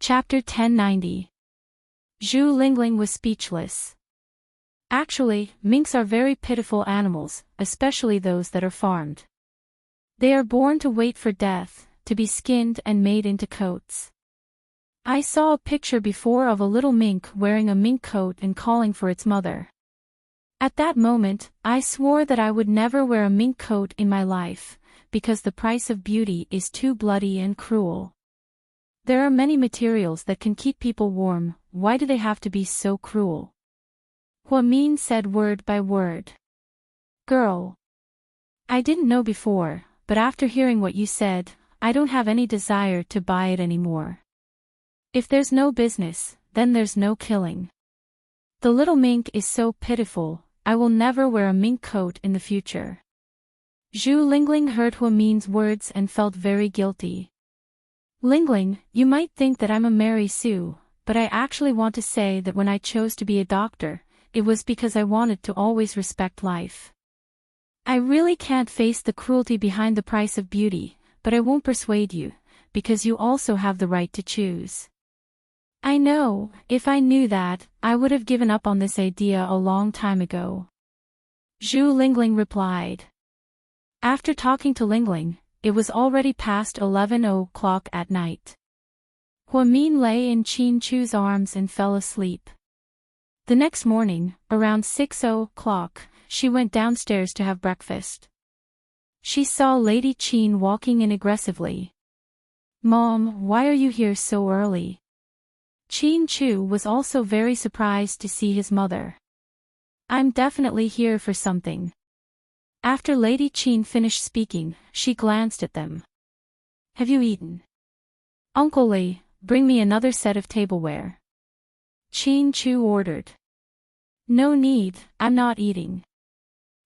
Chapter 1090. Zhu Lingling was speechless. Actually, minks are very pitiful animals, especially those that are farmed. They are born to wait for death, to be skinned and made into coats. I saw a picture before of a little mink wearing a mink coat and calling for its mother. At that moment, I swore that I would never wear a mink coat in my life, because the price of beauty is too bloody and cruel. There are many materials that can keep people warm, why do they have to be so cruel? Huamin said word by word. Girl. I didn't know before, but after hearing what you said, I don't have any desire to buy it anymore. If there's no business, then there's no killing. The little mink is so pitiful, I will never wear a mink coat in the future. Zhu Lingling heard Huamin's words and felt very guilty. Lingling, you might think that I'm a Mary Sue, but I actually want to say that when I chose to be a doctor, it was because I wanted to always respect life. I really can't face the cruelty behind the price of beauty, but I won't persuade you, because you also have the right to choose. I know, if I knew that, I would have given up on this idea a long time ago. Zhu Lingling replied. After talking to Lingling, it was already past 11 o'clock at night. Huamin lay in Qin Chu's arms and fell asleep. The next morning, around 6 o'clock, she went downstairs to have breakfast. She saw Lady Qin walking in aggressively. Mom, why are you here so early? Qin Chu was also very surprised to see his mother. I'm definitely here for something. After Lady Qin finished speaking, she glanced at them. Have you eaten? Uncle Li, bring me another set of tableware. Qin Chu ordered. No need, I'm not eating.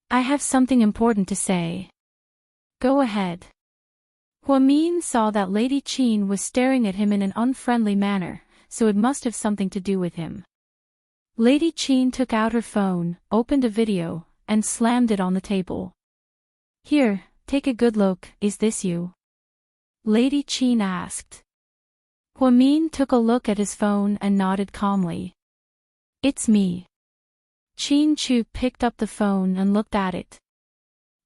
I have something important to say. Go ahead. Huamin saw that Lady Qin was staring at him in an unfriendly manner, so it must have something to do with him. Lady Qin took out her phone, opened a video, and slammed it on the table. Here, take a good look, is this you? Lady Qin asked. Huamin took a look at his phone and nodded calmly. It's me. Qin Chu picked up the phone and looked at it.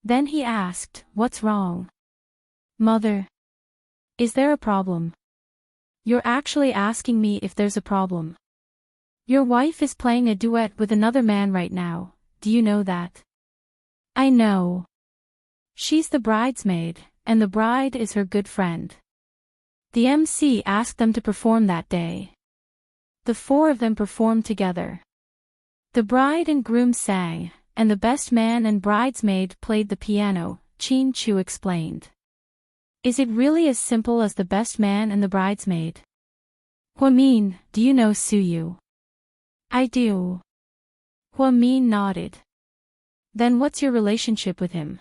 Then he asked, what's wrong? Mother. Is there a problem? You're actually asking me if there's a problem. Your wife is playing a duet with another man right now, do you know that? I know. She's the bridesmaid, and the bride is her good friend. The MC asked them to perform that day. The four of them performed together. The bride and groom sang, and the best man and bridesmaid played the piano, Qin Chu explained. Is it really as simple as the best man and the bridesmaid? Huamin, do you know Su Yu? I do. Huamin nodded. Then what's your relationship with him?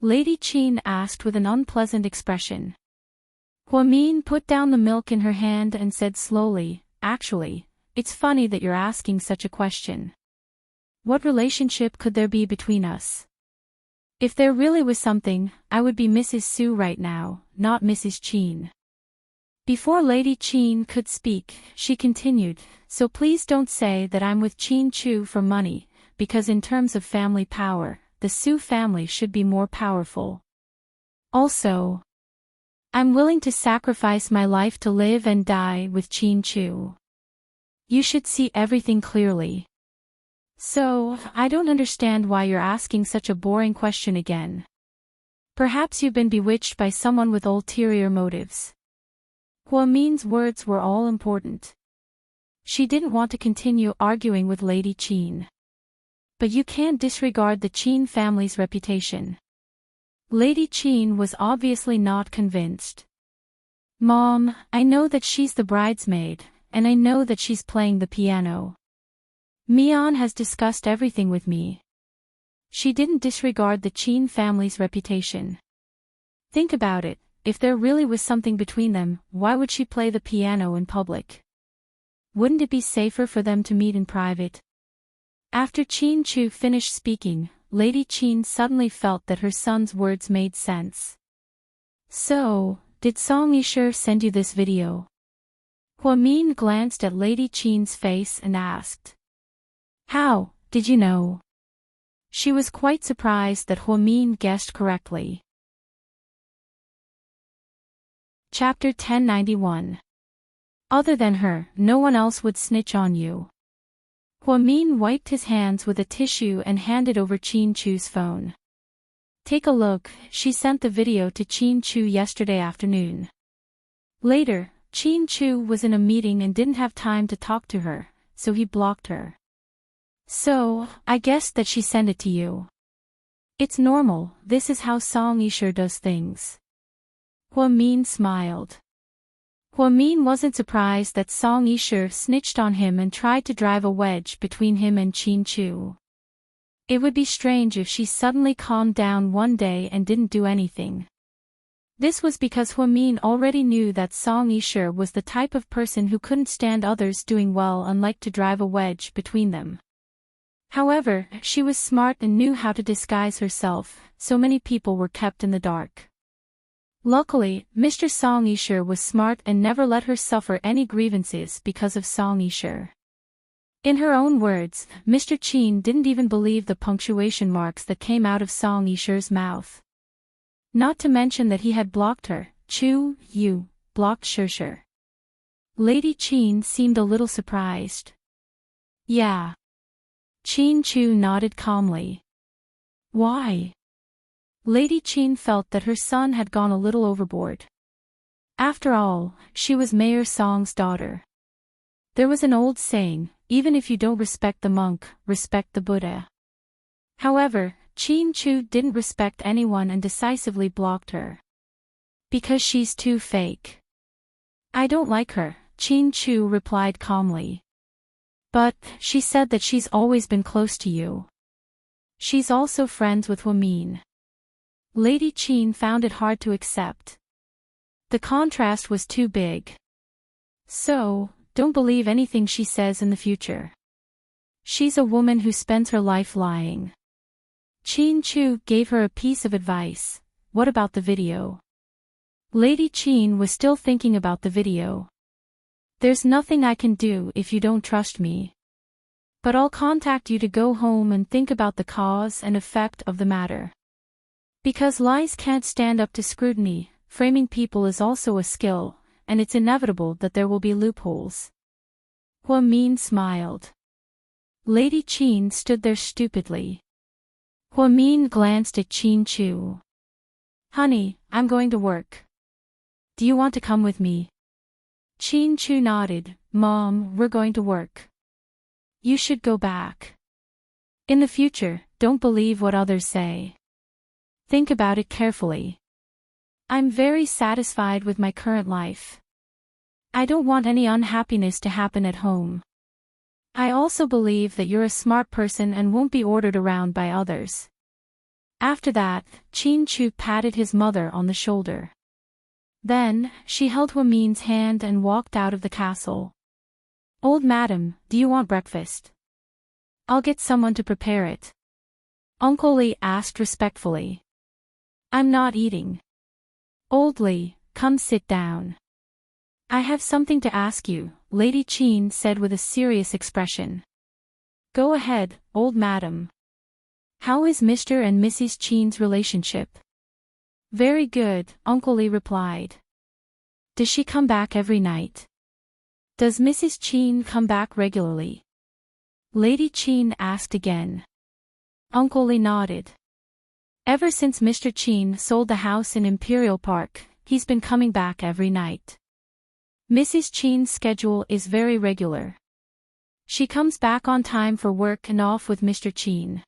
Lady Qin asked with an unpleasant expression. Huamin put down the milk in her hand and said slowly, actually, it's funny that you're asking such a question. What relationship could there be between us? If there really was something, I would be Mrs. Su right now, not Mrs. Qin. Before Lady Qin could speak, she continued, so please don't say that I'm with Qin Chu for money, because in terms of family power, the Su family should be more powerful. Also, I'm willing to sacrifice my life to live and die with Qin Chu. You should see everything clearly. So, I don't understand why you're asking such a boring question again. Perhaps you've been bewitched by someone with ulterior motives. Huamin's words were all important. She didn't want to continue arguing with Lady Qin. But you can't disregard the Qin family's reputation. Lady Qin was obviously not convinced. Mom, I know that she's the bridesmaid, and I know that she's playing the piano. Mian has discussed everything with me. She didn't disregard the Qin family's reputation. Think about it, if there really was something between them, why would she play the piano in public? Wouldn't it be safer for them to meet in private? After Qin Chu finished speaking, Lady Qin suddenly felt that her son's words made sense. So, did Song Yisher send you this video? Min glanced at Lady Qin's face and asked, "How did you know?" She was quite surprised that Min guessed correctly. Chapter 1091. Other than her, no one else would snitch on you. Min wiped his hands with a tissue and handed over Qin Chu's phone. "Take a look," she sent the video to Qin Chu yesterday afternoon. Later, Qin Chu was in a meeting and didn't have time to talk to her, so he blocked her. "So, I guessed that she sent it to you." "It's normal, this is how Song Yisher does things." Min smiled. Min wasn't surprised that Song Yisher snitched on him and tried to drive a wedge between him and Qin Chu. It would be strange if she suddenly calmed down one day and didn't do anything. This was because Min already knew that Song Yisher was the type of person who couldn't stand others doing well and liked to drive a wedge between them. However, she was smart and knew how to disguise herself, so many people were kept in the dark. Luckily, Mr. Song Yisher was smart and never let her suffer any grievances because of Song Yisher. In her own words, Mr. Qin didn't even believe the punctuation marks that came out of Song Yisher's mouth. Not to mention that he had blocked her. "Chu, you blocked Shusher." Lady Qin seemed a little surprised. "Yeah." Qin Chu nodded calmly. "Why?" Lady Qin felt that her son had gone a little overboard. After all, she was Mayor Song's daughter. There was an old saying, even if you don't respect the monk, respect the Buddha. However, Qin Chu didn't respect anyone and decisively blocked her. "Because she's too fake." "I don't like her," Qin Chu replied calmly. "But, she said that she's always been close to you. She's also friends with Min." Lady Qin found it hard to accept. The contrast was too big. "So, don't believe anything she says in the future. She's a woman who spends her life lying." Qin Chu gave her a piece of advice. "What about the video?" Lady Qin was still thinking about the video. "There's nothing I can do if you don't trust me. But I'll contact you to go home and think about the cause and effect of the matter. Because lies can't stand up to scrutiny, framing people is also a skill, and it's inevitable that there will be loopholes." Min smiled. Lady Qin stood there stupidly. Min glanced at Qin Chu. "Honey, I'm going to work. Do you want to come with me?" Qin Chu nodded. "Mom, we're going to work." "You should go back. In the future, don't believe what others say. Think about it carefully. I'm very satisfied with my current life. I don't want any unhappiness to happen at home. I also believe that you're a smart person and won't be ordered around by others." After that, Qin Chu patted his mother on the shoulder. Then, she held Min's hand and walked out of the castle. "Old madam, do you want breakfast?" "I'll get someone to prepare it." Uncle Li asked respectfully. "I'm not eating." "Old Li, come sit down." "I have something to ask you," Lady Qin said with a serious expression. "Go ahead, old madam." "How is Mr. and Mrs. Qin's relationship?" "Very good," Uncle Li replied. "Does she come back every night?" "Does Mrs. Qin come back regularly?" Lady Qin asked again. Uncle Li nodded. "Ever since Mr. Qin sold the house in Imperial Park, he's been coming back every night. Mrs. Qin's schedule is very regular. She comes back on time for work and off with Mr. Qin.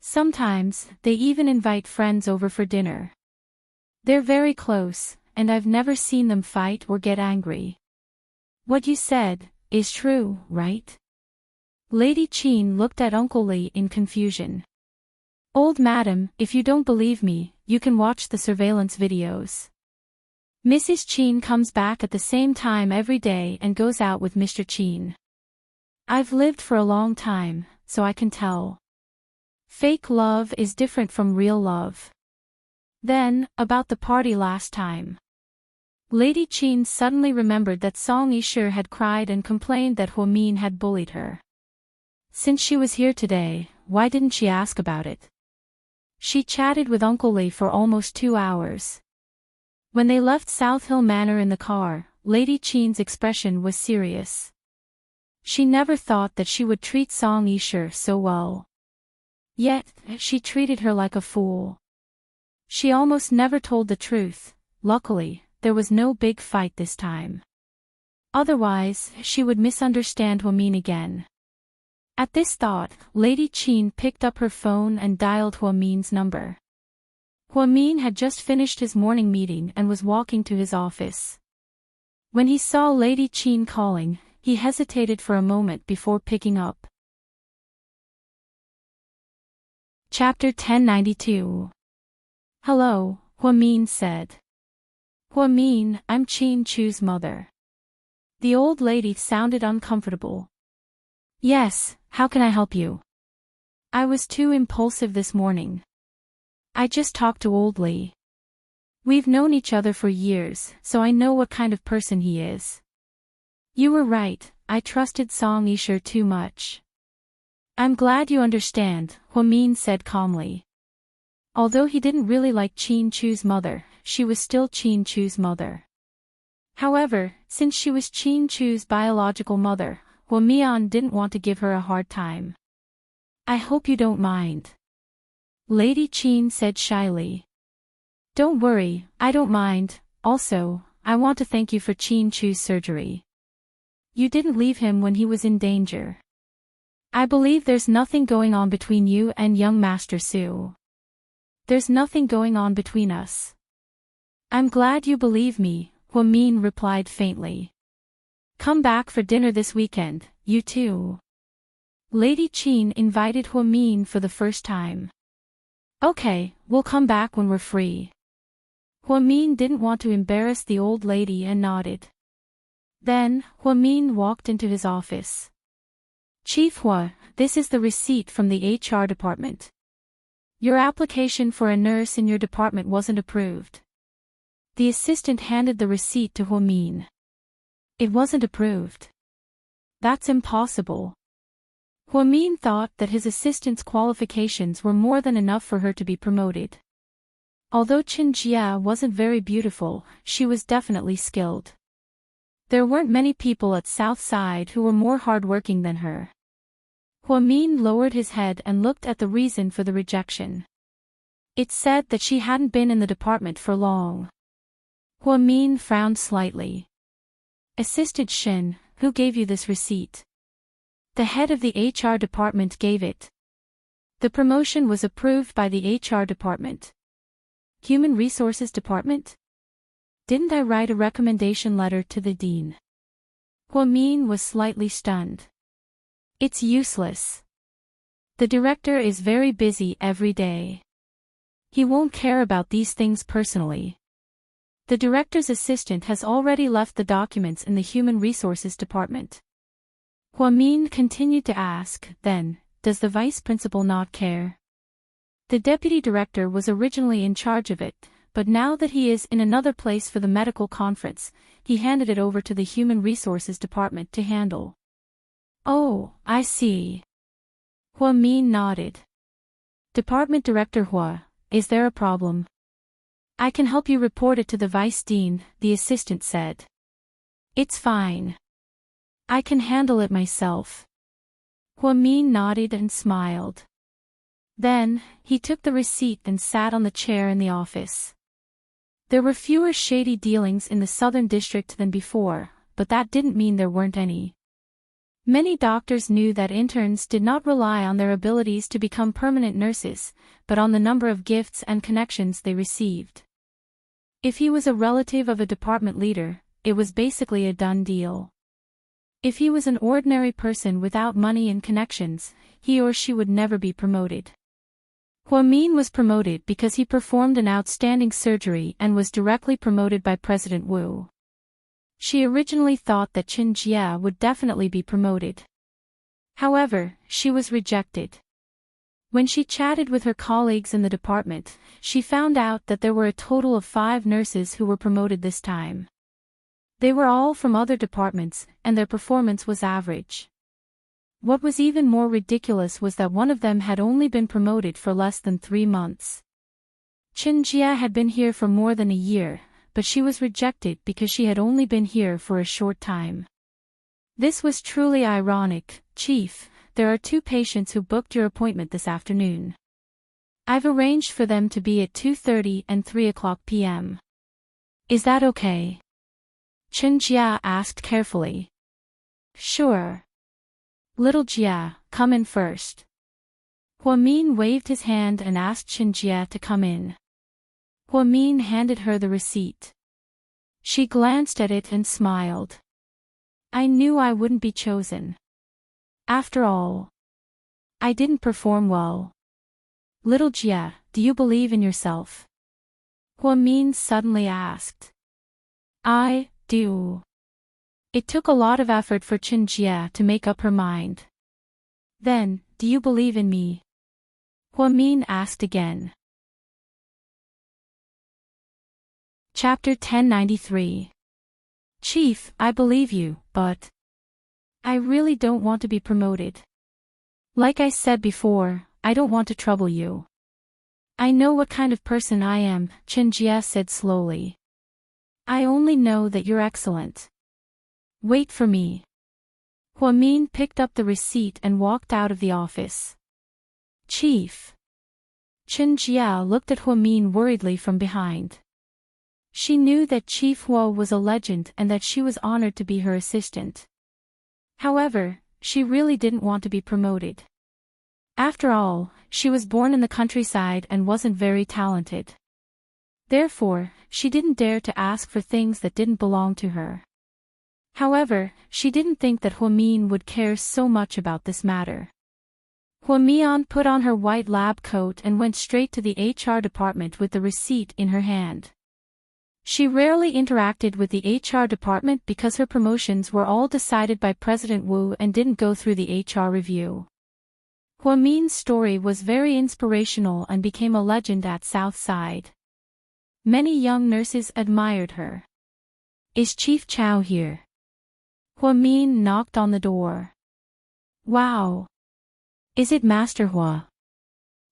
Sometimes, they even invite friends over for dinner. They're very close, and I've never seen them fight or get angry." "What you said is true, right?" Lady Qin looked at Uncle Li in confusion. "Old madam, if you don't believe me, you can watch the surveillance videos. Mrs. Qin comes back at the same time every day and goes out with Mr. Qin. I've lived for a long time, so I can tell. Fake love is different from real love." "Then, about the party last time." Lady Qin suddenly remembered that Song Yishir had cried and complained that Huo Min had bullied her. Since she was here today, why didn't she ask about it? She chatted with Uncle Li for almost 2 hours. When they left South Hill Manor in the car, Lady Qin's expression was serious. She never thought that she would treat Song Yishir so well. Yet, she treated her like a fool. She almost never told the truth. Luckily, there was no big fight this time. Otherwise, she would misunderstand Huo Min again. At this thought, Lady Qin picked up her phone and dialed Huo Min's number. Huo Min had just finished his morning meeting and was walking to his office. When he saw Lady Qin calling, he hesitated for a moment before picking up. Chapter 1092. Hello, Huo Min said. Huo Min, I'm Qin Chu's mother. The old lady sounded uncomfortable. Yes, how can I help you? I was too impulsive this morning. I just talked to old Li. We've known each other for years, so I know what kind of person he is. You were right, I trusted Song Yishir too much. I'm glad you understand, Huo Min said calmly. Although he didn't really like Qin Chu's mother, she was still Qin Chu's mother. However, since she was Qin Chu's biological mother, Huo Min didn't want to give her a hard time. I hope you don't mind. Lady Qin said shyly. Don't worry, I don't mind. Also, I want to thank you for Qin Chu's surgery. You didn't leave him when he was in danger. I believe there's nothing going on between you and young Master Su. There's nothing going on between us. I'm glad you believe me, Huo Min replied faintly. Come back for dinner this weekend, you too. Lady Qin invited Huo Min for the first time. Okay, we'll come back when we're free. Huo Min didn't want to embarrass the old lady and nodded. Then, Huo Min walked into his office. Chief Hua, this is the receipt from the HR department. Your application for a nurse in your department wasn't approved. The assistant handed the receipt to Huo Min. It wasn't approved. That's impossible. Huo Min thought that his assistant's qualifications were more than enough for her to be promoted. Although Qin Jia wasn't very beautiful, she was definitely skilled. There weren't many people at Southside who were more hardworking than her. Huo Min lowered his head and looked at the reason for the rejection. It said that she hadn't been in the department for long. Huo Min frowned slightly. Assistant Shin, who gave you this receipt? The head of the HR department gave it. The promotion was approved by the HR department. Human Resources Department? Didn't I write a recommendation letter to the dean? Huo Min was slightly stunned. It's useless. The director is very busy every day. He won't care about these things personally. The director's assistant has already left the documents in the Human Resources Department. Huo Min continued to ask, then, does the vice principal not care? The deputy director was originally in charge of it, but now that he is in another place for the medical conference, he handed it over to the Human Resources Department to handle. Oh, I see. Huo Min nodded. Department Director Hua, is there a problem? I can help you report it to the vice dean, the assistant said. It's fine. I can handle it myself. Huo Min nodded and smiled. Then, he took the receipt and sat on the chair in the office. There were fewer shady dealings in the Southern District than before, but that didn't mean there weren't any. Many doctors knew that interns did not rely on their abilities to become permanent nurses, but on the number of gifts and connections they received. If he was a relative of a department leader, it was basically a done deal. If he was an ordinary person without money and connections, he or she would never be promoted. Huo Min was promoted because he performed an outstanding surgery and was directly promoted by President Wu. She originally thought that Qin Jia would definitely be promoted. However, she was rejected. When she chatted with her colleagues in the department, she found out that there were a total of 5 nurses who were promoted this time. They were all from other departments, and their performance was average. What was even more ridiculous was that one of them had only been promoted for less than 3 months. Chen Jia had been here for more than a year, but she was rejected because she had only been here for a short time. This was truly ironic. Chief, there are 2 patients who booked your appointment this afternoon. I've arranged for them to be at 2:30 and 3:00 p.m. Is that okay? Chen Jia asked carefully. Sure. Little Jia, come in first. Huamin waved his hand and asked Chen Jia to come in. Huamin handed her the receipt. She glanced at it and smiled. I knew I wouldn't be chosen. After all, I didn't perform well. Little Jia, do you believe in yourself? Huamin suddenly asked. I do. It took a lot of effort for Chen Jia to make up her mind. Then, do you believe in me? Huamin asked again. Chapter 1093. Chief, I believe you, but I really don't want to be promoted. Like I said before, I don't want to trouble you. I know what kind of person I am, Chen Jia said slowly. I only know that you're excellent. Wait for me. Huamin picked up the receipt and walked out of the office. Chief. Chen Jia looked at Huamin worriedly from behind. She knew that Chief Huo was a legend and that she was honored to be her assistant. However, she really didn't want to be promoted. After all, she was born in the countryside and wasn't very talented. Therefore, she didn't dare to ask for things that didn't belong to her. However, she didn't think that Huamin would care so much about this matter. Huamian put on her white lab coat and went straight to the HR department with the receipt in her hand. She rarely interacted with the HR department because her promotions were all decided by President Wu and didn't go through the HR review. Huamin's story was very inspirational and became a legend at Southside. Many young nurses admired her. Is Chief Chow here? Huamin knocked on the door. Wow! Is it Master Hua?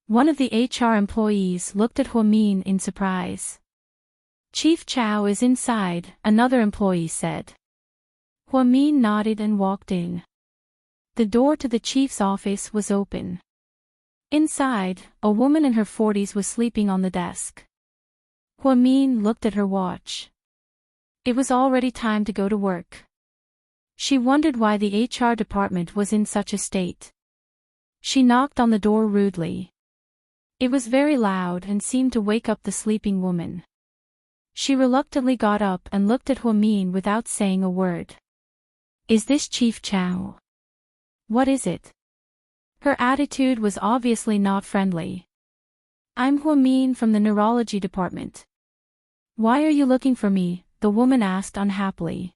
One of the HR employees looked at Huamin in surprise. Chief Chow is inside, another employee said. Huamin nodded and walked in. The door to the chief's office was open. Inside, a woman in her 40s was sleeping on the desk. Huamin looked at her watch. It was already time to go to work. She wondered why the HR department was in such a state. She knocked on the door rudely. It was very loud and seemed to wake up the sleeping woman. She reluctantly got up and looked at Huamin without saying a word. Is this Chief Chow? What is it? Her attitude was obviously not friendly. I'm Huamin from the neurology department. Why are you looking for me? The woman asked unhappily.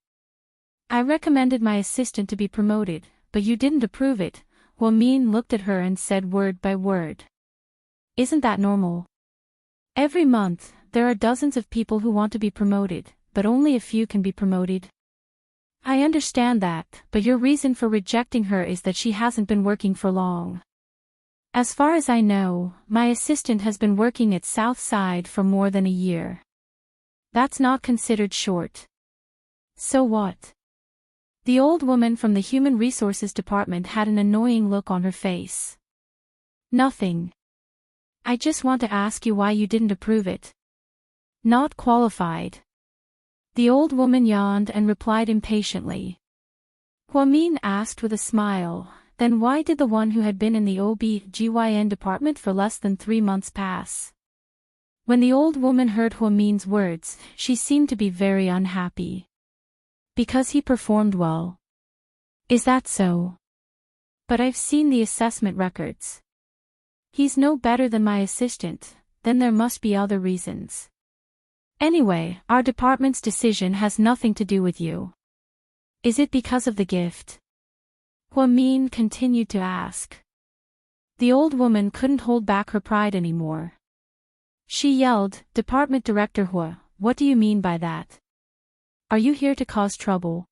I recommended my assistant to be promoted, but you didn't approve it. Huamin looked at her and said word by word. Isn't that normal? Every month, there are dozens of people who want to be promoted, but only a few can be promoted. I understand that, but your reason for rejecting her is that she hasn't been working for long. As far as I know, my assistant has been working at Southside for more than a year. That's not considered short. So what? The old woman from the Human Resources Department had an annoying look on her face. Nothing. I just want to ask you why you didn't approve it. Not qualified. The old woman yawned and replied impatiently. Huamin asked with a smile, then why did the one who had been in the OB/GYN department for less than 3 months pass? When the old woman heard Huamin's words, she seemed to be very unhappy. Because he performed well. Is that so? But I've seen the assessment records. He's no better than my assistant, then there must be other reasons. Anyway, our department's decision has nothing to do with you. Is it because of the gift? Huamin continued to ask. The old woman couldn't hold back her pride anymore. She yelled, Department Director Hua, what do you mean by that? Are you here to cause trouble?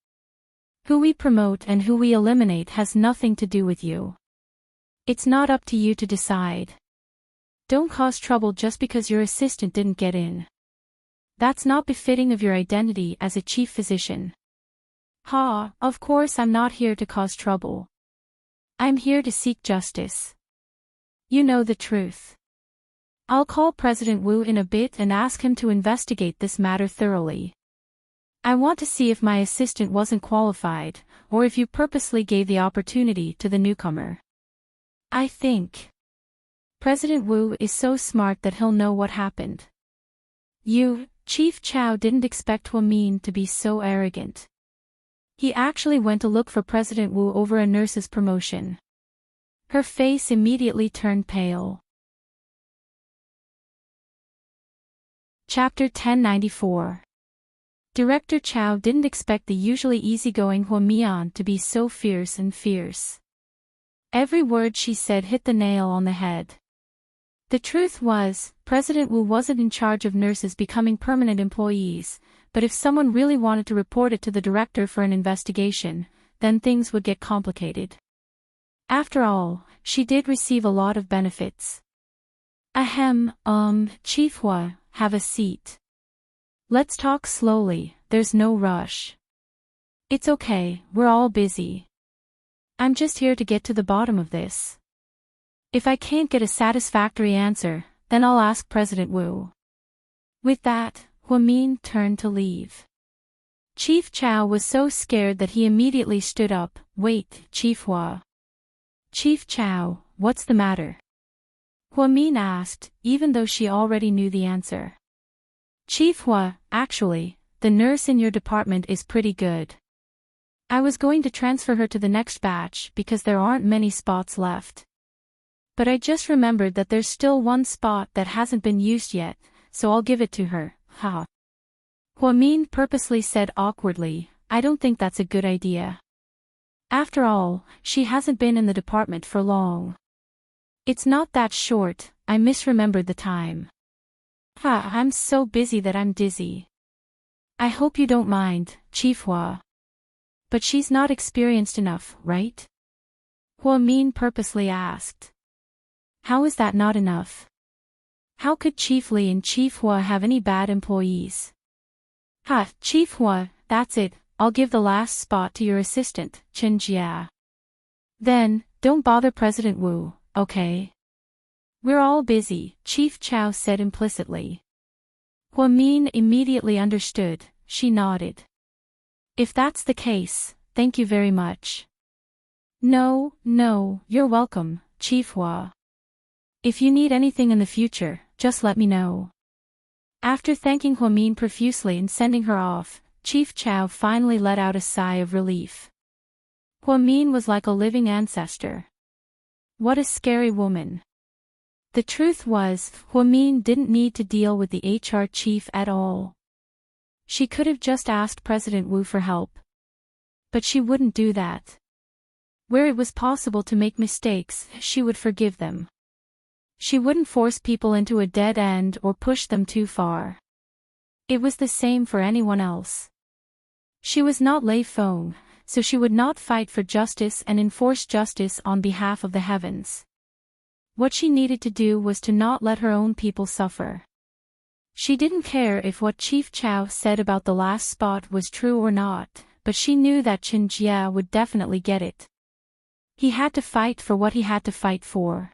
Who we promote and who we eliminate has nothing to do with you. It's not up to you to decide. Don't cause trouble just because your assistant didn't get in. That's not befitting of your identity as a chief physician. Of course I'm not here to cause trouble. I'm here to seek justice. You know the truth. I'll call President Wu in a bit and ask him to investigate this matter thoroughly. I want to see if my assistant wasn't qualified, or if you purposely gave the opportunity to the newcomer. I think President Wu is so smart that he'll know what happened. Chief Chow didn't expect Huamin to be so arrogant. He actually went to look for President Wu over a nurse's promotion. Her face immediately turned pale. Chapter 1094. Director Chow didn't expect the usually easygoing Huamian to be so fierce. Every word she said hit the nail on the head. The truth was, President Wu wasn't in charge of nurses becoming permanent employees, but if someone really wanted to report it to the director for an investigation, then things would get complicated. After all, she did receive a lot of benefits. Chief Hua, have a seat. Let's talk slowly, there's no rush. It's okay, we're all busy. I'm just here to get to the bottom of this. If I can't get a satisfactory answer, then I'll ask President Wu. With that, Huamin turned to leave. Chief Chow was so scared that he immediately stood up. Wait, Chief Hua. Chief Chow, what's the matter? Huamin asked, even though she already knew the answer. Chief Hua, actually, the nurse in your department is pretty good. I was going to transfer her to the next batch because there aren't many spots left. But I just remembered that there's still one spot that hasn't been used yet, so I'll give it to her. Huamin purposely said awkwardly, I don't think that's a good idea. After all, she hasn't been in the department for long. It's not that short, I misremembered the time. I'm so busy that I'm dizzy. I hope you don't mind, Chief Hua. But she's not experienced enough, right? Huamin purposely asked. How is that not enough? How could Chief Li and Chief Hua have any bad employees? Chief Hua, that's it, I'll give the last spot to your assistant, Chen Jia. Then, don't bother President Wu, okay? We're all busy, Chief Chow said implicitly. Huamin immediately understood, she nodded. If that's the case, thank you very much. No, you're welcome, Chief Hua. If you need anything in the future, just let me know. After thanking Huamin profusely and sending her off, Chief Chow finally let out a sigh of relief. Huamin was like a living ancestor. What a scary woman. The truth was, Huamin didn't need to deal with the HR chief at all. She could have just asked President Wu for help. But she wouldn't do that. Where it was possible to make mistakes, she would forgive them. She wouldn't force people into a dead end or push them too far. It was the same for anyone else. She was not Lei Feng, so she would not fight for justice and enforce justice on behalf of the heavens. What she needed to do was to not let her own people suffer. She didn't care if what Chief Chow said about the last spot was true or not, but she knew that Chen Jia would definitely get it. He had to fight for what he had to fight for.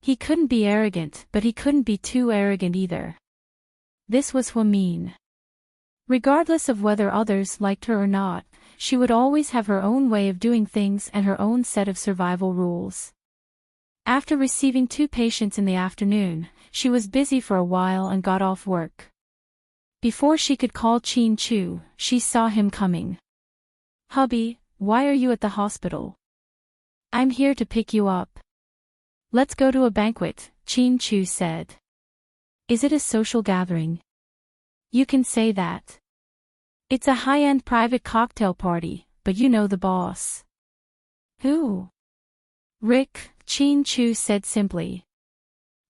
He couldn't be arrogant, but he couldn't be too arrogant either. This was Huamin. Regardless of whether others liked her or not, she would always have her own way of doing things and her own set of survival rules. After receiving 2 patients in the afternoon, she was busy for a while and got off work. Before she could call Qin Chu, she saw him coming. Hubby, why are you at the hospital? I'm here to pick you up. Let's go to a banquet, Qin Chu said. Is it a social gathering? You can say that. It's a high-end private cocktail party, but you know the boss. Who? Rick, Qin Chu said simply.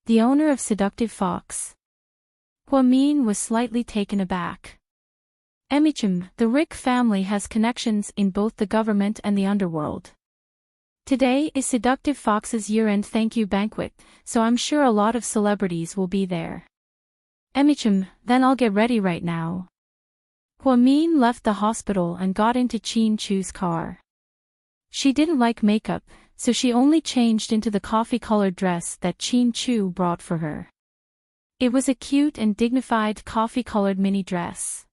The owner of Seductive Fox. Huamin was slightly taken aback. Emichim, the Rick family has connections in both the government and the underworld. Today is Seductive Fox's year-end thank you banquet, so I'm sure a lot of celebrities will be there. Emichim, then I'll get ready right now. Hua-min left the hospital and got into Chin Chu's car. She didn't like makeup, so she only changed into the coffee-colored dress that Chin Chu brought for her. It was a cute and dignified coffee-colored mini dress.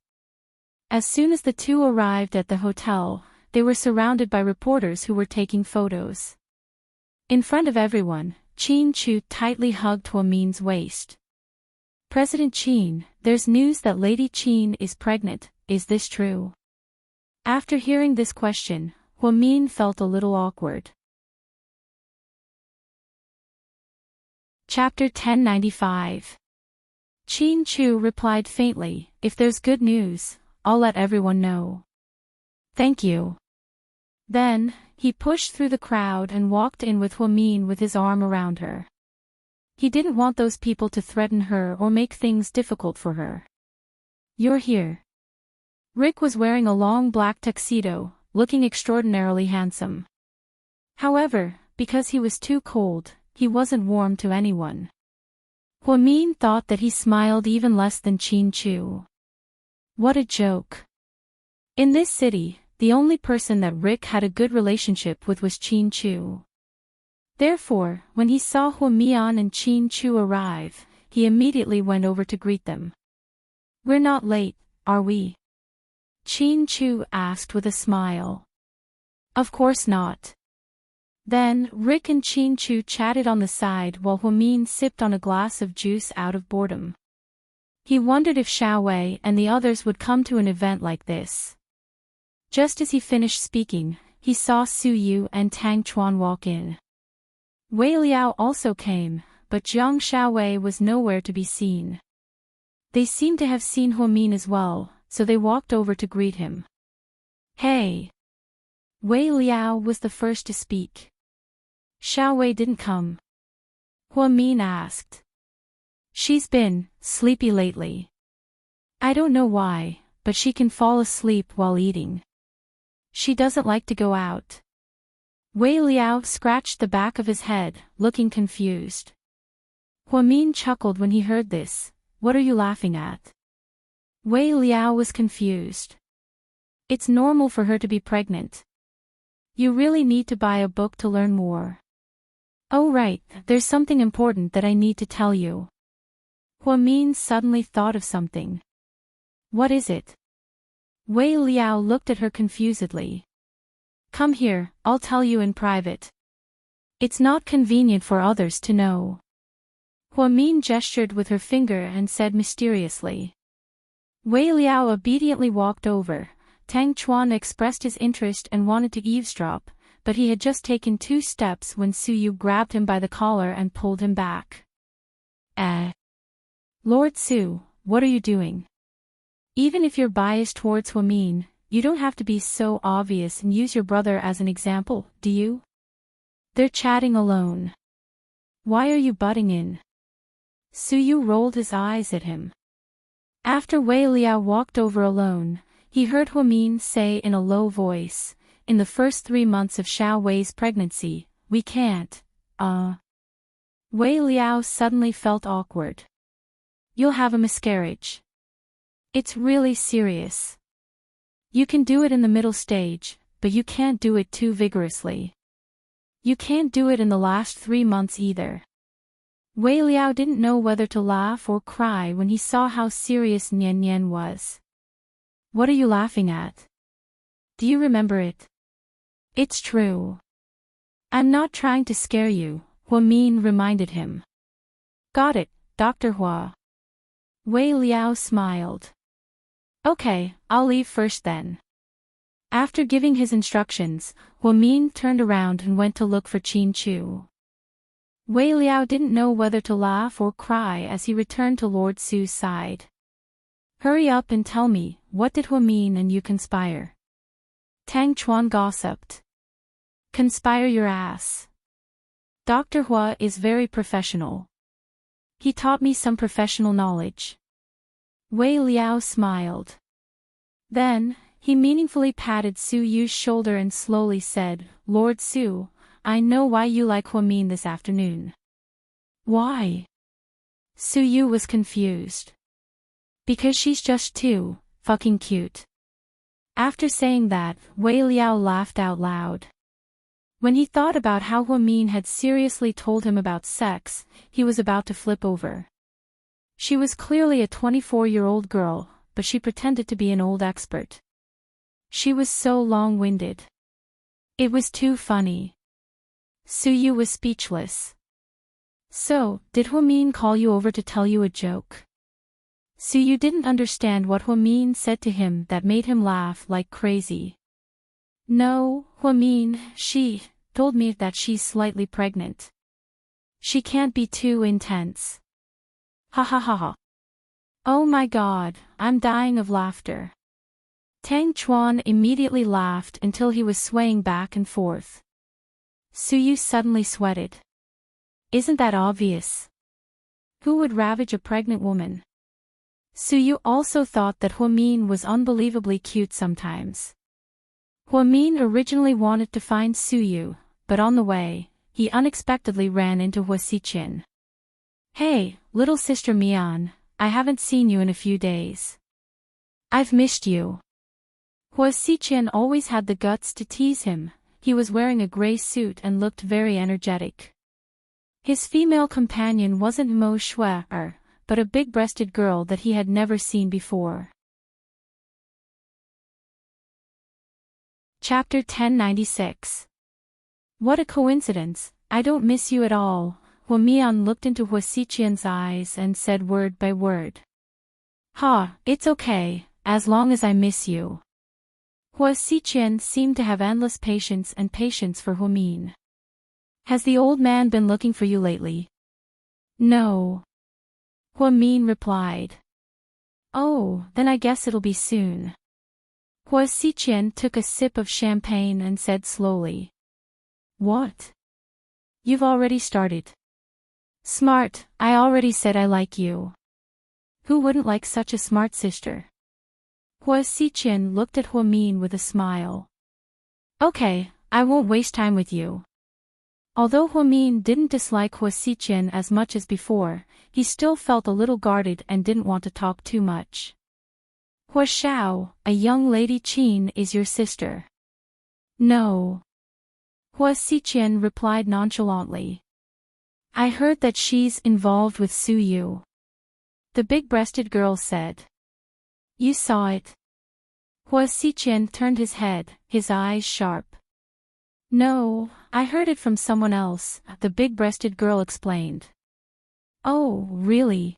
As soon as the two arrived at the hotel, they were surrounded by reporters who were taking photos. In front of everyone, Chin Chu tightly hugged Hua-min's waist. President Chin, there's news that Lady Chin is pregnant, is this true? After hearing this question, Hua-min felt a little awkward. Chapter 1095. Chin Chu replied faintly, if there's good news, I'll let everyone know. Thank you. Then, he pushed through the crowd and walked in with Hua-min with his arm around her. He didn't want those people to threaten her or make things difficult for her. You're here. Rick was wearing a long black tuxedo, looking extraordinarily handsome. However, because he was too cold, he wasn't warm to anyone. Hua-min thought that he smiled even less than Chin Chu. What a joke. In this city, the only person that Rick had a good relationship with was Chin Chu. Therefore, when he saw Hua-min and Chin Chu arrive, he immediately went over to greet them. We're not late, are we? Chin Chu asked with a smile. Of course not. Then, Rick and Chin Chu chatted on the side while Hua-min sipped on a glass of juice out of boredom. He wondered if Xiao Wei and the others would come to an event like this. Just as he finished speaking, he saw Su Yu and Tang Chuan walk in. Wei Liao also came, but Jiang Xiaowei was nowhere to be seen. They seemed to have seen Hua-min as well, so they walked over to greet him. Hey! Wei Liao was the first to speak. Xiaowei didn't come. Hua-min asked. She's been sleepy lately. I don't know why, but she can fall asleep while eating. She doesn't like to go out. Wei Liao scratched the back of his head, looking confused. Hua-min chuckled when he heard this. What are you laughing at? Wei Liao was confused. It's normal for her to be pregnant. You really need to buy a book to learn more. Oh right, there's something important that I need to tell you. Hua-min suddenly thought of something. What is it? Wei Liao looked at her confusedly. Come here, I'll tell you in private. It's not convenient for others to know. Hua-min gestured with her finger and said mysteriously. Wei Liao obediently walked over. Tang Chuan expressed his interest and wanted to eavesdrop, but he had just taken 2 steps when Su Yu grabbed him by the collar and pulled him back. Lord Su, what are you doing? Even if you're biased towards Hua-min, you don't have to be so obvious and use your brother as an example, do you? They're chatting alone. Why are you butting in? Su Yu rolled his eyes at him. After Wei Liao walked over alone, he heard Hua-min say in a low voice, in the first 3 months of Xiao Wei's pregnancy, we can't, Wei Liao suddenly felt awkward. You'll have a miscarriage. It's really serious. You can do it in the middle stage, but you can't do it too vigorously. You can't do it in the last 3 months either. Wei Liao didn't know whether to laugh or cry when he saw how serious Nian Nian was. What are you laughing at? Do you remember it? It's true. I'm not trying to scare you, Hua-min reminded him. Got it, Dr. Hua. Wei Liao smiled. Okay, I'll leave first then. After giving his instructions, Hua-min turned around and went to look for Chin Chu. Wei Liao didn't know whether to laugh or cry as he returned to Lord Su's side. Hurry up and tell me, what did Hua-min and you conspire? Tang Chuan gossiped. Conspire your ass. Dr. Hua is very professional. He taught me some professional knowledge. Wei Liao smiled. Then, he meaningfully patted Su Yu's shoulder and slowly said, "Lord Su, I know why you like Huamin this afternoon." "Why?" Su Yu was confused. "Because she's just too fucking cute." After saying that, Wei Liao laughed out loud. When he thought about how Huamin had seriously told him about sex, he was about to flip over. She was clearly a 24-year-old girl, but she pretended to be an old expert. She was so long-winded. It was too funny. Su Yu was speechless. "So, did Huamin call you over to tell you a joke?" Su Yu didn't understand what Huamin said to him that made him laugh like crazy. "No, Huamin, she told me that she's slightly pregnant. She can't be too intense." Ha ha ha ha. "Oh my god, I'm dying of laughter." Tang Chuan immediately laughed until he was swaying back and forth. Su Yu suddenly sweated. "Isn't that obvious? Who would ravage a pregnant woman?" Su Yu also thought that Huamin was unbelievably cute sometimes. Huamin originally wanted to find Su Yu, but on the way, he unexpectedly ran into Hua Xiqian. "Hey, little sister Mian, I haven't seen you in a few days. I've missed you." Hua Xiqian always had the guts to tease him. He was wearing a gray suit and looked very energetic. His female companion wasn't Mo Shui, but a big-breasted girl that he had never seen before. Chapter 1096. What a coincidence, I don't miss you at all. Huamian looked into Hua Xiqian's eyes and said word by word. "Ha, it's okay, as long as I miss you." Hua Xiqian seemed to have endless patience for Huamin. "Has the old man been looking for you lately?" "No." Huamin replied. "Oh, then I guess it'll be soon." Hua Xiqian took a sip of champagne and said slowly. "What? You've already started?" "Smart, I already said I like you. Who wouldn't like such a smart sister?" Hua Xiqian looked at Huamin with a smile. "Okay, I won't waste time with you." Although Huamin didn't dislike Hua Xiqian as much as before, he still felt a little guarded and didn't want to talk too much. "Hua Xiao, a young lady Qin is your sister." "No." Hua Xiqian replied nonchalantly. "I heard that she's involved with Su Yu." The big-breasted girl said. "You saw it?" Hua Xiqian turned his head, his eyes sharp. "No, I heard it from someone else," the big-breasted girl explained. "Oh, really?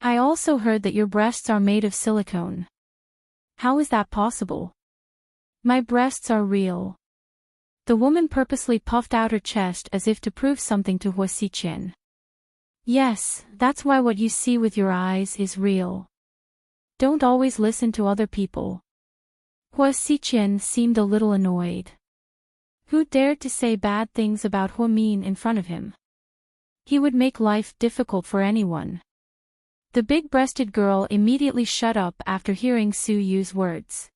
I also heard that your breasts are made of silicone." "How is that possible?" "My breasts are real." The woman purposely puffed out her chest as if to prove something to Hua Xiqian. "Yes, that's why what you see with your eyes is real. Don't always listen to other people." Hua Xiqian seemed a little annoyed. Who dared to say bad things about Huamin in front of him? He would make life difficult for anyone. The big-breasted girl immediately shut up after hearing Su Yu's words.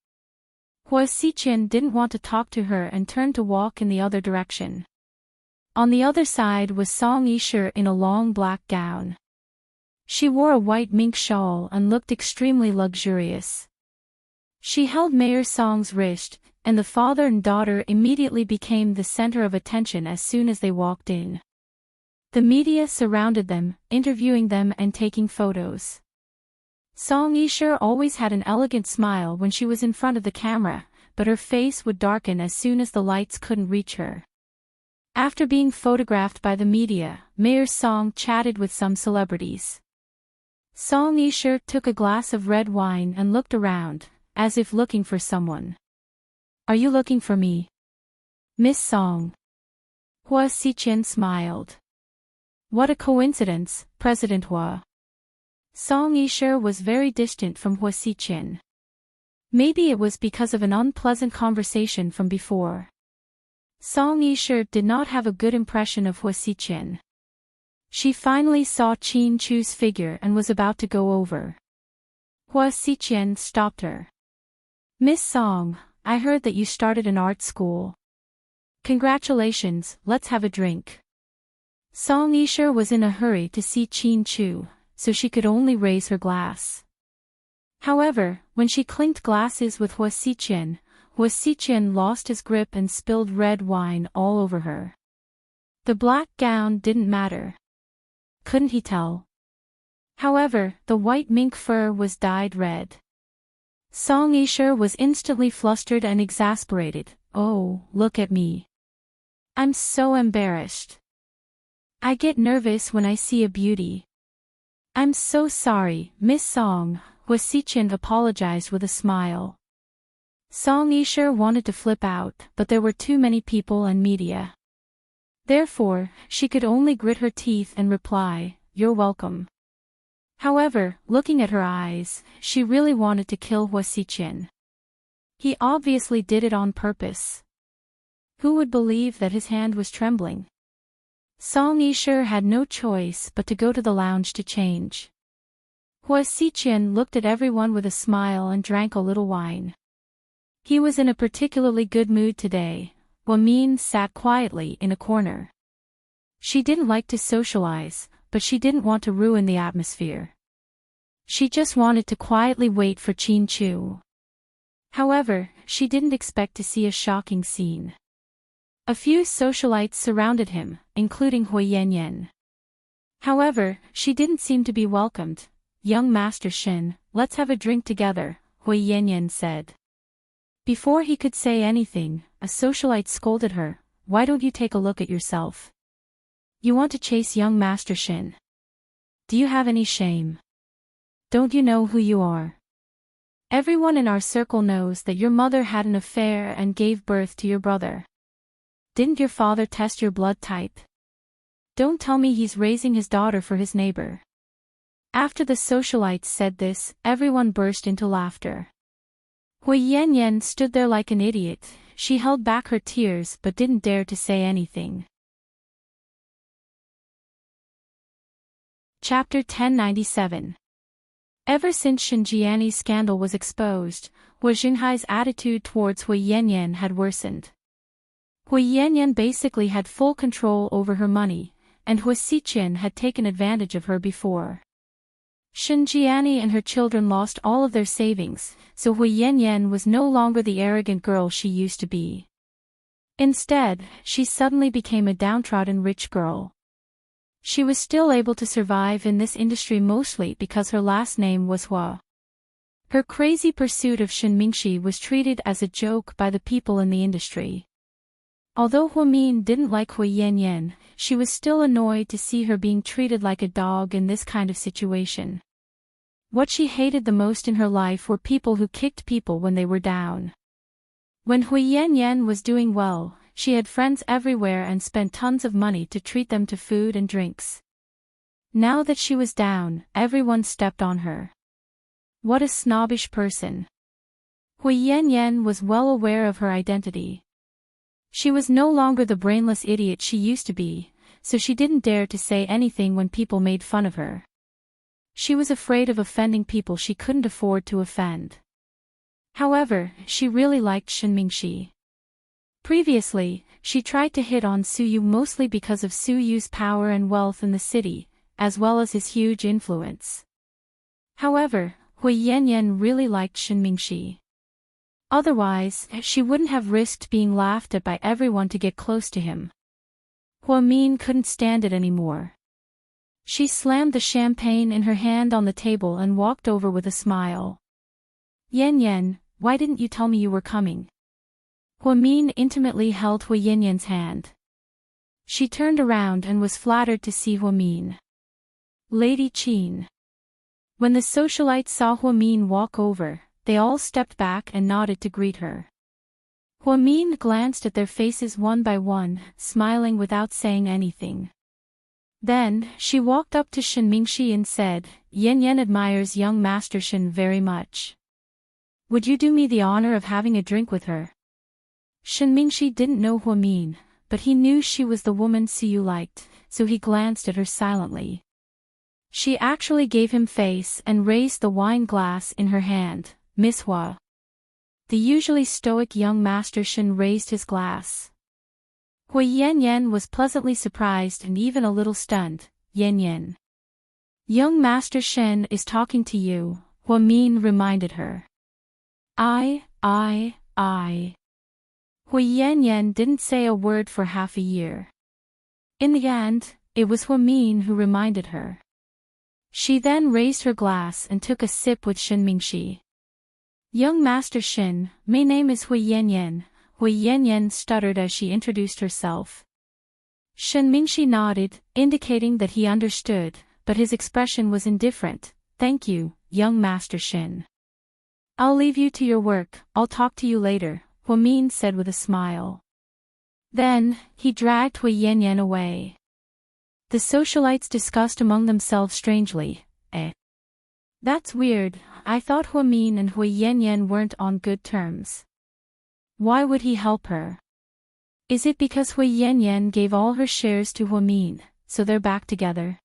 Hua Xiqian didn't want to talk to her and turned to walk in the other direction. On the other side was Song Yisher in a long black gown. She wore a white mink shawl and looked extremely luxurious. She held Mayor Song's wrist, and the father and daughter immediately became the center of attention as soon as they walked in. The media surrounded them, interviewing them and taking photos. Song Yisher always had an elegant smile when she was in front of the camera, but her face would darken as soon as the lights couldn't reach her. After being photographed by the media, Mayor Song chatted with some celebrities. Song Yisher took a glass of red wine and looked around, as if looking for someone. "Are you looking for me, Miss Song?" Hua Xiqian smiled. "What a coincidence, President Hua." Song Yisher was very distant from Hua Xiqian. Maybe it was because of an unpleasant conversation from before. Song Yisher did not have a good impression of Hua Xiqian. She finally saw Qin Chu's figure and was about to go over. Hua Xiqian stopped her. Miss Song, I heard that you started an art school. Congratulations, let's have a drink. Song Yisha was in a hurry to see Qin Chu, so she could only raise her glass. However, when she clinked glasses with Hua Xiqian lost his grip and spilled red wine all over her. The black gown didn't matter. Couldn't he tell? However, the white mink fur was dyed red. Song Yisha was instantly flustered and exasperated. Oh, look at me. I'm so embarrassed. I get nervous when I see a beauty. I'm so sorry, Miss Song, Hua Xiqian apologized with a smile. Song Yisha wanted to flip out, but there were too many people and media. Therefore, she could only grit her teeth and reply, "You're welcome." However, looking at her eyes, she really wanted to kill Hua Xiqian. He obviously did it on purpose. Who would believe that his hand was trembling? Song Yisha had no choice but to go to the lounge to change. Hua Xiqian looked at everyone with a smile and drank a little wine. He was in a particularly good mood today. Hua Min sat quietly in a corner. She didn't like to socialize, but she didn't want to ruin the atmosphere. She just wanted to quietly wait for Qin Chu. However, she didn't expect to see a shocking scene. A few socialites surrounded him, including Hui Yanyan. However, she didn't seem to be welcomed. "Young Master Shin, let's have a drink together," Hui Yanyan said. Before he could say anything, a socialite scolded her, "Why don't you take a look at yourself? You want to chase young Master Shin? Do you have any shame? Don't you know who you are? Everyone in our circle knows that your mother had an affair and gave birth to your brother. Didn't your father test your blood type? Don't tell me he's raising his daughter for his neighbor." After the socialites said this, everyone burst into laughter. Hui Yanyan stood there like an idiot. She held back her tears but didn't dare to say anything. Chapter 1097. Ever since Xinjiani's scandal was exposed, Hua Xinghai's attitude towards Hui Yanyan had worsened. Hui Yanyan basically had full control over her money, and Hua Xiqian had taken advantage of her before. Xinjiani and her children lost all of their savings, so Hui Yanyan was no longer the arrogant girl she used to be. Instead, she suddenly became a downtrodden rich girl. She was still able to survive in this industry mostly because her last name was Hua. Her crazy pursuit of Shen Mingxi was treated as a joke by the people in the industry. Although Hua Min didn't like Hui Yanyan, she was still annoyed to see her being treated like a dog in this kind of situation. What she hated the most in her life were people who kicked people when they were down. When Hui Yanyan was doing well, she had friends everywhere and spent tons of money to treat them to food and drinks. Now that she was down, everyone stepped on her. What a snobbish person. Hui Yanyan was well aware of her identity. She was no longer the brainless idiot she used to be, so she didn't dare to say anything when people made fun of her. She was afraid of offending people she couldn't afford to offend. However, she really liked Shen Mingxi. Previously, she tried to hit on Su Yu mostly because of Su Yu's power and wealth in the city, as well as his huge influence. However, Hui Yanyan really liked Shen Mingxi. Otherwise, she wouldn't have risked being laughed at by everyone to get close to him. Hua Min couldn't stand it anymore. She slammed the champagne in her hand on the table and walked over with a smile. "Yanyan, why didn't you tell me you were coming?" Hua Min intimately held Hui Yanyan's hand. She turned around and was flattered to see Hua Min. "Lady Qin." When the socialites saw Hua Min walk over, they all stepped back and nodded to greet her. Hua Min glanced at their faces one by one, smiling without saying anything. Then, she walked up to Shen Mingxi and said, "Yanyan admires young Master Shen very much. Would you do me the honor of having a drink with her?" Shen Mingxi didn't know Hua Min, but he knew she was the woman Su Yu liked, so he glanced at her silently. She actually gave him face and raised the wine glass in her hand. "Miss Hua." The usually stoic young Master Shen raised his glass. Hui Yanyan was pleasantly surprised and even a little stunned. Yanyan. Young Master Shen is talking to you, Hua Min reminded her. I. Hui Yanyan didn't say a word for half a year. In the end, it was Hua Min who reminded her. She then raised her glass and took a sip with Shen Mingxi. Young Master Shen, my name is Hui Yanyan. Hui Yanyan stuttered as she introduced herself. Shen Mingxi nodded, indicating that he understood, but his expression was indifferent. Thank you, young Master Shen. I'll leave you to your work, I'll talk to you later, Hua Min said with a smile. Then, he dragged Hui Yanyan away. The socialites discussed among themselves strangely. That's weird, I thought Hua Min and Hui Yanyan weren't on good terms. Why would he help her? Is it because Hui Yanyan gave all her shares to Hua Min, so they're back together?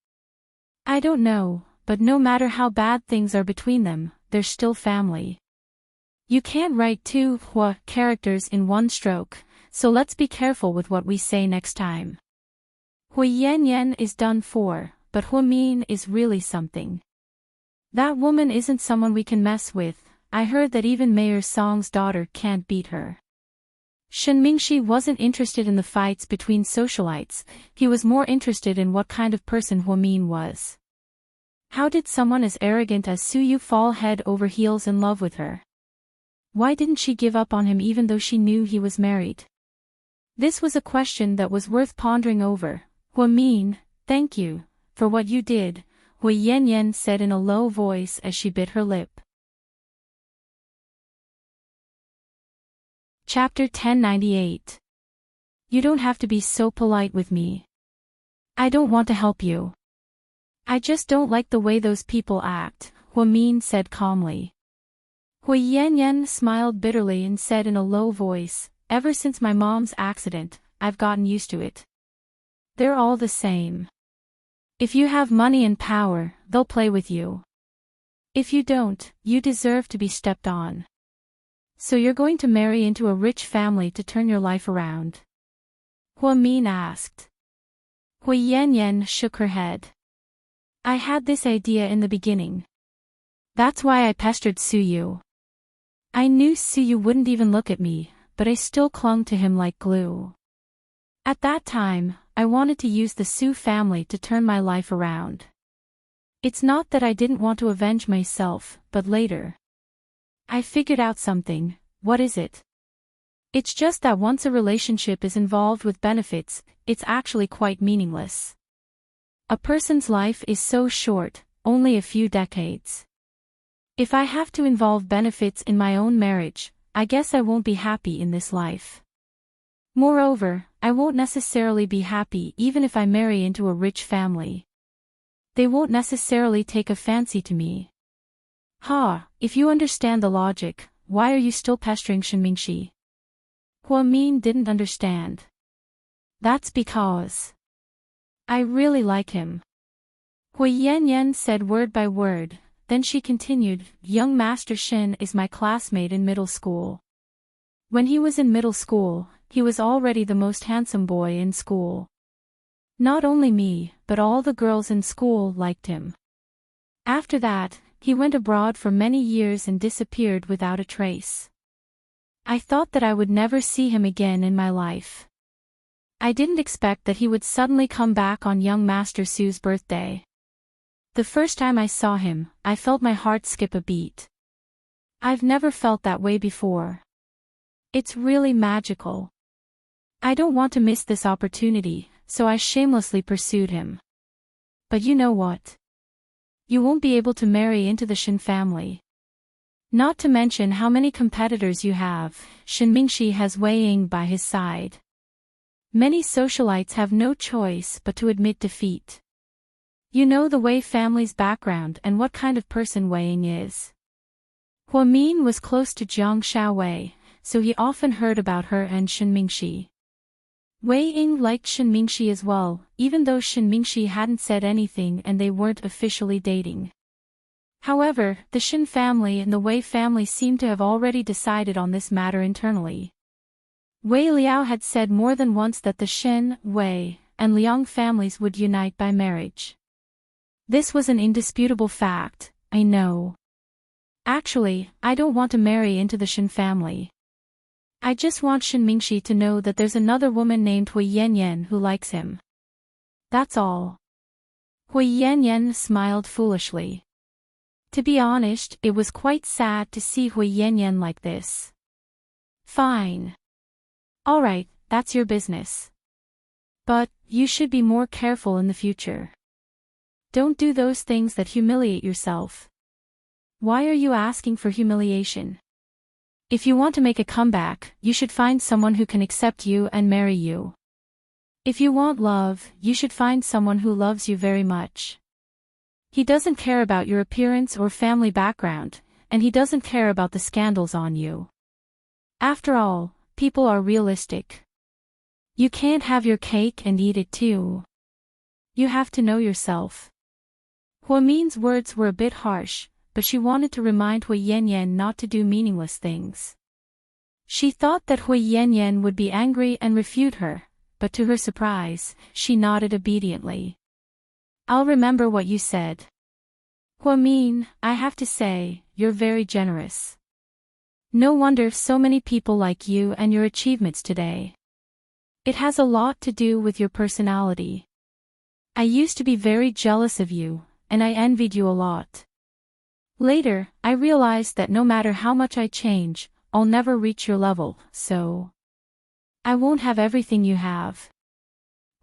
I don't know, but no matter how bad things are between them, they're still family. You can't write two Hua characters in one stroke, so let's be careful with what we say next time. Hui Yanyan is done for, but Hua Min is really something. That woman isn't someone we can mess with. I heard that even Mayor Song's daughter can't beat her. Shen Mingxi wasn't interested in the fights between socialites, he was more interested in what kind of person Hua Min was. How did someone as arrogant as Su Yu fall head over heels in love with her? Why didn't she give up on him even though she knew he was married? This was a question that was worth pondering over. Hua Min, thank you, for what you did, Hui Yanyan said in a low voice as she bit her lip. Chapter 1098. You don't have to be so polite with me. I don't want to help you. I just don't like the way those people act, Hua Min said calmly. Hui Yanyan smiled bitterly and said in a low voice, ever since my mom's accident, I've gotten used to it. They're all the same. If you have money and power, they'll play with you. If you don't, you deserve to be stepped on. So you're going to marry into a rich family to turn your life around? Hua Min asked. Hui Yanyan shook her head. I had this idea in the beginning. That's why I pestered Su Yu. I knew Su Yu wouldn't even look at me, but I still clung to him like glue. At that time, I wanted to use the Su family to turn my life around. It's not that I didn't want to avenge myself, but later. I figured out something. What is it? It's just that once a relationship is involved with benefits, it's actually quite meaningless. A person's life is so short, only a few decades. If I have to involve benefits in my own marriage, I guess I won't be happy in this life. Moreover, I won't necessarily be happy even if I marry into a rich family. They won't necessarily take a fancy to me. If you understand the logic, why are you still pestering Shen Mingxi? Hua Min didn't understand. That's because I really like him. Hui Yanyan said word by word, then she continued, young Master Shen is my classmate in middle school. When he was in middle school, he was already the most handsome boy in school. Not only me, but all the girls in school liked him. After that, he went abroad for many years and disappeared without a trace. I thought that I would never see him again in my life. I didn't expect that he would suddenly come back on young Master Su's birthday. The first time I saw him, I felt my heart skip a beat. I've never felt that way before. It's really magical. I don't want to miss this opportunity, so I shamelessly pursued him. But you know what? You won't be able to marry into the Shen family. Not to mention how many competitors you have. Shen Mingxi has Wei Ying by his side. Many socialites have no choice but to admit defeat. You know the Wei family's background and what kind of person Wei Ying is. Hua Min was close to Jiang Shaowei, so he often heard about her and Shen Mingxi. Wei Ying liked Shen Mingxi as well, even though Shen Mingxi hadn't said anything and they weren't officially dating. However, the Shin family and the Wei family seemed to have already decided on this matter internally. Wei Liao had said more than once that the Shin, Wei, and Liang families would unite by marriage. This was an indisputable fact, I know. Actually, I don't want to marry into the Shin family. I just want Shin Mingxi to know that there's another woman named Hui Yanyan who likes him. That's all. Hui Yanyan smiled foolishly. To be honest, it was quite sad to see Hui Yanyan like this. Fine. Alright, that's your business. But, you should be more careful in the future. Don't do those things that humiliate yourself. Why are you asking for humiliation? If you want to make a comeback, you should find someone who can accept you and marry you. If you want love, you should find someone who loves you very much. He doesn't care about your appearance or family background, and he doesn't care about the scandals on you. After all, people are realistic. You can't have your cake and eat it too. You have to know yourself. Huamin's words were a bit harsh, but she wanted to remind Hui Yanyan not to do meaningless things. She thought that Hui Yanyan would be angry and refute her, but to her surprise, she nodded obediently. I'll remember what you said. Huamin, I have to say, you're very generous. No wonder so many people like you and your achievements today. It has a lot to do with your personality. I used to be very jealous of you, and I envied you a lot. Later, I realized that no matter how much I change, I'll never reach your level, so I won't have everything you have.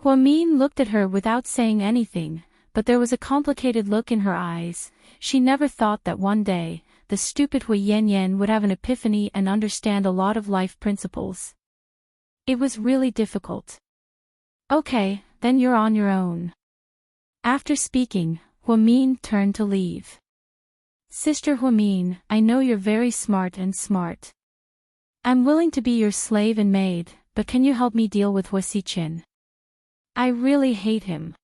Huamin looked at her without saying anything, but there was a complicated look in her eyes. She never thought that one day, the stupid Hui Yanyan would have an epiphany and understand a lot of life principles. It was really difficult. Okay, then you're on your own. After speaking, Huamin turned to leave. Sister Huamin, I know you're very smart. I'm willing to be your slave and maid, but can you help me deal with Hua Xiqin? I really hate him.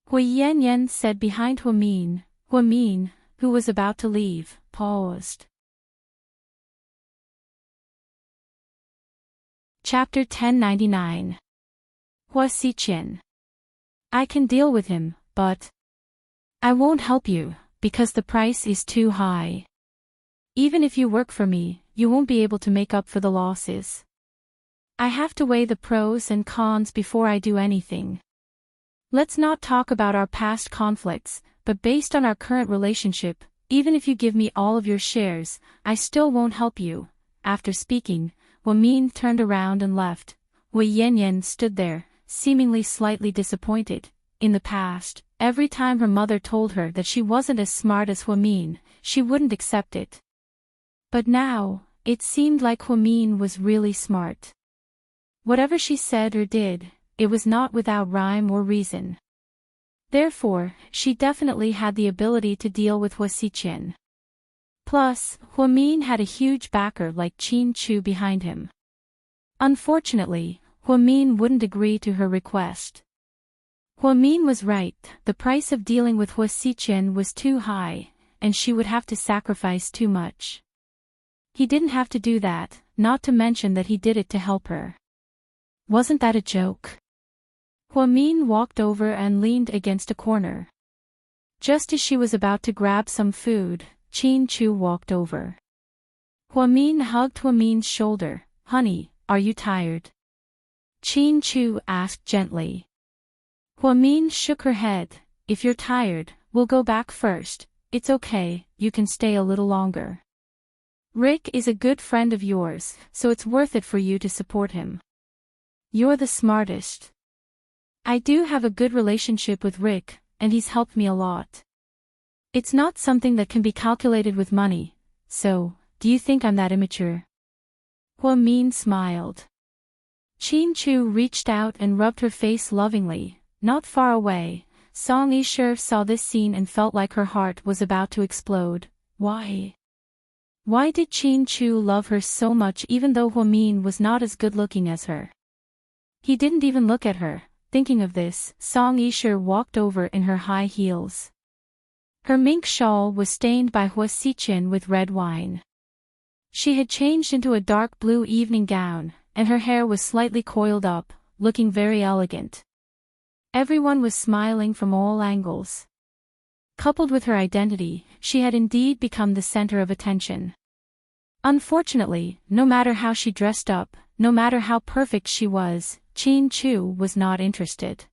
Hui Yanyan said behind Huamin. Huamin, who was about to leave, paused. Chapter 1099. Hua Xiqin. I can deal with him, but I won't help you, because the price is too high. Even if you work for me, you won't be able to make up for the losses. I have to weigh the pros and cons before I do anything. Let's not talk about our past conflicts, but based on our current relationship, even if you give me all of your shares, I still won't help you. After speaking, Huamin turned around and left. Hui Yanyan stood there, seemingly slightly disappointed. In the past, every time her mother told her that she wasn't as smart as Huamin, she wouldn't accept it. But now, it seemed like Huamin was really smart. Whatever she said or did, it was not without rhyme or reason. Therefore, she definitely had the ability to deal with Hua Xiqin. Plus, Huamin had a huge backer like Qin Chu behind him. Unfortunately, Huamin wouldn't agree to her request. Huamin was right, the price of dealing with Hua Xiqin was too high, and she would have to sacrifice too much. He didn't have to do that, not to mention that he did it to help her. Wasn't that a joke? Huamin walked over and leaned against a corner. Just as she was about to grab some food, Qin Chu walked over. Huamin hugged Huamin's shoulder. Honey, are you tired? Qin Chu asked gently. Huamin shook her head. If you're tired, we'll go back first. It's okay, you can stay a little longer. Rick is a good friend of yours, so it's worth it for you to support him. You're the smartest. I do have a good relationship with Rick, and he's helped me a lot. It's not something that can be calculated with money, so, do you think I'm that immature? Huamin smiled. Qin Chu reached out and rubbed her face lovingly. Not far away, Song Yisher saw this scene and felt like her heart was about to explode. Why? Why did Qin Chu love her so much even though Huamin was not as good-looking as her? He didn't even look at her. Thinking of this, Song Yisher walked over in her high heels. Her mink shawl was stained by Hua Xichin with red wine. She had changed into a dark blue evening gown, and her hair was slightly coiled up, looking very elegant. Everyone was smiling from all angles. Coupled with her identity, she had indeed become the center of attention. Unfortunately, no matter how she dressed up, no matter how perfect she was, Qin Chu was not interested.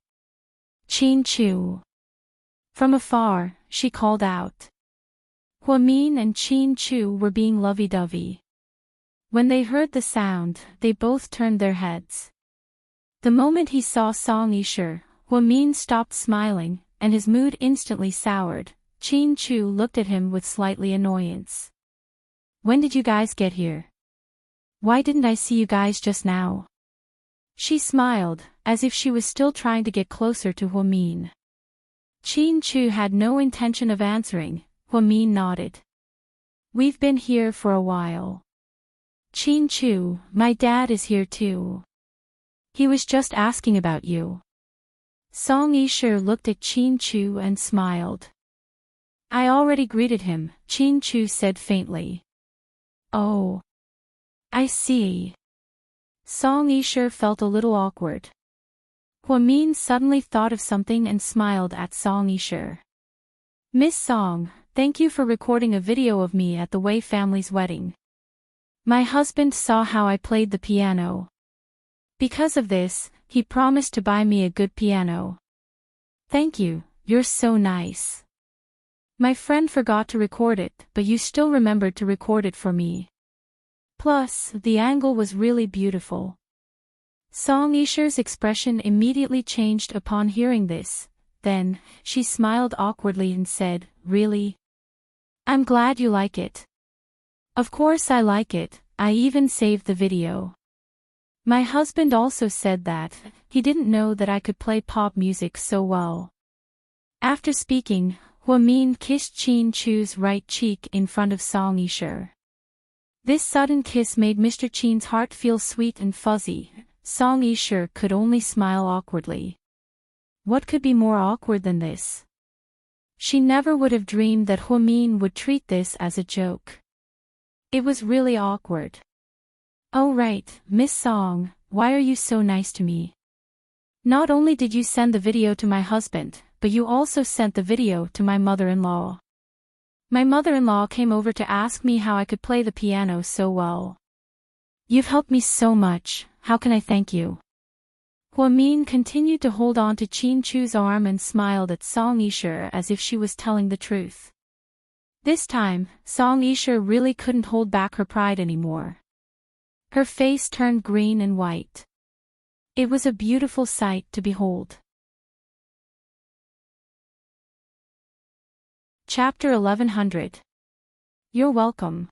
Qin Chu. From afar, she called out. Huamin and Qin Chu were being lovey-dovey. When they heard the sound, they both turned their heads. The moment he saw Song Yishe, Huamin stopped smiling, and his mood instantly soured. Qin Chu looked at him with slightly annoyance. When did you guys get here? Why didn't I see you guys just now? She smiled, as if she was still trying to get closer to Huamin. Qin Chu had no intention of answering. Huamin nodded. We've been here for a while. Qin Chu, my dad is here too. He was just asking about you. Song Yishe looked at Qin Chu and smiled. I already greeted him, Qin Chu said faintly. Oh. I see. Song Yishe felt a little awkward. Huamin suddenly thought of something and smiled at Song Yishe. Miss Song, thank you for recording a video of me at the Wei family's wedding. My husband saw how I played the piano. Because of this, he promised to buy me a good piano. Thank you, you're so nice. My friend forgot to record it, but you still remembered to record it for me. Plus, the angle was really beautiful. Song Yishe's expression immediately changed upon hearing this. Then, she smiled awkwardly and said, Really? I'm glad you like it. Of course I like it, I even saved the video. My husband also said that he didn't know that I could play pop music so well. After speaking, Huamin kissed Qin Chu's right cheek in front of Song Yishe. This sudden kiss made Mr. Qin's heart feel sweet and fuzzy. Song Yishe could only smile awkwardly. What could be more awkward than this? She never would have dreamed that Huamin would treat this as a joke. It was really awkward. Oh right, Miss Song, why are you so nice to me? Not only did you send the video to my husband, but you also sent the video to my mother-in-law. My mother-in-law came over to ask me how I could play the piano so well. You've helped me so much, how can I thank you? Huamin continued to hold on to Qin Chu's arm and smiled at Song Yishe as if she was telling the truth. This time, Song Yishe really couldn't hold back her pride anymore. Her face turned green and white. It was a beautiful sight to behold. Chapter 1100. You're welcome.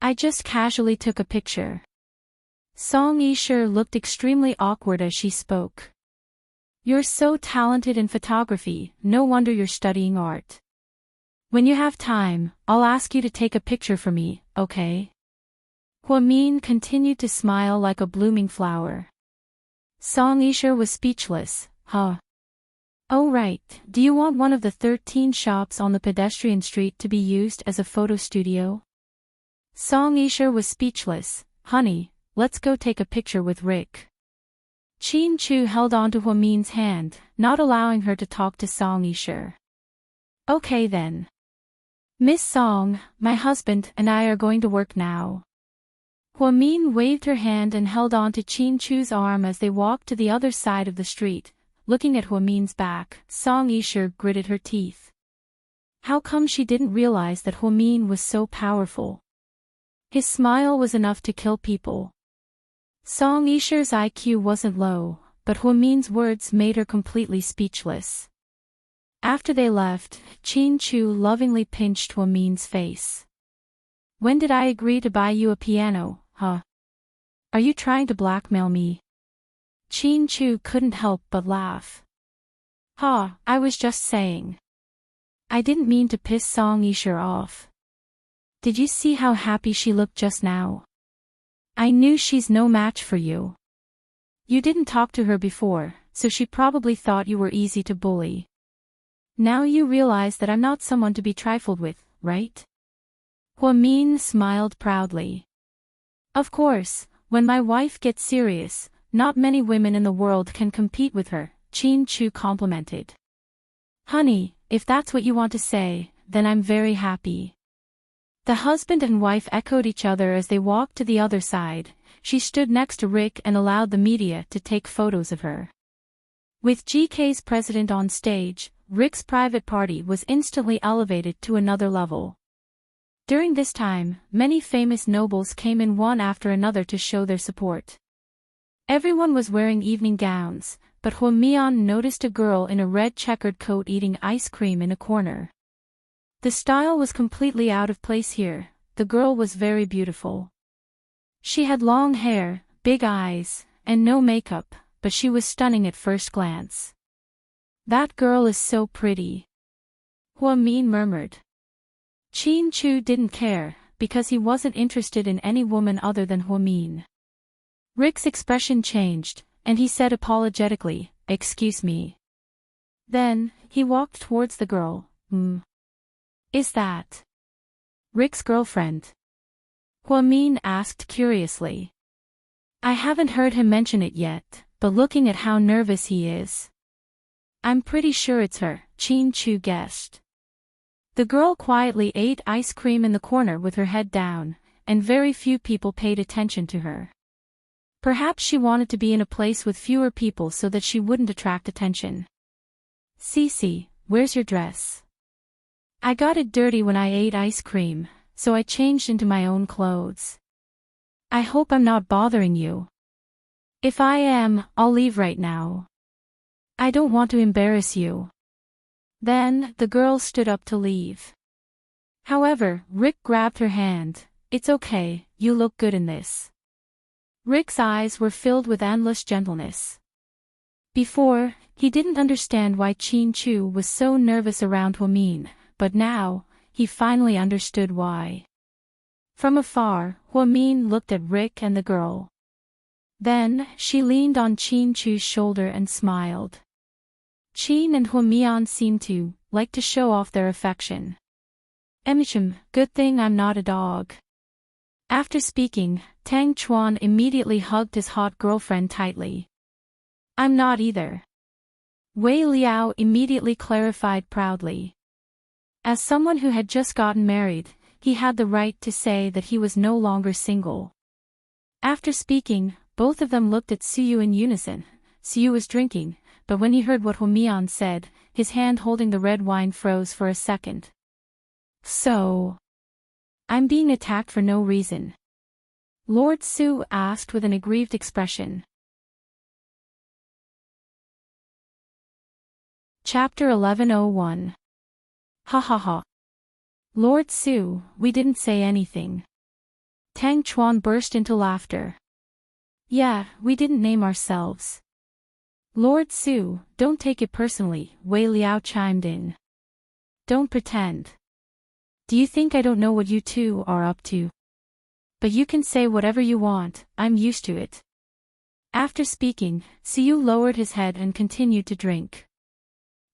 I just casually took a picture. Song Yishe looked extremely awkward as she spoke. You're so talented in photography, no wonder you're studying art. When you have time, I'll ask you to take a picture for me, okay? Huamin continued to smile like a blooming flower. Song Yishe was speechless. Huh? Oh right, do you want one of the 13 shops on the pedestrian street to be used as a photo studio? Song Yishe was speechless. Honey, let's go take a picture with Rick. Qin Chu held onto Huamin's hand, not allowing her to talk to Song Yishe. Okay then. Miss Song, my husband and I are going to work now. Huamin waved her hand and held on to Qin Chu's arm as they walked to the other side of the street. Looking at Huamin's back, Song Yishe gritted her teeth. How come she didn't realize that Huamin was so powerful? His smile was enough to kill people. Song Yishe's IQ wasn't low, but Huamin's words made her completely speechless. After they left, Qin Chu lovingly pinched Huamin's face. When did I agree to buy you a piano, huh? Are you trying to blackmail me? Qin Chu couldn't help but laugh. Ha, I was just saying. I didn't mean to piss Song Yishe off. Did you see how happy she looked just now? I knew she's no match for you. You didn't talk to her before, so she probably thought you were easy to bully. Now you realize that I'm not someone to be trifled with, right? Huamin smiled proudly. Of course, when my wife gets serious, not many women in the world can compete with her, Qin Chu complimented. Honey, if that's what you want to say, then I'm very happy. The husband and wife echoed each other as they walked to the other side. She stood next to Rick and allowed the media to take photos of her. With GK's president on stage, Rick's private party was instantly elevated to another level. During this time, many famous nobles came in one after another to show their support. Everyone was wearing evening gowns, but Huamian noticed a girl in a red checkered coat eating ice cream in a corner. The style was completely out of place here. The girl was very beautiful. She had long hair, big eyes, and no makeup, but she was stunning at first glance. That girl is so pretty. Huamin murmured. Qin Chu didn't care, because he wasn't interested in any woman other than Huamin. Rick's expression changed, and he said apologetically, "Excuse me." Then, he walked towards the girl. Is that Rick's girlfriend?" Huamin asked curiously. "I haven't heard him mention it yet, but looking at how nervous he is, I'm pretty sure it's her," Qin Chu guessed. The girl quietly ate ice cream in the corner with her head down, and very few people paid attention to her. Perhaps she wanted to be in a place with fewer people so that she wouldn't attract attention. "Cece, where's your dress?" "I got it dirty when I ate ice cream, so I changed into my own clothes. I hope I'm not bothering you. If I am, I'll leave right now. I don't want to embarrass you." Then, the girl stood up to leave. However, Rick grabbed her hand. "It's okay, you look good in this." Rick's eyes were filled with endless gentleness. Before, he didn't understand why Qin Chu was so nervous around Huamin, but now, he finally understood why. From afar, Huamin looked at Rick and the girl. Then, she leaned on Qin Chu's shoulder and smiled. Qin and Huamian seemed to like to show off their affection. Good thing I'm not a dog." After speaking, Tang Chuan immediately hugged his hot girlfriend tightly. "I'm not either." Wei Liao immediately clarified proudly. As someone who had just gotten married, he had the right to say that he was no longer single. After speaking, both of them looked at Suyu in unison. Suyu was drinking, but when he heard what Huamian said, his hand holding the red wine froze for a second. "So, I'm being attacked for no reason?" Lord Su asked with an aggrieved expression. Chapter 1101. Ha ha ha. "Lord Su, we didn't say anything." Tang Chuan burst into laughter. "Yeah, we didn't name ourselves." "Lord Su, don't take it personally," Wei Liao chimed in. "Don't pretend. Do you think I don't know what you two are up to? But you can say whatever you want, I'm used to it." After speaking, Suyu lowered his head and continued to drink.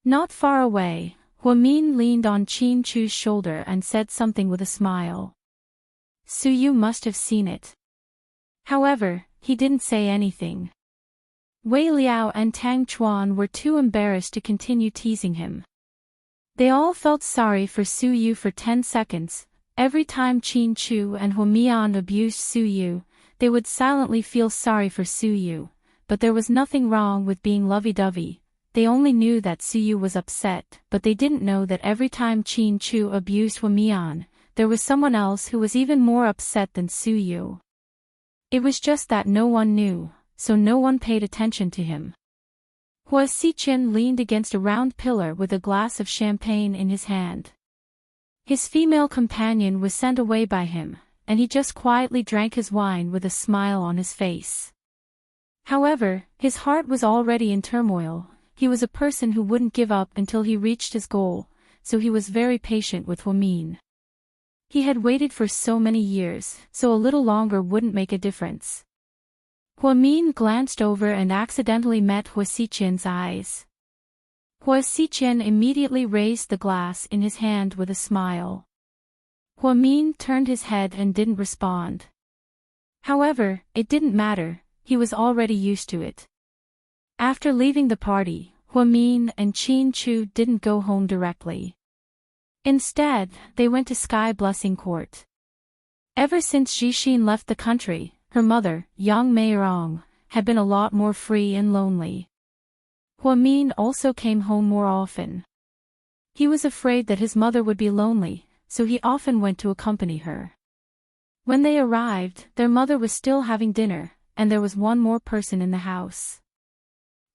Not far away, Huamin leaned on Qin Chu's shoulder and said something with a smile. Suyu must have seen it. However, he didn't say anything. Wei Liao and Tang Chuan were too embarrassed to continue teasing him. They all felt sorry for Suyu for 10 seconds. Every time Qin Chu and Huamian abused Suyu, they would silently feel sorry for Suyu, but there was nothing wrong with being lovey-dovey. They only knew that Suyu was upset, but they didn't know that every time Qin Chu abused Huamian, there was someone else who was even more upset than Suyu. It was just that no one knew, so no one paid attention to him. Hua Xiqin leaned against a round pillar with a glass of champagne in his hand. His female companion was sent away by him, and he just quietly drank his wine with a smile on his face. However, his heart was already in turmoil. He was a person who wouldn't give up until he reached his goal, so he was very patient with Huamin. He had waited for so many years, so a little longer wouldn't make a difference. Huamin glanced over and accidentally met Hua Xiqin's eyes. Hua Xiqian immediately raised the glass in his hand with a smile. Hua Min turned his head and didn't respond. However, it didn't matter, he was already used to it. After leaving the party, Hua Min and Qin Chu didn't go home directly. Instead, they went to Sky Blessing Court. Ever since Jixin left the country, her mother, Yang Meirong, had been a lot more free and lonely. Hua Min also came home more often. He was afraid that his mother would be lonely, so he often went to accompany her. When they arrived, their mother was still having dinner, and there was one more person in the house.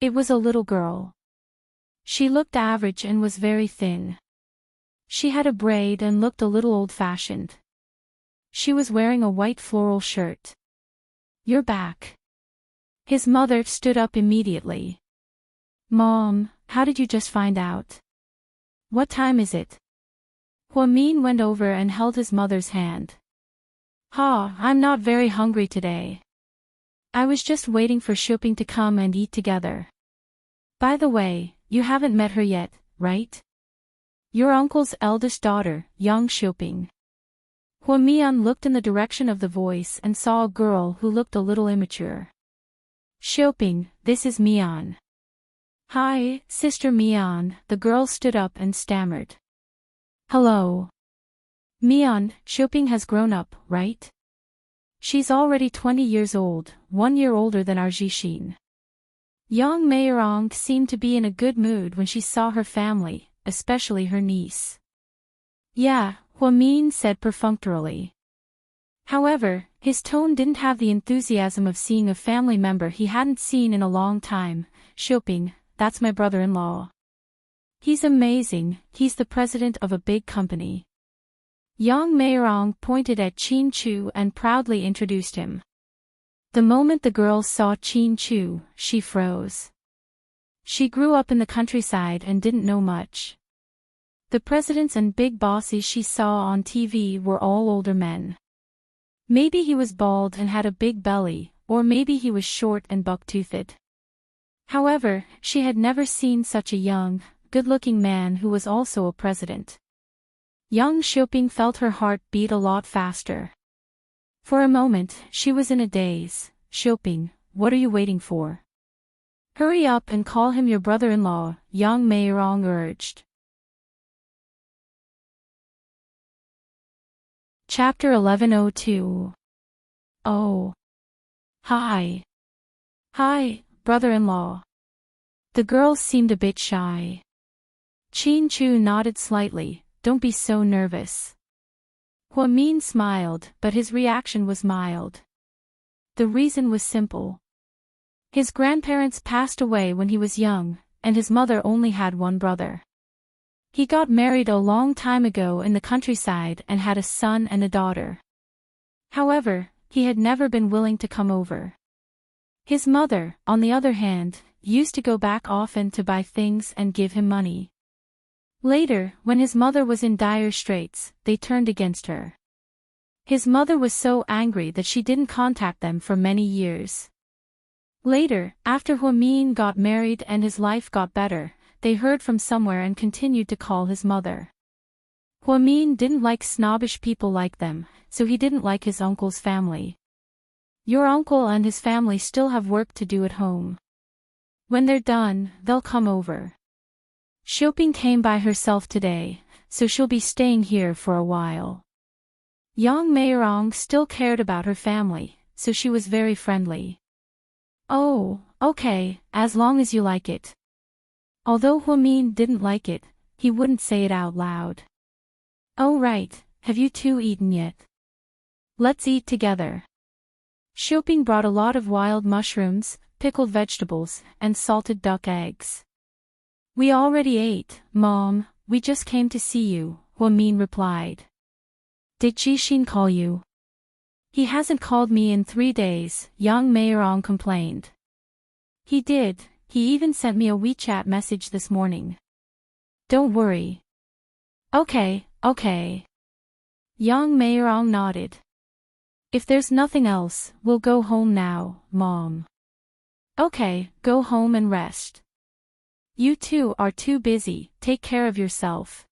It was a little girl. She looked average and was very thin. She had a braid and looked a little old-fashioned. She was wearing a white floral shirt. "You're back." His mother stood up immediately. "Mom, how did you just find out? What time is it?" Hua Min went over and held his mother's hand. I'm not very hungry today. I was just waiting for Shopping to come and eat together. By the way, you haven't met her yet, right? Your uncle's eldest daughter, young Shopping." Hua Mian looked in the direction of the voice and saw a girl who looked a little immature. "Shopping, this is Mian." "Hi, Sister Mian," the girl stood up and stammered. "Hello. Mian, Shopping has grown up, right? She's already 20 years old, 1 year older than our Jixin." Yang Meirong seemed to be in a good mood when she saw her family, especially her niece. "Yeah," Hua Min said perfunctorily. However, his tone didn't have the enthusiasm of seeing a family member he hadn't seen in a long time. "Shopping, that's my brother-in-law. He's amazing, he's the president of a big company." Yang Meirong pointed at Qin Chu and proudly introduced him. The moment the girl saw Qin Chu, she froze. She grew up in the countryside and didn't know much. The presidents and big bosses she saw on TV were all older men. Maybe he was bald and had a big belly, or maybe he was short and buck-toothed. However, she had never seen such a young, good-looking man who was also a president. Young Shopping felt her heart beat a lot faster. For a moment, she was in a daze. "Shopping, what are you waiting for? Hurry up and call him your brother-in-law," Yang Meirong urged. Chapter 1102. "Oh. Hi. Hi, brother-in-law." The girl seemed a bit shy. Qin Chu nodded slightly. "Don't be so nervous." Hua Min smiled, but his reaction was mild. The reason was simple. His grandparents passed away when he was young, and his mother only had one brother. He got married a long time ago in the countryside and had a son and a daughter. However, he had never been willing to come over. His mother, on the other hand, used to go back often to buy things and give him money. Later, when his mother was in dire straits, they turned against her. His mother was so angry that she didn't contact them for many years. Later, after Hua Min got married and his life got better, they heard from somewhere and continued to call his mother. Hua Min didn't like snobbish people like them, so he didn't like his uncle's family. "Your uncle and his family still have work to do at home. When they're done, they'll come over. Shopping came by herself today, so she'll be staying here for a while." Yang Meirong still cared about her family, so she was very friendly. "Oh, okay, as long as you like it." Although Hua Min didn't like it, he wouldn't say it out loud. "Oh right, have you two eaten yet? Let's eat together." Shopping brought a lot of wild mushrooms, pickled vegetables, and salted duck eggs. "We already ate, Mom, we just came to see you," Hua Min replied. "Did Jixin call you?" "He hasn't called me in 3 days, Yang Meirong complained. "He did, he even sent me a WeChat message this morning." "Don't worry." Okay. Yang Meirong nodded. "If there's nothing else, we'll go home now, Mom." "Okay, go home and rest." You two are too busy, take care of yourself.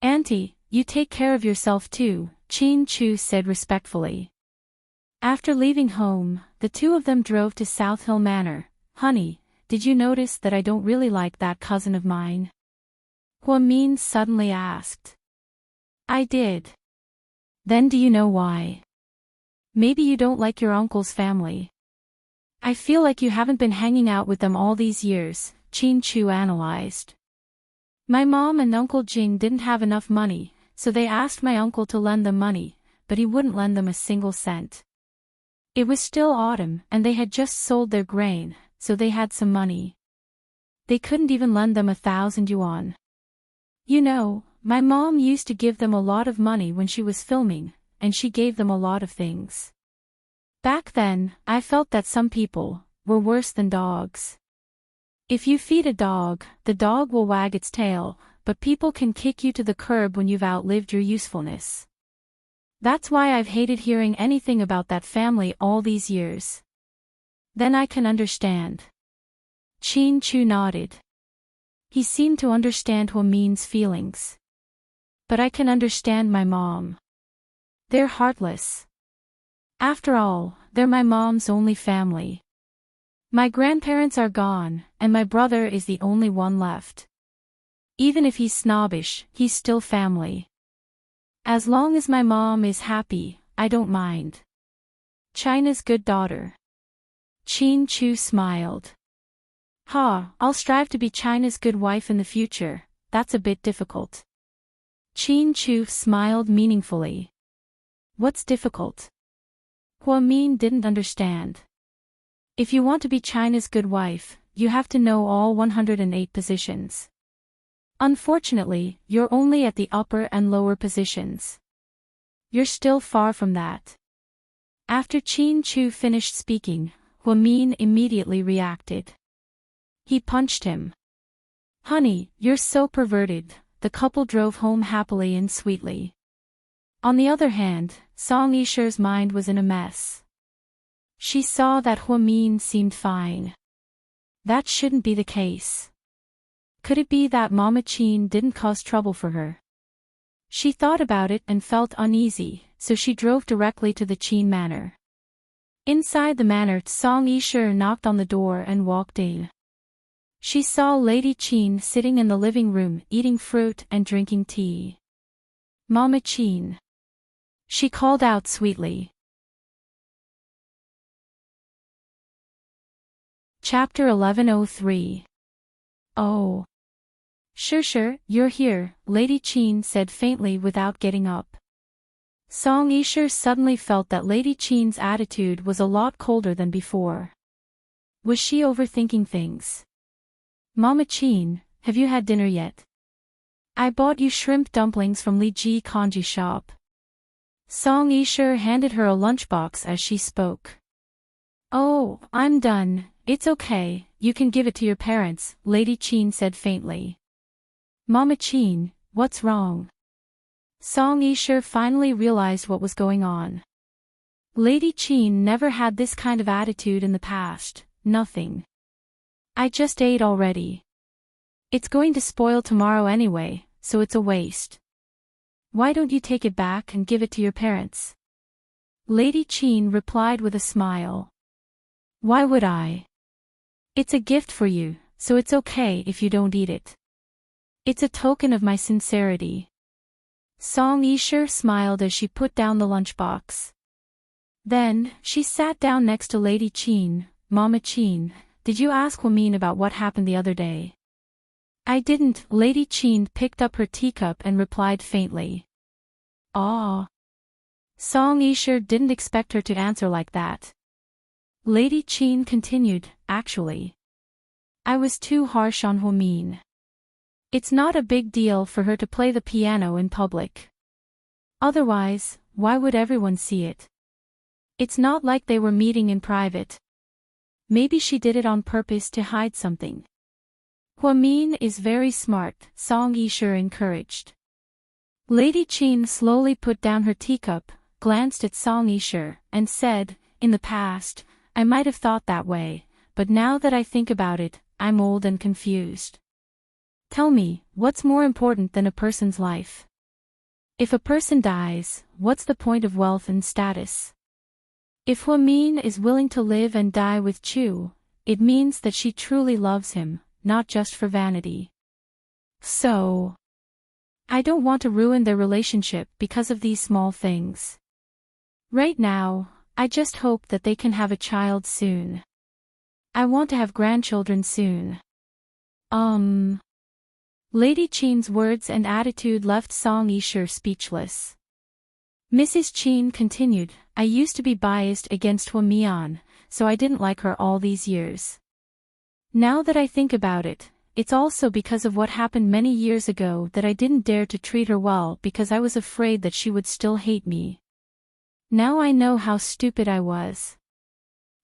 Auntie, you take care of yourself too, Chin Chu said respectfully. After leaving home, the two of them drove to South Hill Manor. Honey, did you notice that I don't really like that cousin of mine? Hua Min suddenly asked. I did. Then do you know why? Maybe you don't like your uncle's family. I feel like you haven't been hanging out with them all these years, Chin Chu analyzed. My mom and Uncle Jing didn't have enough money, so they asked my uncle to lend them money, but he wouldn't lend them a single cent. It was still autumn and they had just sold their grain, so they had some money. They couldn't even lend them 1,000 yuan. You know, my mom used to give them a lot of money when she was filming, and she gave them a lot of things. Back then, I felt that some people were worse than dogs. If you feed a dog, the dog will wag its tail, but people can kick you to the curb when you've outlived your usefulness. That's why I've hated hearing anything about that family all these years. Then I can understand. Chin Chu nodded. He seemed to understand Hua Min's feelings. But I can understand my mom. They're heartless. After all, they're my mom's only family. My grandparents are gone, and my brother is the only one left. Even if he's snobbish, he's still family. As long as my mom is happy, I don't mind. China's good daughter. Chin Chu smiled. I'll strive to be China's good wife in the future, that's a bit difficult. Chin Chu smiled meaningfully. What's difficult? Hua Min didn't understand. If you want to be China's good wife, you have to know all 108 positions. Unfortunately, you're only at the upper and lower positions. You're still far from that. After Chin Chu finished speaking, Hua Min immediately reacted. He punched him. Honey, you're so perverted. The couple drove home happily and sweetly. On the other hand, Song Yisher's mind was in a mess. She saw that Hua Min seemed fine. That shouldn't be the case. Could it be that Mama Chin didn't cause trouble for her? She thought about it and felt uneasy, so she drove directly to the Chin manor. Inside the manor, Song Yisher knocked on the door and walked in. She saw Lady Chin sitting in the living room eating fruit and drinking tea. Mama Chin. She called out sweetly. Chapter 1103. Oh. Sure, you're here, Lady Chin said faintly without getting up. Song Yisher suddenly felt that Lady Chin's attitude was a lot colder than before. Was she overthinking things? Mama Chin, have you had dinner yet? I bought you shrimp dumplings from Li Ji Kanji shop. Song Yisher handed her a lunchbox as she spoke. Oh, I'm done, it's okay, you can give it to your parents, Lady Chin said faintly. Mama Chin, what's wrong? Song Yisher finally realized what was going on. Lady Chin never had this kind of attitude in the past. Nothing. I just ate already. It's going to spoil tomorrow anyway, so it's a waste. Why don't you take it back and give it to your parents? Lady Chin replied with a smile. Why would I? It's a gift for you, so it's okay if you don't eat it. It's a token of my sincerity. Song Yisher smiled as she put down the lunchbox. Then, she sat down next to Lady Chin. Mama Chin, did you ask Hua Min about what happened the other day? I didn't. Lady Chin picked up her teacup and replied faintly. Ah. Song Yisher didn't expect her to answer like that. Lady Chin continued, actually. I was too harsh on Hua Min. It's not a big deal for her to play the piano in public. Otherwise, why would everyone see it? It's not like they were meeting in private. Maybe she did it on purpose to hide something. Hua Min is very smart, Song Yisher encouraged. Lady Chin slowly put down her teacup, glanced at Song Yisher, and said, in the past, I might have thought that way, but now that I think about it, I'm old and confused. Tell me, what's more important than a person's life? If a person dies, what's the point of wealth and status? If Huamin is willing to live and die with Chu, it means that she truly loves him, not just for vanity. So, I don't want to ruin their relationship because of these small things. Right now, I just hope that they can have a child soon. I want to have grandchildren soon. Lady Qin's words and attitude left Song Yishe speechless. Mrs. Qin continued, I used to be biased against Hua Mian, so I didn't like her all these years. Now that I think about it, it's also because of what happened many years ago that I didn't dare to treat her well because I was afraid that she would still hate me. Now I know how stupid I was.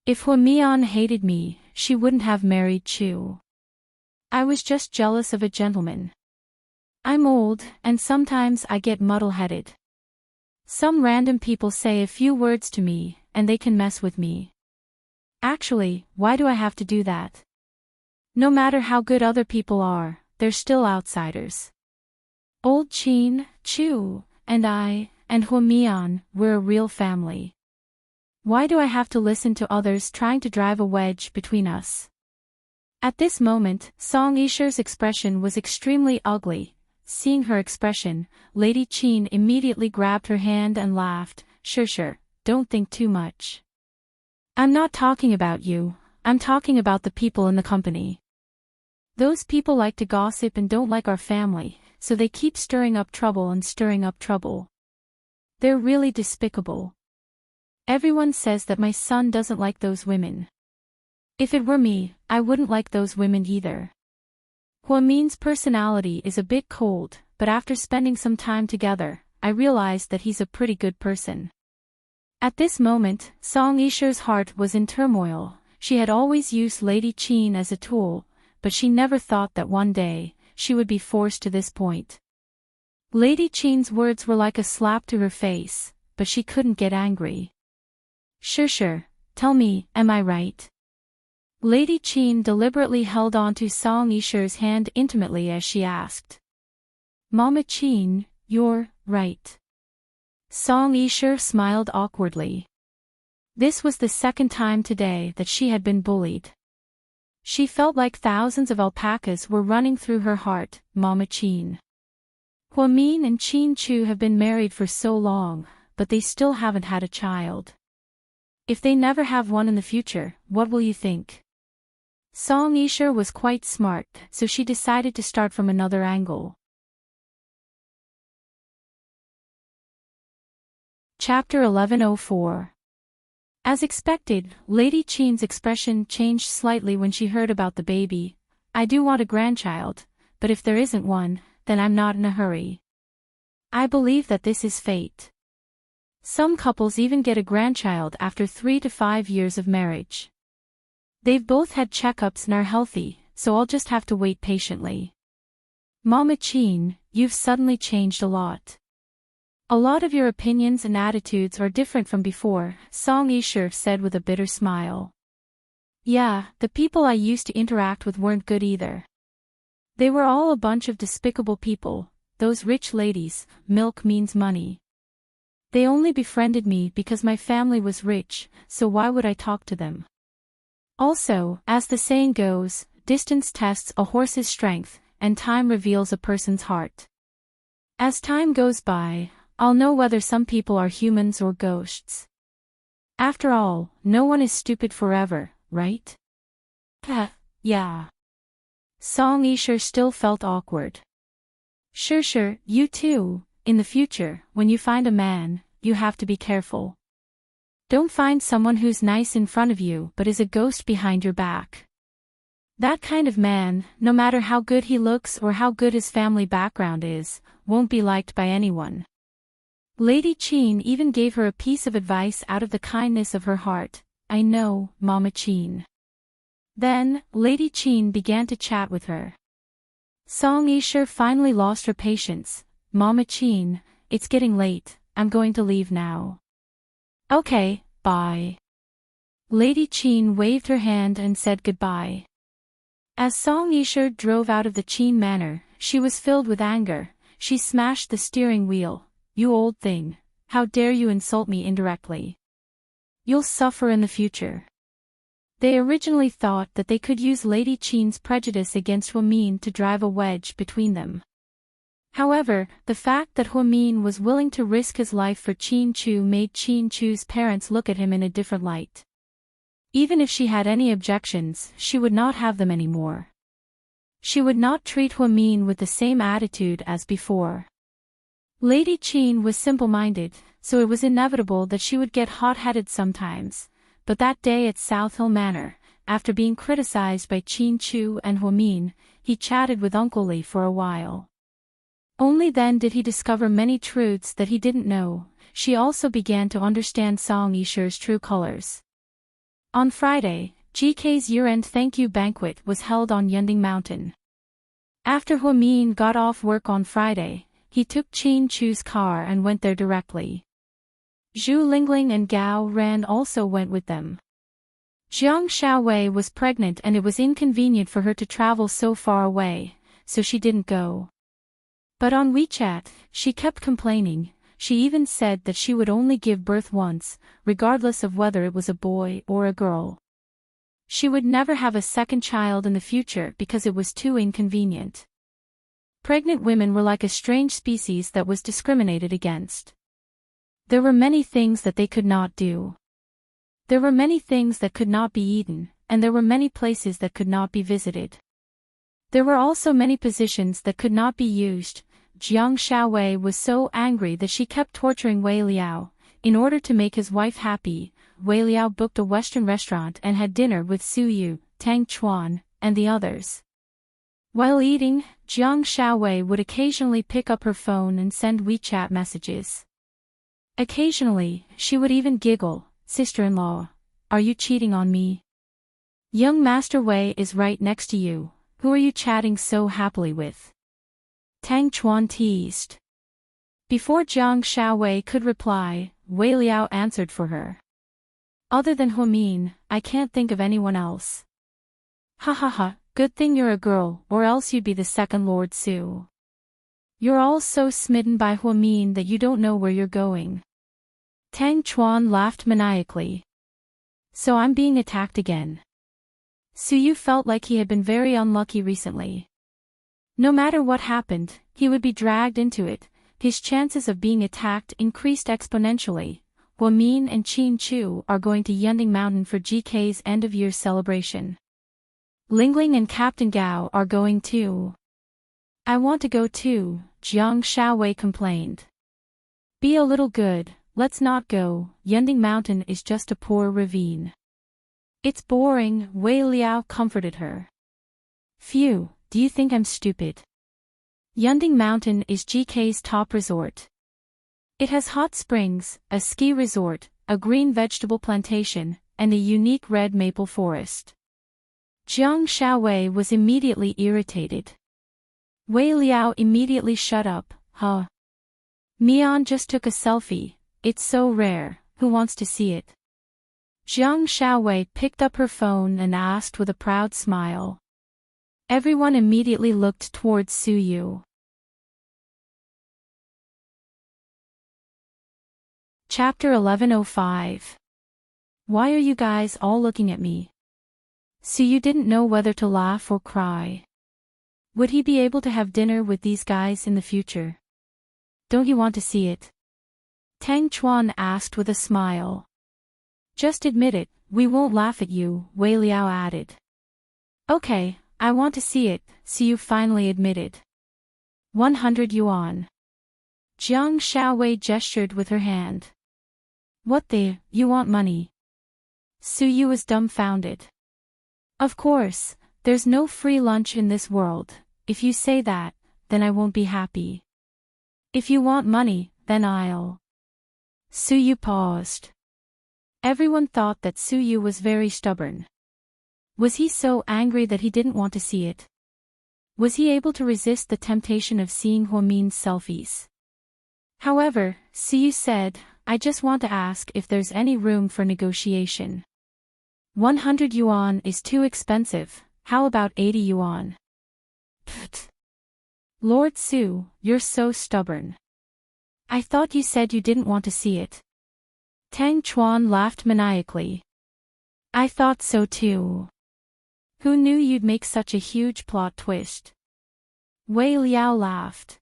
If Hua Mian hated me, she wouldn't have married Chu. I was just jealous of a gentleman. I'm old, and sometimes I get muddle-headed. Some random people say a few words to me, and they can mess with me. Actually, why do I have to do that? No matter how good other people are, they're still outsiders. Old Qin, Chu, and I, and Hua Mian, we're a real family. Why do I have to listen to others trying to drive a wedge between us? At this moment, Song Yishe's expression was extremely ugly. Seeing her expression, Lady Qin immediately grabbed her hand and laughed. Sure, don't think too much. I'm not talking about you, I'm talking about the people in the company. Those people like to gossip and don't like our family, so they keep stirring up trouble and stirring up trouble. They're really despicable. Everyone says that my son doesn't like those women. If it were me, I wouldn't like those women either. Huamin's personality is a bit cold, but after spending some time together, I realized that he's a pretty good person. At this moment, Song Yishe's heart was in turmoil. She had always used Lady Qin as a tool, but she never thought that one day, she would be forced to this point. Lady Qin's words were like a slap to her face, but she couldn't get angry. Sure, tell me, am I right? Lady Qin deliberately held on to Song Yishe's hand intimately as she asked. Mama Qin, you're right. Song Yishe smiled awkwardly. This was the second time today that she had been bullied. She felt like thousands of alpacas were running through her heart. Mama Qin. Huamin and Qin Chu have been married for so long, but they still haven't had a child. If they never have one in the future, what will you think? Song Yishe was quite smart, so she decided to start from another angle. Chapter 1104. As expected, Lady Qin's expression changed slightly when she heard about the baby. I do want a grandchild, but if there isn't one, then I'm not in a hurry. I believe that this is fate. Some couples even get a grandchild after 3 to 5 years of marriage. They've both had checkups and are healthy, so I'll just have to wait patiently. Mama Qin, you've suddenly changed a lot. A lot of your opinions and attitudes are different from before, Song Yishe said with a bitter smile. Yeah, the people I used to interact with weren't good either. They were all a bunch of despicable people, those rich ladies. Milk means money. They only befriended me because my family was rich, so why would I talk to them? Also, as the saying goes, distance tests a horse's strength, and time reveals a person's heart. As time goes by, I'll know whether some people are humans or ghosts. After all, no one is stupid forever, right? Yeah. Song Yishe still felt awkward. Sure, you too. In the future, when you find a man, you have to be careful. Don't find someone who's nice in front of you but is a ghost behind your back. That kind of man, no matter how good he looks or how good his family background is, won't be liked by anyone. Lady Qin even gave her a piece of advice out of the kindness of her heart. I know, Mama Qin. Then, Lady Qin began to chat with her. Song Yishe finally lost her patience. Mama Qin, it's getting late, I'm going to leave now. Okay, bye. Lady Qin waved her hand and said goodbye. As Song Yisher drove out of the Qin manor, she was filled with anger. She smashed the steering wheel. "You old thing. How dare you insult me indirectly? You'll suffer in the future." They originally thought that they could use Lady Qin's prejudice against Huamin to drive a wedge between them. However, the fact that Huamin was willing to risk his life for Qin Chu made Qin Chu's parents look at him in a different light. Even if she had any objections, she would not have them anymore. She would not treat Huamin with the same attitude as before. Lady Qin was simple-minded, so it was inevitable that she would get hot-headed sometimes, but that day at South Hill Manor, after being criticized by Qin Chu and Huamin, he chatted with Uncle Li for a while. Only then did he discover many truths that he didn't know. She also began to understand Song Yisher's true colors. On Friday, GK's year-end thank you banquet was held on Yunding Mountain. After Huamin got off work on Friday, he took Qin Chu's car and went there directly. Zhu Lingling and Gao Ran also went with them. Jiang Xiaowei was pregnant and it was inconvenient for her to travel so far away, so she didn't go. But on WeChat, she kept complaining. She even said that she would only give birth once, regardless of whether it was a boy or a girl. She would never have a second child in the future because it was too inconvenient. Pregnant women were like a strange species that was discriminated against. There were many things that they could not do. There were many things that could not be eaten, and there were many places that could not be visited. There were also many positions that could not be used. Jiang Xiaowei was so angry that she kept torturing Wei Liao. In order to make his wife happy, Wei Liao booked a Western restaurant and had dinner with Su Yu, Tang Chuan, and the others. While eating, Jiang Xiaowei would occasionally pick up her phone and send WeChat messages. Occasionally, she would even giggle. "Sister-in-law, are you cheating on me? Young Master Wei is right next to you. Who are you chatting so happily with?" Tang Chuan teased. Before Jiang Xiaowei could reply, Wei Liao answered for her. "Other than Huamin, I can't think of anyone else." "Ha ha ha, good thing you're a girl, or else you'd be the second Lord Su. You're all so smitten by Huamin that you don't know where you're going." Tang Chuan laughed maniacally. "So I'm being attacked again." Su Yu felt like he had been very unlucky recently. No matter what happened, he would be dragged into it. His chances of being attacked increased exponentially. Huamin and Qin Chu are going to Yunding Mountain for GK's end-of-year celebration. Lingling and Captain Gao are going too. "I want to go too," Jiang Xiaowei complained. "Be a little good, let's not go. Yunding Mountain is just a poor ravine. It's boring," Wei Liao comforted her. "Phew, do you think I'm stupid? Yunding Mountain is GK's top resort. It has hot springs, a ski resort, a green vegetable plantation, and a unique red maple forest." Jiang Xiaowei was immediately irritated. Wei Liao immediately shut up. "Huh? Mian just took a selfie. It's so rare, who wants to see it?" Jiang Xiaowei picked up her phone and asked with a proud smile. Everyone immediately looked towards Su Yu. Chapter 1105. Why are you guys all looking at me? Su Yu didn't know whether to laugh or cry. Would he be able to have dinner with these guys in the future? Don't you want to see it? Tang Chuan asked with a smile. Just admit it, we won't laugh at you, Wei Liao added. Okay, I want to see it, Su Yu finally admitted. 100 yuan. Jiang Xiaowei gestured with her hand. What the, you want money? Su Yu was dumbfounded. Of course, there's no free lunch in this world. If you say that, then I won't be happy. If you want money, then I'll. Su Yu paused. Everyone thought that Su Yu was very stubborn. Was he so angry that he didn't want to see it? Was he able to resist the temptation of seeing Huamin's selfies? However, Su Yu said, I just want to ask if there's any room for negotiation. 100 yuan is too expensive. How about 80 yuan? Pfft. Lord Su, you're so stubborn. I thought you said you didn't want to see it. Tang Chuan laughed maniacally. I thought so too. Who knew you'd make such a huge plot twist? Wei Liao laughed.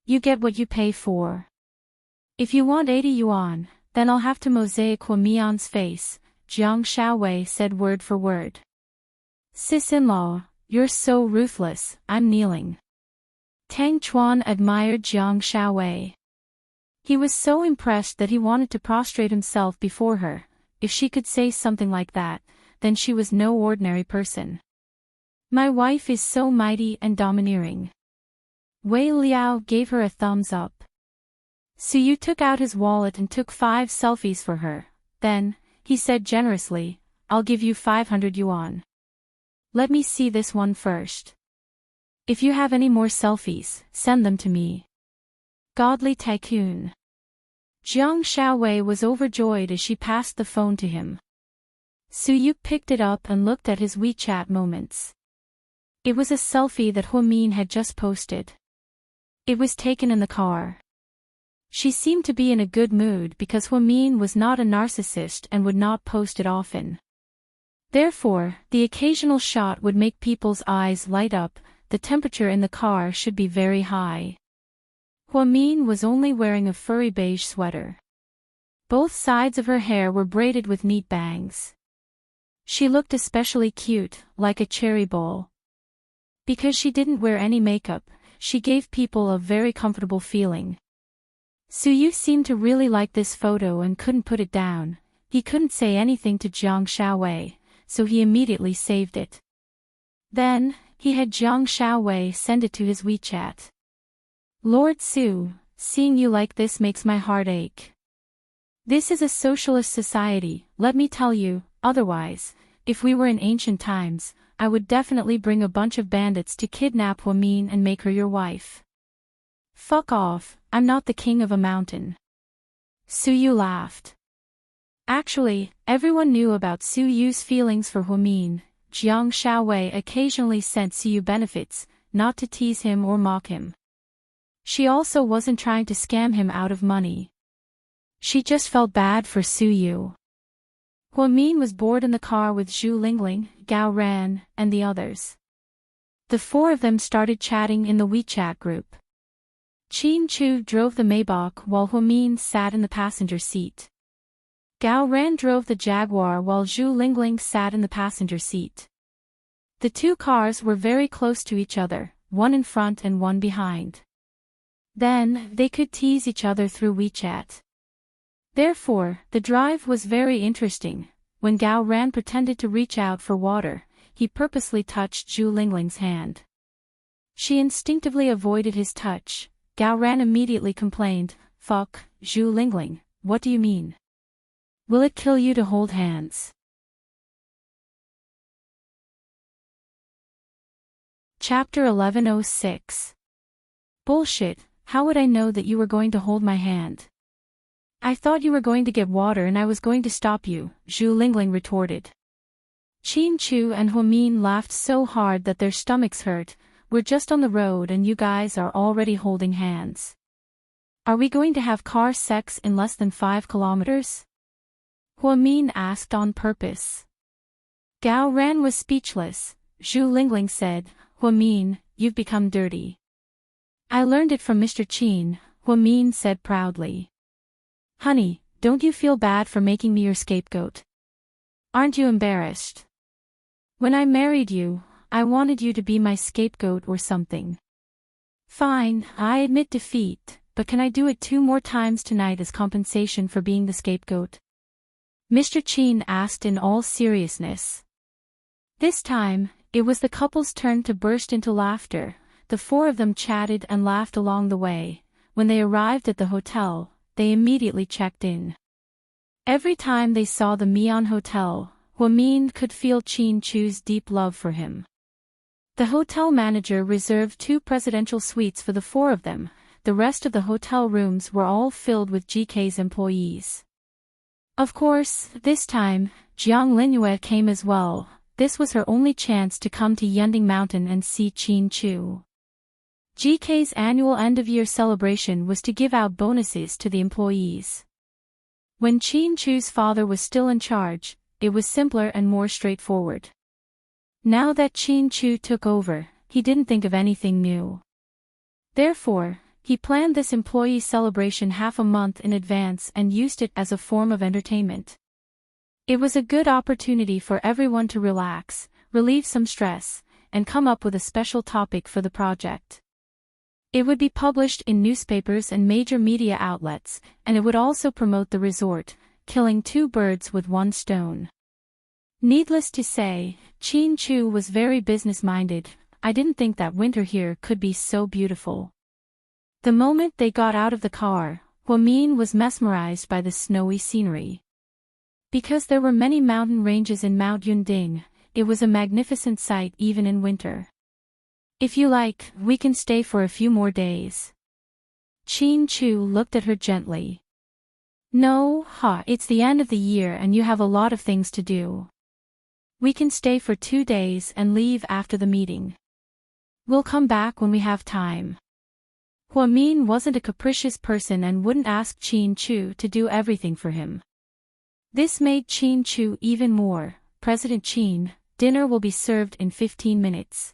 You get what you pay for. If you want 80 yuan, then I'll have to mosaic Hua Mian's face, Jiang Shaowei said word for word. Sis-in-law, you're so ruthless, I'm kneeling. Tang Chuan admired Jiang Shaowei. He was so impressed that he wanted to prostrate himself before her. If she could say something like that, then she was no ordinary person. My wife is so mighty and domineering. Wei Liao gave her a thumbs up. Suyu took out his wallet and took 5 selfies for her. Then, he said generously, I'll give you 500 yuan. Let me see this one first. If you have any more selfies, send them to me. Godly tycoon. Jiang Shaowei was overjoyed as she passed the phone to him. Suyu picked it up and looked at his WeChat moments. It was a selfie that Huamin had just posted. It was taken in the car. She seemed to be in a good mood because Huamin was not a narcissist and would not post it often. Therefore, the occasional shot would make people's eyes light up. The temperature in the car should be very high. Huamin was only wearing a furry beige sweater. Both sides of her hair were braided with neat bangs. She looked especially cute, like a cherry bowl. Because she didn't wear any makeup, she gave people a very comfortable feeling. Suyu seemed to really like this photo and couldn't put it down. He couldn't say anything to Jiang Shaowei, so he immediately saved it. Then, he had Jiang Shaowei send it to his WeChat. Lord Su, seeing you like this makes my heart ache. This is a socialist society, let me tell you, otherwise, if we were in ancient times, I would definitely bring a bunch of bandits to kidnap Huamin and make her your wife. Fuck off, I'm not the king of a mountain. Suyu laughed. Actually, everyone knew about Suyu's feelings for Huamin. Jiang Shaowei occasionally sent Suyu benefits, not to tease him or mock him. She also wasn't trying to scam him out of money. She just felt bad for Suyu. Huamin was bored in the car with Zhu Lingling, Gao Ran, and the others. The 4 of them started chatting in the WeChat group. Qin Chu drove the Maybach while Huamin sat in the passenger seat. Gao Ran drove the Jaguar while Zhu Lingling sat in the passenger seat. The 2 cars were very close to each other, one in front and one behind. Then, they could tease each other through WeChat. Therefore, the drive was very interesting. When Gao Ran pretended to reach out for water, he purposely touched Zhu Lingling's hand. She instinctively avoided his touch. Gao Ran immediately complained, Fuck, Zhu Lingling, what do you mean? Will it kill you to hold hands? Chapter 1106. Bullshit, how would I know that you were going to hold my hand? I thought you were going to get water and I was going to stop you, Zhu Lingling retorted. Qin Chu and Huamin laughed so hard that their stomachs hurt. We're just on the road and you guys are already holding hands. Are we going to have car sex in less than 5 kilometers? Huamin asked on purpose. Gao Ran was speechless. Zhu Lingling said, Huamin, you've become dirty. I learned it from Mr. Qin, Huamin said proudly. Honey, don't you feel bad for making me your scapegoat? Aren't you embarrassed? When I married you, I wanted you to be my scapegoat or something. Fine, I admit defeat, but can I do it 2 more times tonight as compensation for being the scapegoat? Mr. Qin asked in all seriousness. This time, it was the couple's turn to burst into laughter. The 4 of them chatted and laughed along the way. When they arrived at the hotel, they immediately checked in. Every time they saw the Mian Hotel, Huamin could feel Qin Chu's deep love for him. The hotel manager reserved 2 presidential suites for the 4 of them. The rest of the hotel rooms were all filled with GK's employees. Of course, this time, Jiang Linyue came as well. this was her only chance to come to Yunding Mountain and see Qin Chu. GK's annual end-of-year celebration was to give out bonuses to the employees. When Qin Chu's father was still in charge, it was simpler and more straightforward. Now that Qin Chu took over, he didn't think of anything new. Therefore, he planned this employee celebration half a month in advance and used it as a form of entertainment. It was a good opportunity for everyone to relax, relieve some stress, and come up with a special topic for the project. It would be published in newspapers and major media outlets, and it would also promote the resort, killing two birds with one stone. Needless to say, Qin Chu was very business-minded. I didn't think that winter here could be so beautiful. The moment they got out of the car, Huamin was mesmerized by the snowy scenery. Because there were many mountain ranges in Mount Yunding, it was a magnificent sight even in winter. If you like, we can stay for a few more days. Qin Chu looked at her gently. No, it's the end of the year and you have a lot of things to do. We can stay for 2 days and leave after the meeting. We'll come back when we have time. Huamin wasn't a capricious person and wouldn't ask Qin Chu to do everything for him. This made Qin Chu even more. President Qin, dinner will be served in 15 minutes.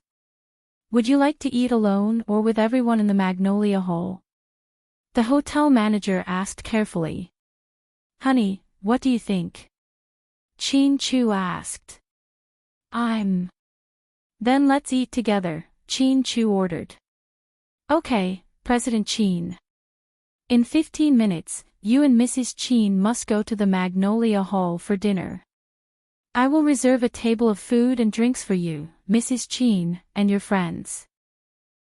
Would you like to eat alone or with everyone in the Magnolia Hall? The hotel manager asked carefully. Honey, what do you think? Qin Chu asked. Then let's eat together, Qin Chu ordered. Okay, President Qin. In 15 minutes, you and Mrs. Qin must go to the Magnolia Hall for dinner. I will reserve a table of food and drinks for you, Mrs. Qin, and your friends.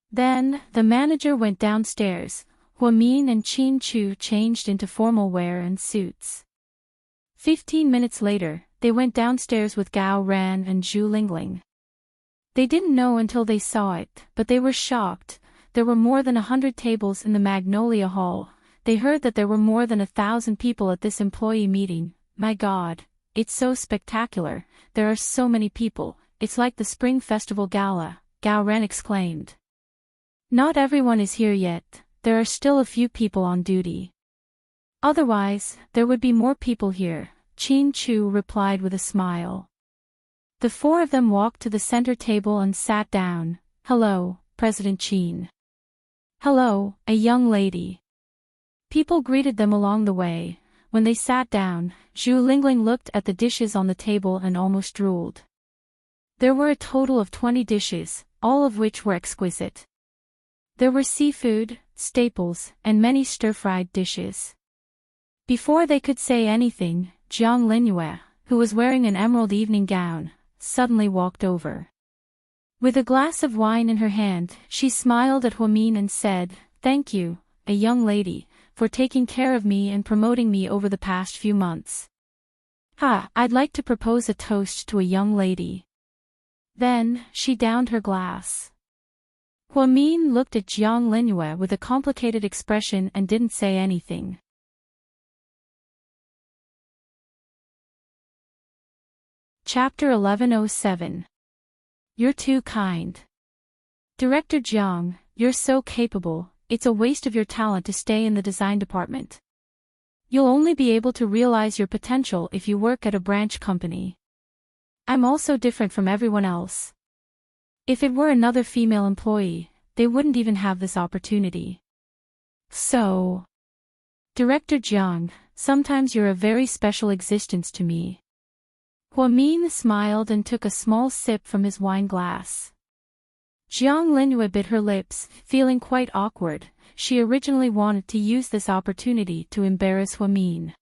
Then, the manager went downstairs. Huamin and Qin Chu changed into formal wear and suits. 15 minutes later, they went downstairs with Gao Ran and Zhu Lingling. They didn't know until they saw it, but they were shocked. There were more than 100 tables in the Magnolia Hall. They heard that there were more than 1,000 people at this employee meeting. My God, it's so spectacular, there are so many people, it's like the Spring Festival Gala, Gao Ran exclaimed. Not everyone is here yet, there are still a few people on duty. Otherwise, there would be more people here, Qin Chu replied with a smile. The four of them walked to the center table and sat down. Hello, President Qin. Hello, a young lady. People greeted them along the way. When they sat down, Zhu Lingling looked at the dishes on the table and almost drooled. There were a total of 20 dishes, all of which were exquisite. There were seafood, staples, and many stir-fried dishes. Before they could say anything, Jiang Linyue, who was wearing an emerald evening gown, suddenly walked over. With a glass of wine in her hand, she smiled at Huamin and said, "Thank you, a young lady, for taking care of me and promoting me over the past few months. I'd like to propose a toast to a young lady." Then, she downed her glass. Huamin looked at Jiang Linyue with a complicated expression and didn't say anything. Chapter 1107. You're too kind. Director Jiang, you're so capable, it's a waste of your talent to stay in the design department. You'll only be able to realize your potential if you work at a branch company. I'm also different from everyone else. If it were another female employee, they wouldn't even have this opportunity. So, Director Jiang, sometimes you're a very special existence to me. Huamin smiled and took a small sip from his wine glass. Jiang Linyue bit her lips, feeling quite awkward. She originally wanted to use this opportunity to embarrass Huamin.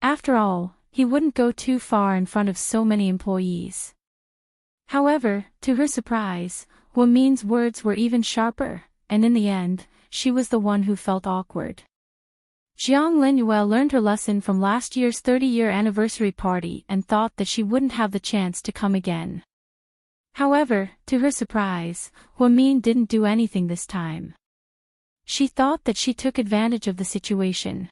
After all, he wouldn't go too far in front of so many employees. However, to her surprise, Huamin's words were even sharper, and in the end, she was the one who felt awkward. Jiang Linyue learned her lesson from last year's 30-year anniversary party and thought that she wouldn't have the chance to come again. However, to her surprise, Huamin didn't do anything this time. She thought that she took advantage of the situation.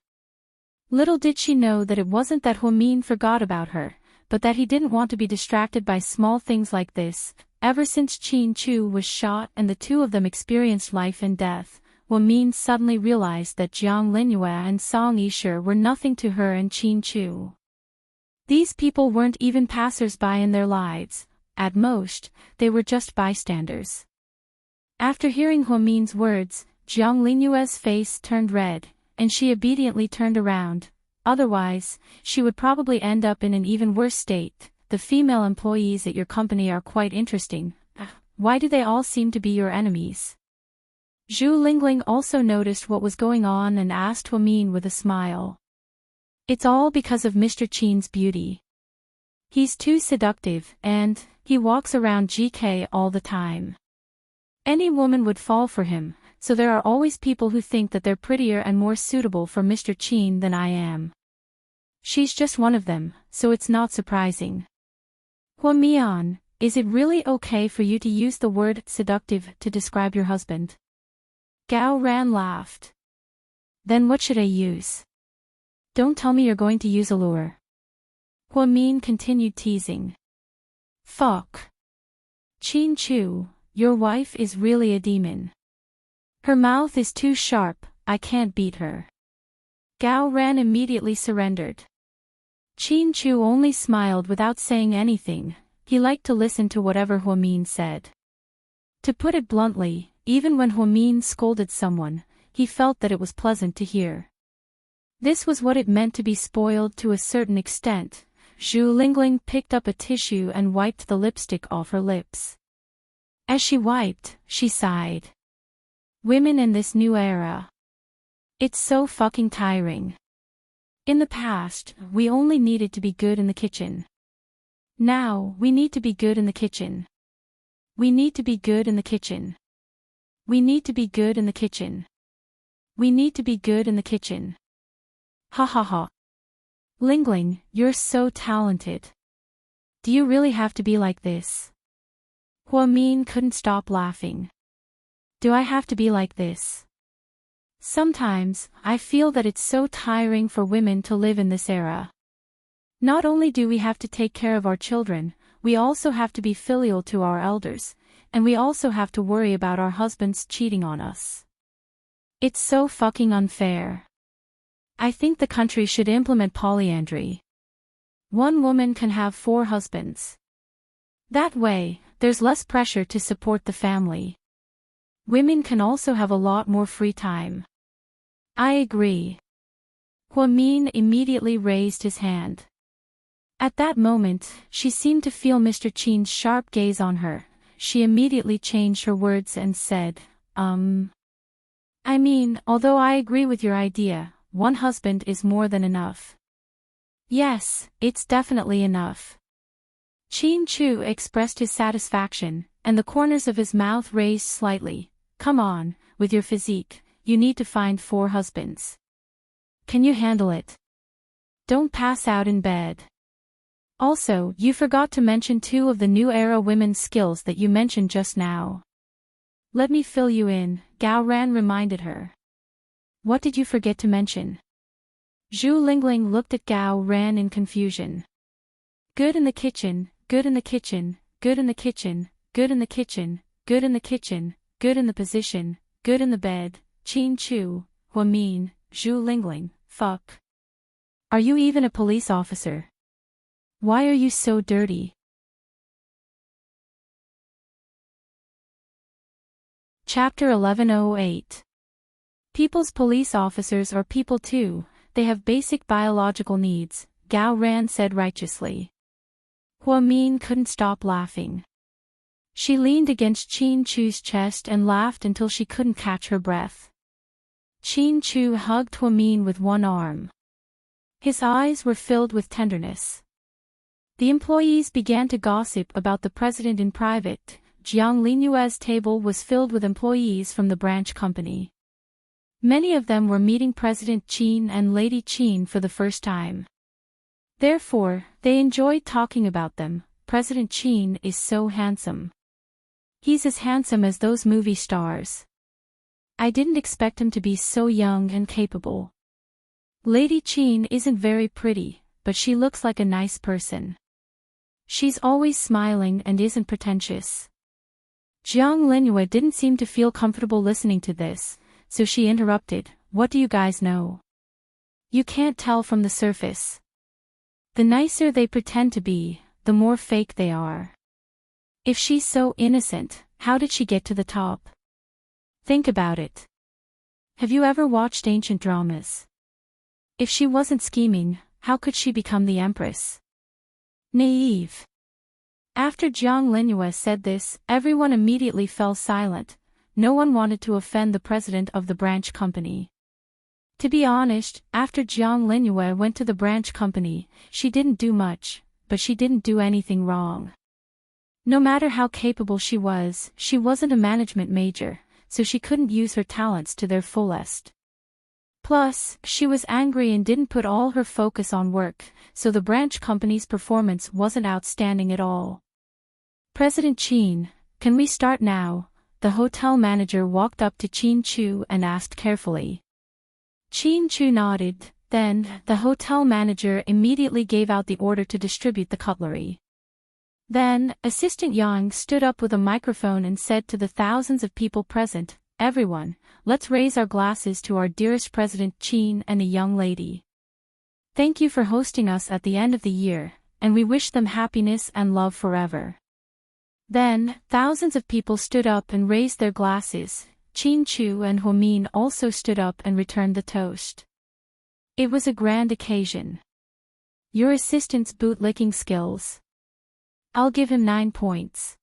Little did she know that it wasn't that Huamin forgot about her, but that he didn't want to be distracted by small things like this. Ever since Qin Chu was shot and the two of them experienced life and death, Min suddenly realized that Jiang Linyue and Song Yishe were nothing to her and Qin Chu. These people weren't even passers-by in their lives. At most, they were just bystanders. After hearing Min's words, Jiang Linyue's face turned red, and she obediently turned around. Otherwise, she would probably end up in an even worse state. The female employees at your company are quite interesting. Why do they all seem to be your enemies? Zhu Lingling also noticed what was going on and asked Min with a smile. It's all because of Mr. Qin's beauty. He's too seductive, and he walks around GK all the time. Any woman would fall for him, so there are always people who think that they're prettier and more suitable for Mr. Qin than I am. She's just one of them, so it's not surprising. Mian, is it really okay for you to use the word seductive to describe your husband? Gao Ran laughed. Then what should I use? Don't tell me you're going to use allure. Min continued teasing. Fuck. Qin Chu, your wife is really a demon. Her mouth is too sharp, I can't beat her. Gao Ran immediately surrendered. Qin Chu only smiled without saying anything. He liked to listen to whatever Min said. To put it bluntly, even when Min scolded someone, he felt that it was pleasant to hear. This was what it meant to be spoiled to a certain extent. Zhu Lingling picked up a tissue and wiped the lipstick off her lips. As she wiped, she sighed. Women in this new era. It's so fucking tiring. In the past, we only needed to be good in the kitchen. Now, we need to be good in the kitchen. We need to be good in the kitchen. We need to be good in the kitchen. We need to be good in the kitchen. Ha ha ha. Lingling, you're so talented. Do you really have to be like this? Min couldn't stop laughing. Do I have to be like this? Sometimes, I feel that it's so tiring for women to live in this era. Not only do we have to take care of our children, we also have to be filial to our elders, and we also have to worry about our husbands cheating on us. It's so fucking unfair. I think the country should implement polyandry. One woman can have 4 husbands. That way, there's less pressure to support the family. Women can also have a lot more free time. I agree. Min immediately raised his hand. At that moment, she seemed to feel Mr. Qin's sharp gaze on her. She immediately changed her words and said, I mean, although I agree with your idea, 1 husband is more than enough. Yes, it's definitely enough. Qin Chu expressed his satisfaction, and the corners of his mouth raised slightly. Come on, with your physique, you need to find 4 husbands. Can you handle it? Don't pass out in bed. Also, you forgot to mention 2 of the new era women's skills that you mentioned just now. Let me fill you in, Gao Ran reminded her. What did you forget to mention? Zhu Lingling looked at Gao Ran in confusion. Good in the kitchen, good in the kitchen, good in the kitchen, good in the kitchen, good in the kitchen, good in the position, good in the bed, Qin Chu, Min, Zhu Lingling, fuck. Are you even a police officer? Why are you so dirty? Chapter 1108. People's police officers are people too, they have basic biological needs, Gao Ran said righteously. Min couldn't stop laughing. She leaned against Qin Chu's chest and laughed until she couldn't catch her breath. Qin Chu hugged Min with one arm. His eyes were filled with tenderness. The employees began to gossip about the president in private. Jiang Linyue's table was filled with employees from the branch company. Many of them were meeting President Qin and Lady Qin for the first time. Therefore, they enjoyed talking about them. President Qin is so handsome. He's as handsome as those movie stars. I didn't expect him to be so young and capable. Lady Qin isn't very pretty, but she looks like a nice person. She's always smiling and isn't pretentious. Jiang Linyue didn't seem to feel comfortable listening to this, so she interrupted, "What do you guys know? You can't tell from the surface. The nicer they pretend to be, the more fake they are. If she's so innocent, how did she get to the top? Think about it. Have you ever watched ancient dramas? If she wasn't scheming, how could she become the empress? Naive." After Jiang Linyue said this, everyone immediately fell silent. No one wanted to offend the president of the branch company. To be honest, after Jiang Linyue went to the branch company, she didn't do much, but she didn't do anything wrong. No matter how capable she wasn't a management major, so she couldn't use her talents to their fullest. Plus, she was angry and didn't put all her focus on work, so the branch company's performance wasn't outstanding at all. "President Qin, can we start now?" The hotel manager walked up to Qin Chu and asked carefully. Qin Chu nodded, then, the hotel manager immediately gave out the order to distribute the cutlery. Then, Assistant Yang stood up with a microphone and said to the thousands of people present, "Everyone, let's raise our glasses to our dearest President Qin and the young lady. Thank you for hosting us at the end of the year, and we wish them happiness and love forever." Then, thousands of people stood up and raised their glasses. Qin Chu and Huamin also stood up and returned the toast. It was a grand occasion. "Your assistant's bootlicking skills. I'll give him 9 points.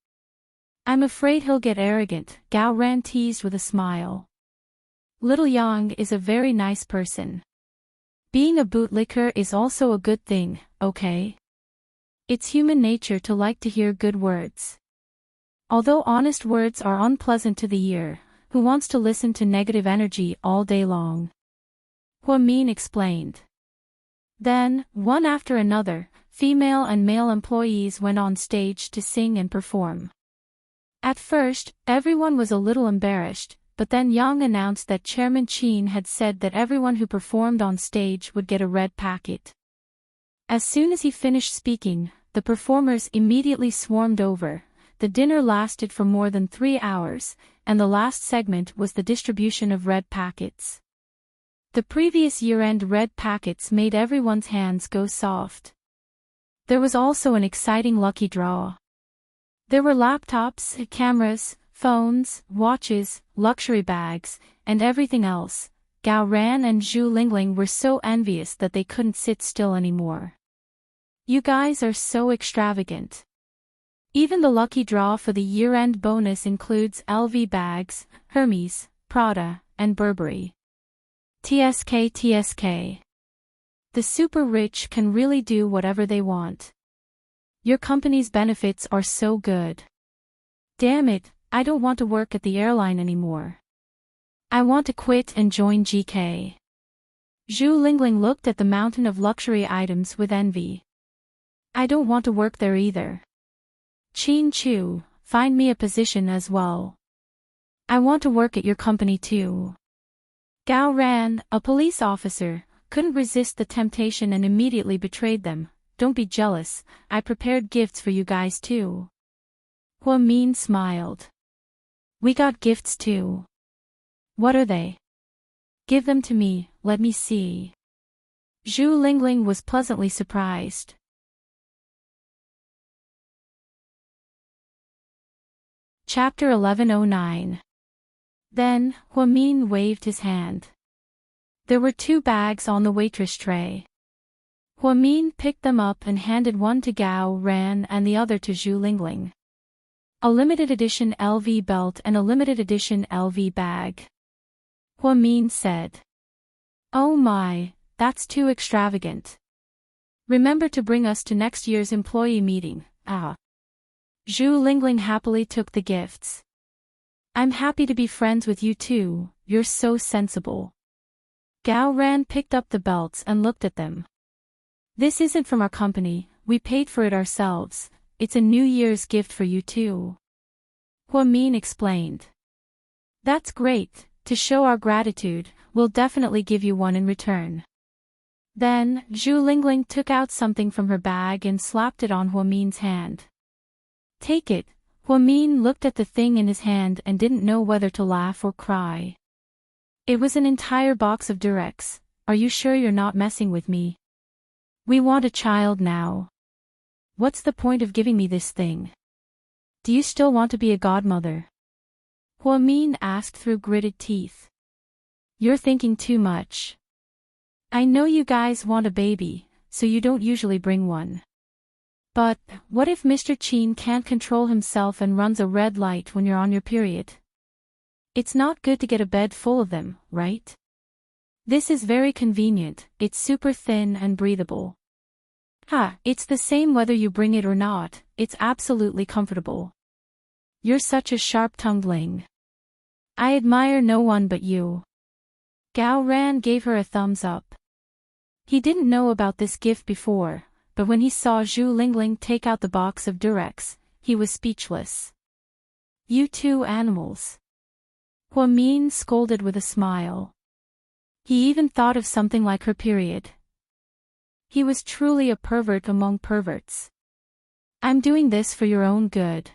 I'm afraid he'll get arrogant," Gao Ran teased with a smile. "Little Yang is a very nice person. Being a bootlicker is also a good thing, okay? It's human nature to like to hear good words. Although honest words are unpleasant to the ear, who wants to listen to negative energy all day long?" Huamin explained. Then, one after another, female and male employees went on stage to sing and perform. At first, everyone was a little embarrassed, but then Yang announced that Chairman Qin had said that everyone who performed on stage would get a red packet. As soon as he finished speaking, the performers immediately swarmed over. The dinner lasted for more than 3 hours, and the last segment was the distribution of red packets. The previous year-end red packets made everyone's hands go soft. There was also an exciting lucky draw. There were laptops, cameras, phones, watches, luxury bags, and everything else. Gao Ran and Zhu Lingling were so envious that they couldn't sit still anymore. "You guys are so extravagant. Even the lucky draw for the year-end bonus includes LV bags, Hermes, Prada, and Burberry. TSK. The super rich can really do whatever they want. Your company's benefits are so good. Damn it, I don't want to work at the airline anymore. I want to quit and join GK." Zhu Lingling looked at the mountain of luxury items with envy. "I don't want to work there either. Qin Chu, find me a position as well. I want to work at your company too." Gao Ran, a police officer, couldn't resist the temptation and immediately betrayed them. "Don't be jealous, I prepared gifts for you guys too." Huamin smiled. "We got gifts too. What are they? Give them to me, let me see." Zhu Lingling was pleasantly surprised. Chapter 1109. Then, Huamin waved his hand. There were 2 bags on the waitress tray. Huamin picked them up and handed one to Gao Ran and the other to Zhu Lingling. A limited edition LV belt and a limited edition LV bag. Huamin said. "Oh my, that's too extravagant. Remember to bring us to next year's employee meeting." Zhu Lingling happily took the gifts. "I'm happy to be friends with you too, you're so sensible." Gao Ran picked up the belts and looked at them. "This isn't from our company, we paid for it ourselves, it's a New Year's gift for you too." Huamin explained. "That's great, to show our gratitude, we'll definitely give you one in return." Then, Zhu Lingling took out something from her bag and slapped it on Huamin's hand. Take it. Huamin looked at the thing in his hand and didn't know whether to laugh or cry. It was an entire box of Durex. Are you sure you're not messing with me? We want a child now. What's the point of giving me this thing? Do you still want to be a godmother? Huamin asked through gritted teeth. You're thinking too much. I know you guys want a baby, so you don't usually bring one. But, what if Mr. Qin can't control himself and runs a red light when you're on your period? It's not good to get a bed full of them, right? This is very convenient, it's super thin and breathable. It's the same whether you bring it or not, it's absolutely comfortable. You're such a sharp-tongued Ling. I admire no one but you. Gao Ran gave her a thumbs up. He didn't know about this gift before, but when he saw Zhu Lingling take out the box of Durex, he was speechless. You two animals. Huamin scolded with a smile. He even thought of something like her period. He was truly a pervert among perverts. I'm doing this for your own good.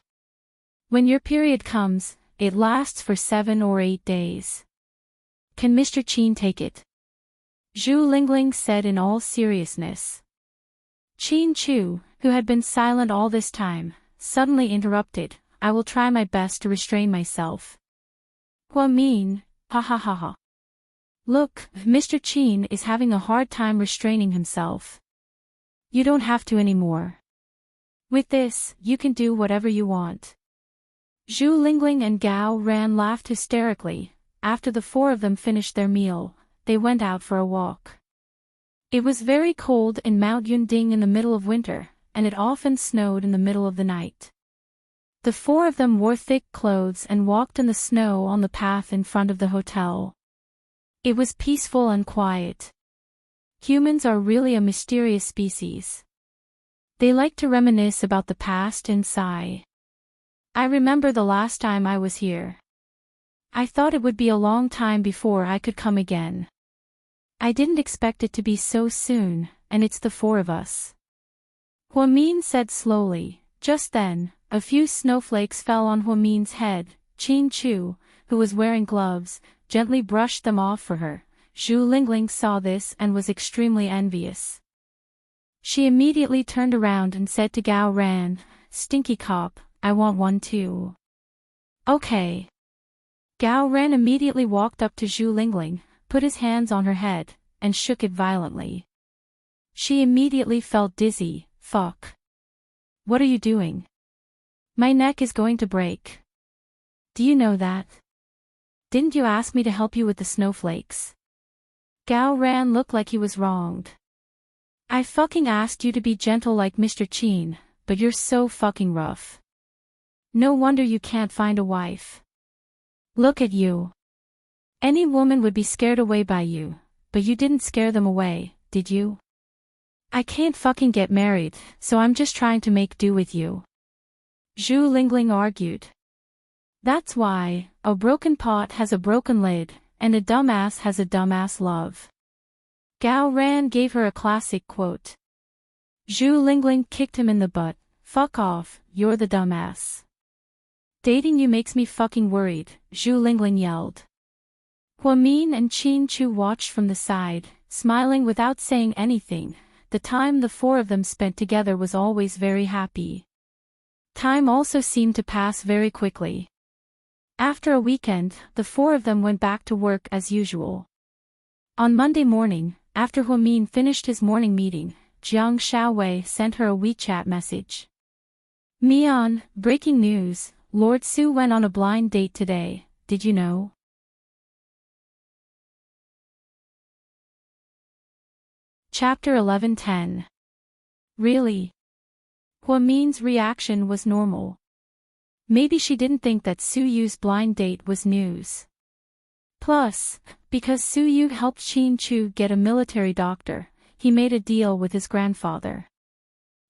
When your period comes, it lasts for 7 or 8 days. Can Mr. Qin take it? Zhu Lingling said in all seriousness. Qin Chu, who had been silent all this time, suddenly interrupted. I will try my best to restrain myself. Huamin, ha ha ha ha. Look, Mr. Qin is having a hard time restraining himself. You don't have to anymore. With this, you can do whatever you want. Zhu Lingling and Gao Ran laughed hysterically. After the 4 of them finished their meal, they went out for a walk. It was very cold in Mount Yunding in the middle of winter, and it often snowed in the middle of the night. The 4 of them wore thick clothes and walked in the snow on the path in front of the hotel. It was peaceful and quiet. Humans are really a mysterious species. They like to reminisce about the past and sigh. I remember the last time I was here. I thought it would be a long time before I could come again. I didn't expect it to be so soon, and it's the 4 of us. Huamin said slowly. Just then, a few snowflakes fell on Huamin's head. Qin Chu, who was wearing gloves, gently brushed them off for her. Zhu Lingling saw this and was extremely envious. She immediately turned around and said to Gao Ran, Stinky cop, I want one too. Okay. Gao Ran immediately walked up to Zhu Lingling, put his hands on her head, and shook it violently. She immediately felt dizzy. Fuck. What are you doing? My neck is going to break. Do you know that? Didn't you ask me to help you with the snowflakes? Gao Ran looked like he was wronged. I fucking asked you to be gentle like Mr. Qin, but you're so fucking rough. No wonder you can't find a wife. Look at you. Any woman would be scared away by you, but you didn't scare them away, did you? I can't fucking get married, so I'm just trying to make do with you. Zhu Lingling argued. That's why, a broken pot has a broken lid, and a dumbass has a dumbass love. Gao Ran gave her a classic quote. Zhu Lingling kicked him in the butt. Fuck off, you're the dumbass. Dating you makes me fucking worried, Zhu Lingling yelled. Huamin and Qin Chu watched from the side, smiling without saying anything. The time the 4 of them spent together was always very happy. Time also seemed to pass very quickly. After a weekend, the 4 of them went back to work as usual. On Monday morning, after Huamin finished his morning meeting, Jiang Xiaowei sent her a WeChat message. Mian, breaking news, Lord Su went on a blind date today, did you know? Chapter 11:10. Really? Huamin's reaction was normal. Maybe she didn't think that Su Yu's blind date was news. Plus, because Su Yu helped Qin Chu get a military doctor, he made a deal with his grandfather.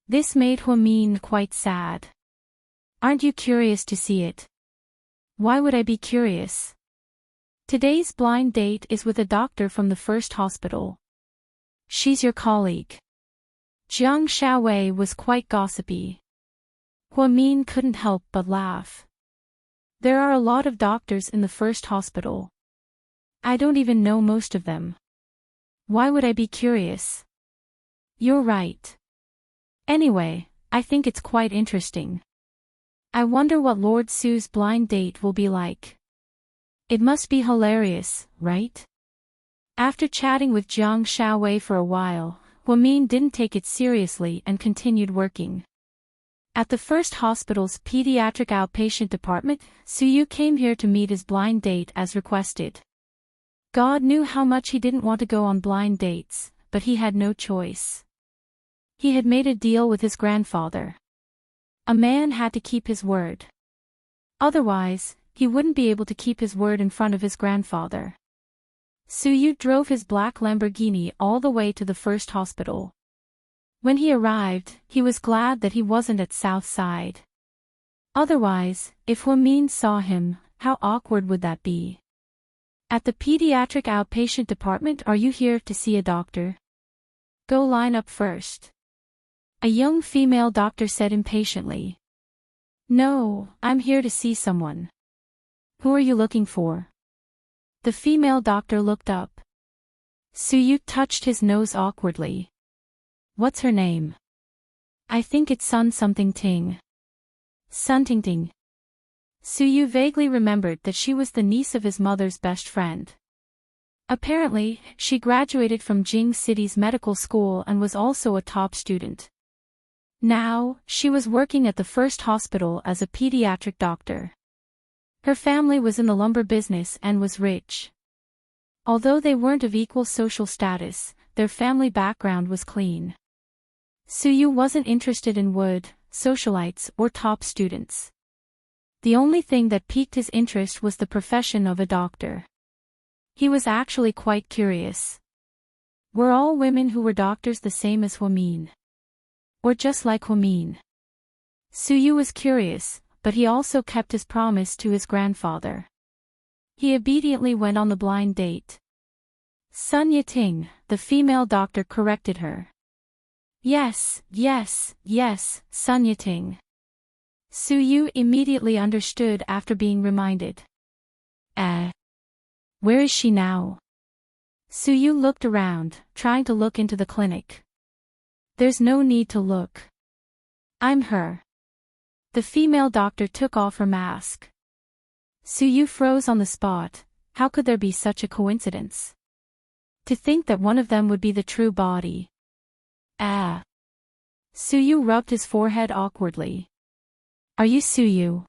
This made Huamin quite sad. Aren't you curious to see it? Why would I be curious? Today's blind date is with a doctor from the first hospital. She's your colleague. Jiang Shaowei was quite gossipy. Huamin couldn't help but laugh. There are a lot of doctors in the first hospital. I don't even know most of them. Why would I be curious? You're right. Anyway, I think it's quite interesting. I wonder what Lord Su's blind date will be like. It must be hilarious, right? After chatting with Jiang Shaowei for a while, Huamin didn't take it seriously and continued working. At the first hospital's pediatric outpatient department, Suyu came here to meet his blind date as requested. God knew how much he didn't want to go on blind dates, but he had no choice. He had made a deal with his grandfather. A man had to keep his word. Otherwise, he wouldn't be able to keep his word in front of his grandfather. Suyu drove his black Lamborghini all the way to the first hospital. When he arrived, he was glad that he wasn't at South Side. Otherwise, if Huamin saw him, how awkward would that be? At the pediatric outpatient department, are you here to see a doctor? Go line up first. A young female doctor said impatiently. No, I'm here to see someone. Who are you looking for? The female doctor looked up. Suyu touched his nose awkwardly. What's her name? I think it's Sun something Ting. Sun Ting Ting. Suyu vaguely remembered that she was the niece of his mother's best friend. Apparently, she graduated from Jing City's medical school and was also a top student. Now, she was working at the first hospital as a pediatric doctor. Her family was in the lumber business and was rich. Although they weren't of equal social status, their family background was clean. Suyu wasn't interested in wood, socialites, or top students. The only thing that piqued his interest was the profession of a doctor. He was actually quite curious. Were all women who were doctors the same as Huamin? Or just like Huamin? Suyu was curious, but he also kept his promise to his grandfather. He obediently went on the blind date. Sun Yiting, the female doctor corrected her. Yes, Sun Yiting. Suyu immediately understood after being reminded. Where is she now? Suyu looked around, trying to look into the clinic. There's no need to look. I'm her. The female doctor took off her mask. Suyu froze on the spot. How could there be such a coincidence? To think that one of them would be the true body. Suyu rubbed his forehead awkwardly. Are you Suyu?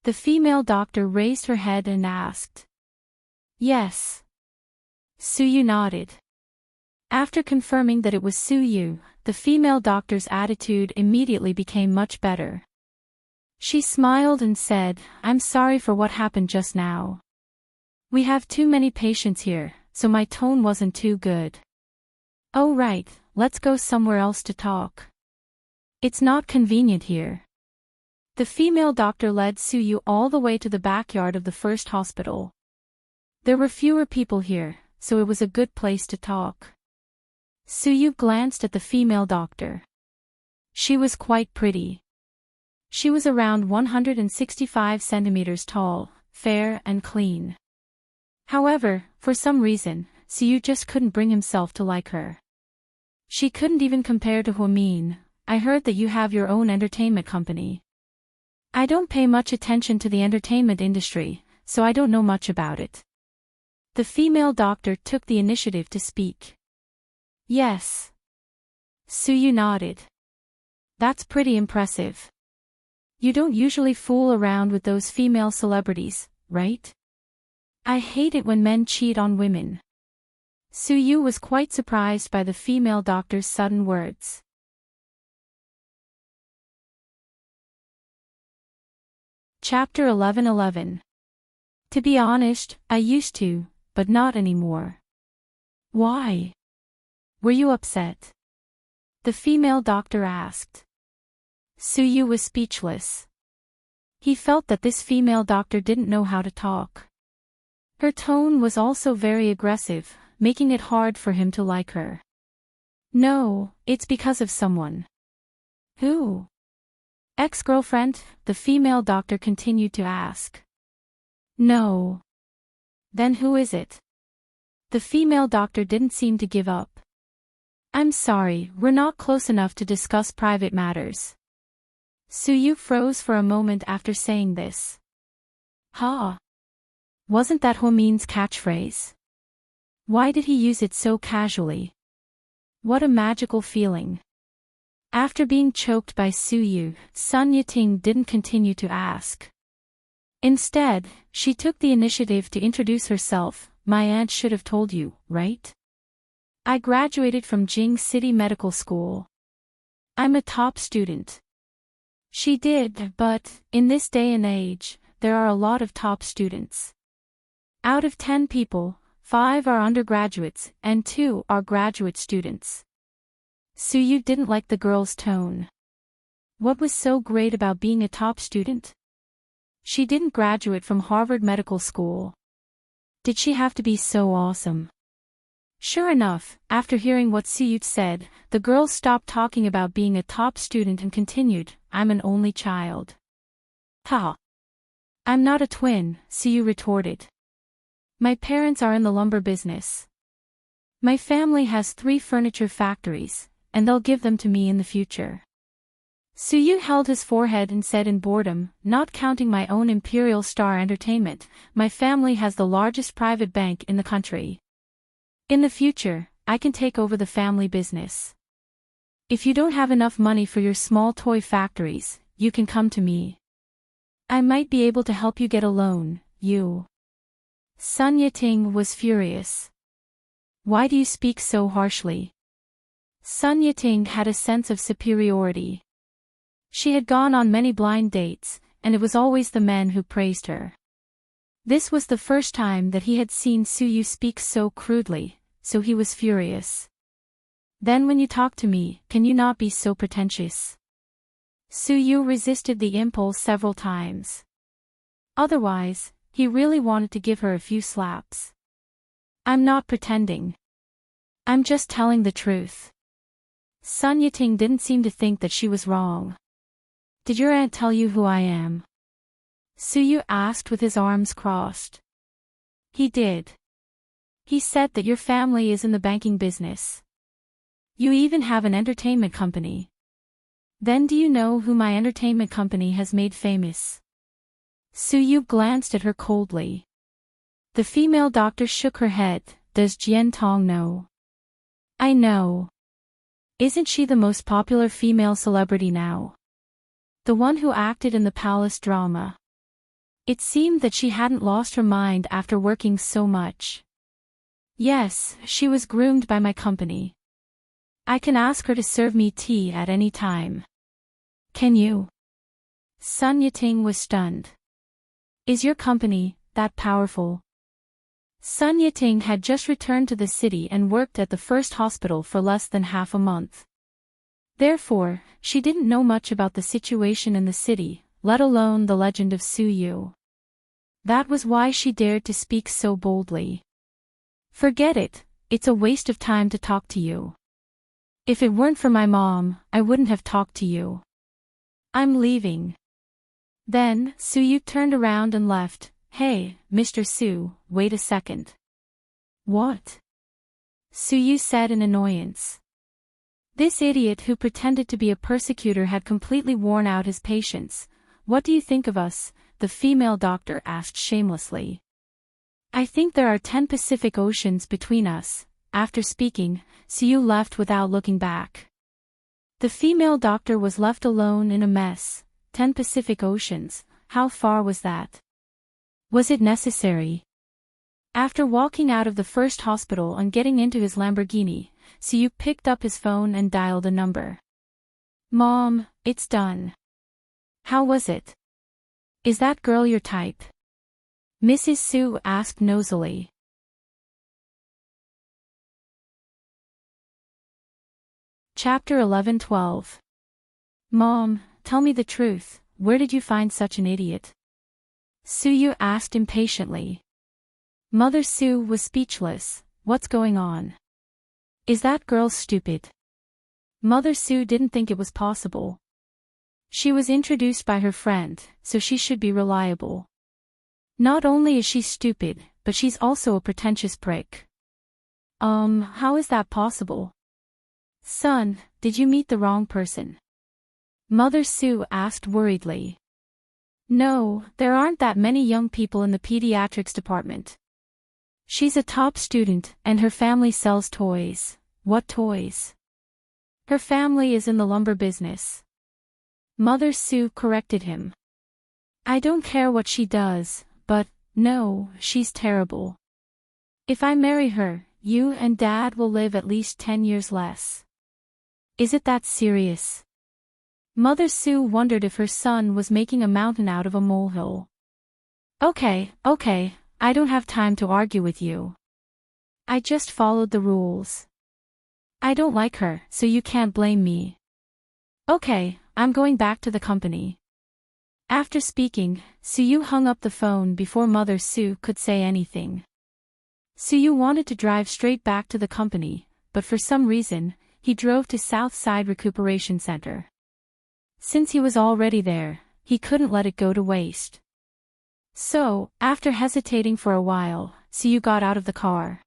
The female doctor raised her head and asked. Yes. Suyu nodded. After confirming that it was Suyu, the female doctor's attitude immediately became much better. She smiled and said, I'm sorry for what happened just now. We have too many patients here, so my tone wasn't too good. Oh right, let's go somewhere else to talk. It's not convenient here. The female doctor led Suyu all the way to the backyard of the first hospital. There were fewer people here, so it was a good place to talk. Suyu glanced at the female doctor. She was quite pretty. She was around 165 centimeters tall, fair and clean. However, for some reason, Suyu just couldn't bring himself to like her. She couldn't even compare to Huamin. I heard that you have your own entertainment company. I don't pay much attention to the entertainment industry, so I don't know much about it. The female doctor took the initiative to speak. Yes. Suyu nodded. That's pretty impressive. You don't usually fool around with those female celebrities, right? I hate it when men cheat on women. Suyu was quite surprised by the female doctor's sudden words. Chapter 11:11. To be honest, I used to, but not anymore. Why? Were you upset? The female doctor asked. Suyu was speechless. He felt that this female doctor didn't know how to talk. Her tone was also very aggressive, making it hard for him to like her. No, it's because of someone. Who? Ex-girlfriend? The female doctor continued to ask. No. Then who is it? The female doctor didn't seem to give up. I'm sorry, we're not close enough to discuss private matters. Suyu froze for a moment after saying this. Ha! Wasn't that Huomin's catchphrase? Why did he use it so casually? What a magical feeling. After being choked by Suyu, Sun Yiting didn't continue to ask. Instead, she took the initiative to introduce herself. My aunt should have told you, right? I graduated from Jing City Medical School. I'm a top student. She did, but, in this day and age, there are a lot of top students. Out of 10 people, 5 are undergraduates and 2 are graduate students. Suyu didn't like the girl's tone. What was so great about being a top student? She didn't graduate from Harvard Medical School. Did she have to be so awesome? Sure enough, after hearing what Suyu said, the girl stopped talking about being a top student and continued, I'm an only child. Ha! I'm not a twin, Suyu retorted. My parents are in the lumber business. My family has 3 furniture factories, and they'll give them to me in the future. Suyu held his forehead and said in boredom, not counting my own Imperial Star Entertainment, my family has the largest private bank in the country. In the future, I can take over the family business. If you don't have enough money for your small toy factories, you can come to me. I might be able to help you get a loan, you. Sun Yiting was furious. Why do you speak so harshly? Sun Yiting had a sense of superiority. She had gone on many blind dates, and it was always the men who praised her. This was the first time that he had seen Suyu speak so crudely, so he was furious. Then when you talk to me, can you not be so pretentious? Suyu resisted the impulse several times. Otherwise, he really wanted to give her a few slaps. I'm not pretending. I'm just telling the truth. Sun Yiting didn't seem to think that she was wrong. Did your aunt tell you who I am? Suyu asked with his arms crossed. He did. He said that your family is in the banking business. You even have an entertainment company. Then do you know who my entertainment company has made famous? Suyu glanced at her coldly. The female doctor shook her head. Does Jian Tong know? I know. Isn't she the most popular female celebrity now? The one who acted in the palace drama. It seemed that she hadn't lost her mind after working so much. Yes, she was groomed by my company. I can ask her to serve me tea at any time. Can you? Sun Yiting was stunned. Is your company that powerful? Sun Yiting had just returned to the city and worked at the first hospital for less than half a month. Therefore, she didn't know much about the situation in the city, let alone the legend of Suyu. That was why she dared to speak so boldly. Forget it, it's a waste of time to talk to you. If it weren't for my mom, I wouldn't have talked to you. I'm leaving. Then, Suyu turned around and left. Hey, Mr. Su, wait a second. What? Suyu said in annoyance. This idiot who pretended to be a persecutor had completely worn out his patience. What do you think of us? The female doctor asked shamelessly. I think there are 10 Pacific Oceans between us. After speaking, Suyu left without looking back. The female doctor was left alone in a mess. 10 Pacific Oceans, how far was that? Was it necessary? After walking out of the first hospital and getting into his Lamborghini, Suyu picked up his phone and dialed a number. Mom, it's done. How was it? Is that girl your type? Mrs. Su asked nosily. Chapter 11-12. Mom, tell me the truth, where did you find such an idiot? Suyu asked impatiently. Mother Su was speechless. What's going on? Is that girl stupid? Mother Sue didn't think it was possible. She was introduced by her friend, so she should be reliable. Not only is she stupid, but she's also a pretentious prick. How is that possible? Son, did you meet the wrong person? Mother Sue asked worriedly. No, there aren't that many young people in the pediatrics department. She's a top student, and her family sells toys. What toys? Her family is in the lumber business. Mother Sue corrected him. I don't care what she does, but, no, she's terrible. If I marry her, you and Dad will live at least 10 years less. Is it that serious? Mother Sue wondered if her son was making a mountain out of a molehill. Okay, I don't have time to argue with you. I just followed the rules. I don't like her, so you can't blame me. Okay, I'm going back to the company. After speaking, Suyu hung up the phone before Mother Sue could say anything. Suyu wanted to drive straight back to the company, but for some reason, he drove to Southside Recuperation Center. Since he was already there, he couldn't let it go to waste. So, after hesitating for a while, Suyu got out of the car.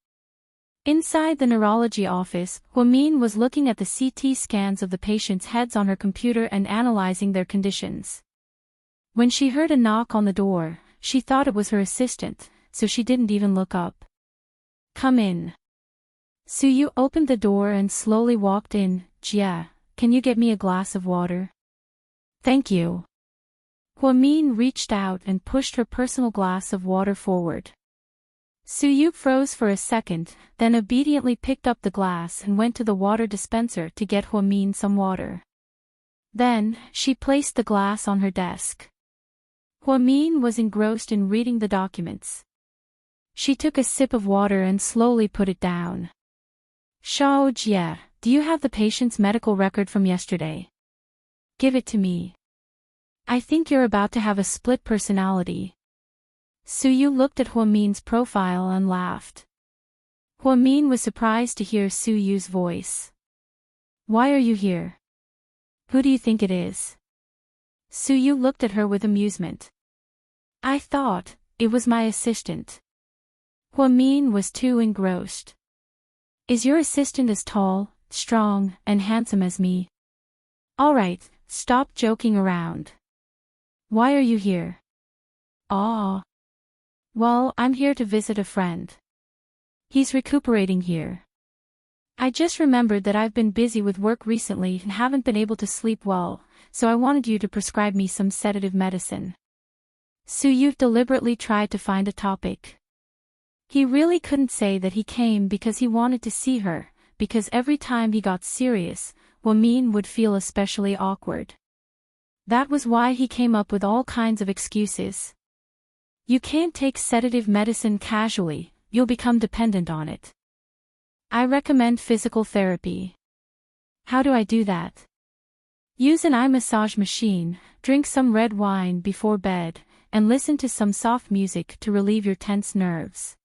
Inside the neurology office, Huamin was looking at the CT scans of the patients' heads on her computer and analyzing their conditions. When she heard a knock on the door, she thought it was her assistant, so she didn't even look up. Come in. Suyu opened the door and slowly walked in. Jia, can you get me a glass of water? Thank you. Huamin reached out and pushed her personal glass of water forward. Suyu froze for a second, then obediently picked up the glass and went to the water dispenser to get Huamin some water. Then, she placed the glass on her desk. Huamin was engrossed in reading the documents. She took a sip of water and slowly put it down. Shao Jie, do you have the patient's medical record from yesterday? Give it to me. I think you're about to have a split personality. Suyu looked at Huamin's profile and laughed. Huamin was surprised to hear Suyu's voice. Why are you here? Who do you think it is? Suyu looked at her with amusement. I thought it was my assistant. Huamin was too engrossed. Is your assistant as tall, strong, and handsome as me? All right, stop joking around. Why are you here? Well, I'm here to visit a friend. He's recuperating here. I just remembered that I've been busy with work recently and haven't been able to sleep well, so I wanted you to prescribe me some sedative medicine. Suyu deliberately tried to find a topic. He really couldn't say that he came because he wanted to see her, because every time he got serious, Huamin would feel especially awkward. That was why he came up with all kinds of excuses. You can't take sedative medicine casually, you'll become dependent on it. I recommend physical therapy. How do I do that? Use an eye massage machine, drink some red wine before bed, and listen to some soft music to relieve your tense nerves.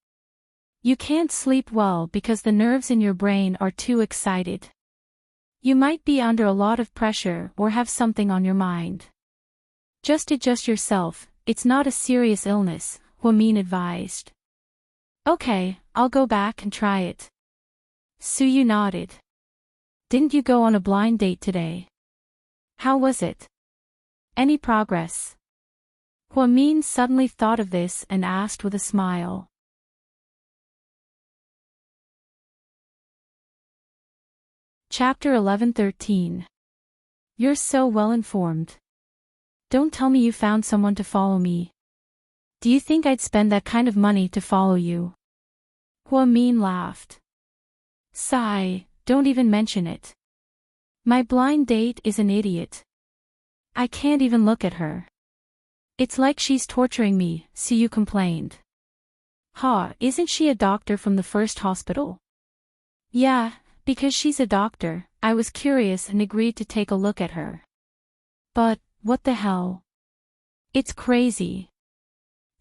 You can't sleep well because the nerves in your brain are too excited. You might be under a lot of pressure or have something on your mind. Just adjust yourself, it's not a serious illness, Huamin advised. Okay, I'll go back and try it. Suyu nodded. Didn't you go on a blind date today? How was it? Any progress? Huamin suddenly thought of this and asked with a smile. Chapter 11-13. You're so well informed. Don't tell me you found someone to follow me. Do you think I'd spend that kind of money to follow you? Huamin laughed. Sigh, don't even mention it. My blind date is an idiot. I can't even look at her. It's like she's torturing me, Suyu complained. Isn't she a doctor from the first hospital? Yeah, because she's a doctor, I was curious and agreed to take a look at her. But, what the hell? It's crazy.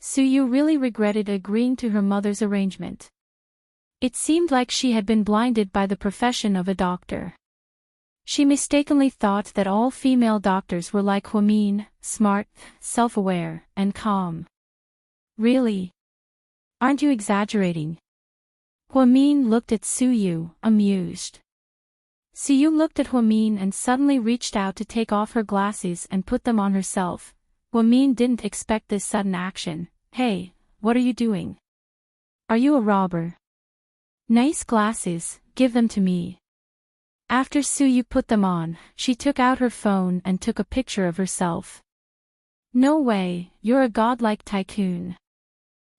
Suyu really regretted agreeing to her mother's arrangement. It seemed like she had been blinded by the profession of a doctor. She mistakenly thought that all female doctors were like Huamin, smart, self-aware, and calm. Really? Aren't you exaggerating? Huamin looked at Suyu, amused. Suyu looked at Huamin and suddenly reached out to take off her glasses and put them on herself. Huamin didn't expect this sudden action. Hey, what are you doing? Are you a robber? Nice glasses, give them to me. After Suyu put them on, she took out her phone and took a picture of herself. No way, you're a godlike tycoon.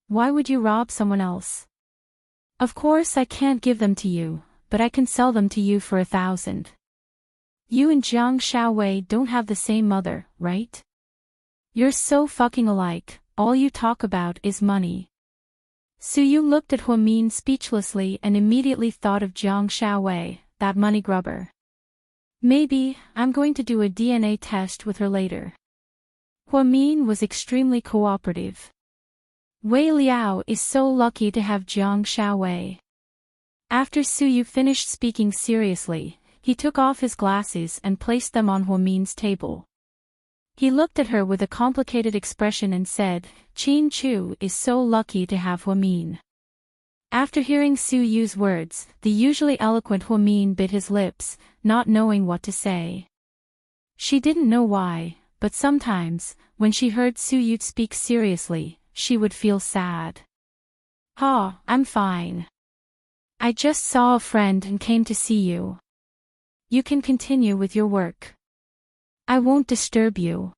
Why would you rob someone else? Of course I can't give them to you, but I can sell them to you for 1,000. You and Jiang Xiaowei don't have the same mother, right? You're so fucking alike, all you talk about is money. Suyu looked at Huamin speechlessly and immediately thought of Jiang Xiaowei, that money grubber. Maybe, I'm going to do a DNA test with her later. Huamin was extremely cooperative. Wei Liao is so lucky to have Jiang Xiaowei. After Suyu finished speaking seriously, he took off his glasses and placed them on Huamin's table. He looked at her with a complicated expression and said, Qin Chu is so lucky to have Huamin. After hearing Suyu's words, the usually eloquent Huamin bit his lips, not knowing what to say. She didn't know why, but sometimes, when she heard Suyu speak seriously, she would feel sad. Ha, I'm fine. I just saw a friend and came to see you. You can continue with your work. I won't disturb you.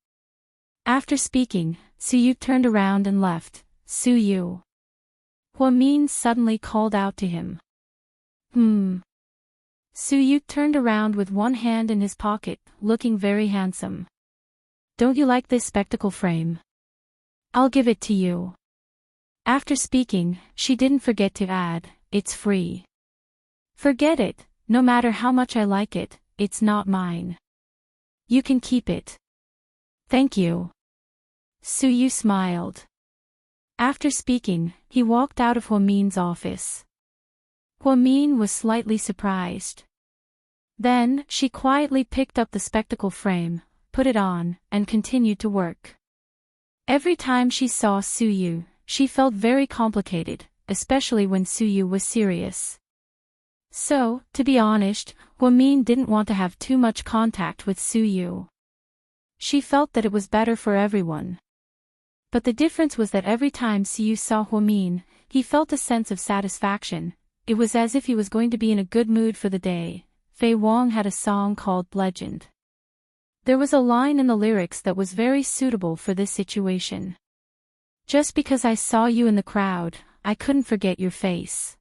After speaking, Suyu turned around and left. Suyu. Huamin suddenly called out to him. Suyu turned around with one hand in his pocket, looking very handsome. Don't you like this spectacle frame? I'll give it to you. After speaking, she didn't forget to add, it's free. Forget it, no matter how much I like it, it's not mine. You can keep it. Thank you. Suyu smiled. After speaking, he walked out of Huamin's office. Huamin was slightly surprised. Then, she quietly picked up the spectacle frame, put it on, and continued to work. Every time she saw Suyu, she felt very complicated, especially when Suyu was serious. So, to be honest, Huamin didn't want to have too much contact with Suyu. She felt that it was better for everyone. But the difference was that every time Suyu saw Huamin, he felt a sense of satisfaction. It was as if he was going to be in a good mood for the day. Fei Wang had a song called Legend. There was a line in the lyrics that was very suitable for this situation. Just because I saw you in the crowd, I couldn't forget your face.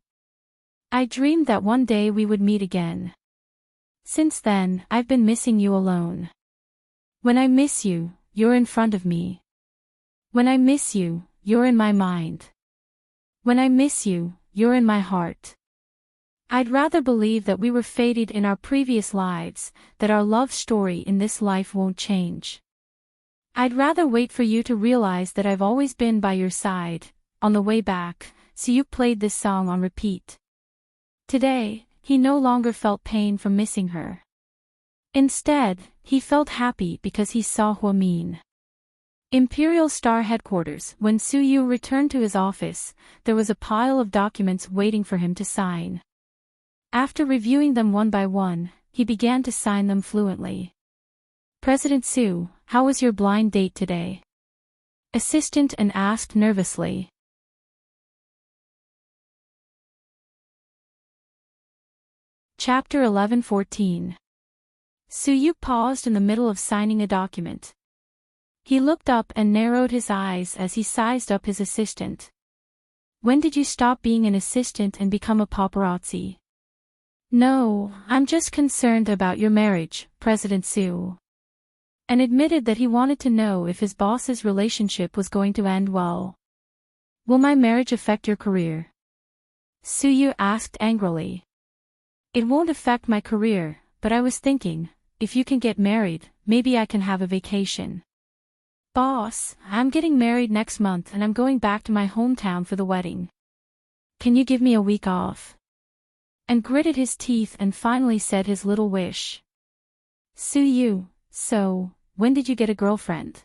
I dreamed that one day we would meet again. Since then, I've been missing you alone. When I miss you, you're in front of me. When I miss you, you're in my mind. When I miss you, you're in my heart. I'd rather believe that we were fated in our previous lives, that our love story in this life won't change. I'd rather wait for you to realize that I've always been by your side. On the way back, Suyu played this song on repeat. Today, he no longer felt pain from missing her. Instead, he felt happy because he saw Huamin. Imperial Star Headquarters. When Suyu returned to his office, there was a pile of documents waiting for him to sign. After reviewing them one by one, he began to sign them fluently. President Su, how was your blind date today? Assistant and asked nervously. Chapter 11-14. Suyu paused in the middle of signing a document. He looked up and narrowed his eyes as he sized up his assistant. When did you stop being an assistant and become a paparazzi? No, I'm just concerned about your marriage, President Su. And admitted that he wanted to know if his boss's relationship was going to end well. Will my marriage affect your career? Suyu asked angrily. It won't affect my career, but I was thinking, if you can get married, maybe I can have a vacation. Boss, I'm getting married next month and I'm going back to my hometown for the wedding. Can you give me a week off? And gritted his teeth and finally said his little wish. Suyu, so, when did you get a girlfriend?